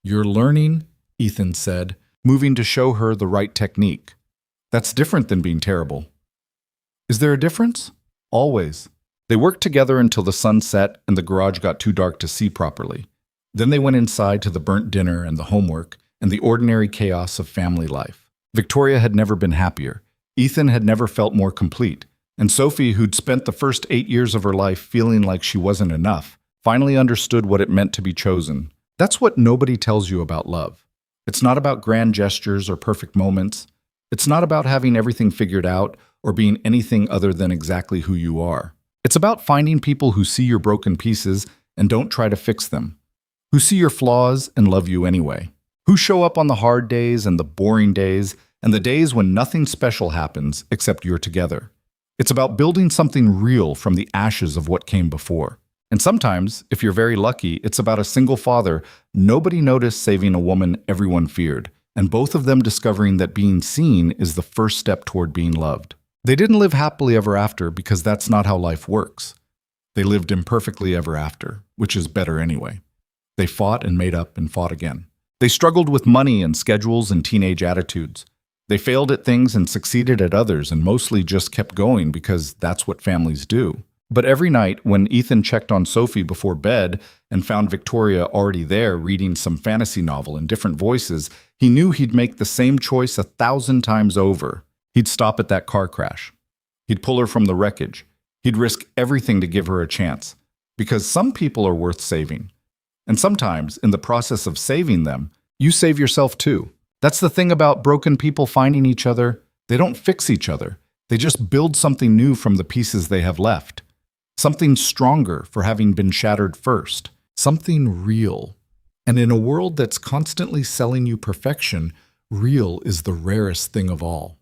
"You're learning," Ethan said, moving to show her the right technique. "That's different than being terrible." "Is there a difference?" "Always." They worked together until the sun set and the garage got too dark to see properly. Then they went inside to the burnt dinner and the homework and the ordinary chaos of family life. Victoria had never been happier. Ethan had never felt more complete. And Sophie, who'd spent the first 8 years of her life feeling like she wasn't enough, finally understood what it meant to be chosen. That's what nobody tells you about love. It's not about grand gestures or perfect moments. It's not about having everything figured out or being anything other than exactly who you are. It's about finding people who see your broken pieces and don't try to fix them, who see your flaws and love you anyway, who show up on the hard days and the boring days and the days when nothing special happens except you're together. It's about building something real from the ashes of what came before. And sometimes, if you're very lucky, it's about a single father nobody noticed saving a woman everyone feared, and both of them discovering that being seen is the first step toward being loved. They didn't live happily ever after because that's not how life works. They lived imperfectly ever after, which is better anyway. They fought and made up and fought again. They struggled with money and schedules and teenage attitudes. They failed at things and succeeded at others and mostly just kept going because that's what families do. But every night when Ethan checked on Sophie before bed and found Victoria already there reading some fantasy novel in different voices, he knew he'd make the same choice 1,000 times over. He'd stop at that car crash. He'd pull her from the wreckage. He'd risk everything to give her a chance. Because some people are worth saving. And sometimes, in the process of saving them, you save yourself too. That's the thing about broken people finding each other. They don't fix each other. They just build something new from the pieces they have left. Something stronger for having been shattered first. Something real. And in a world that's constantly selling you perfection, real is the rarest thing of all.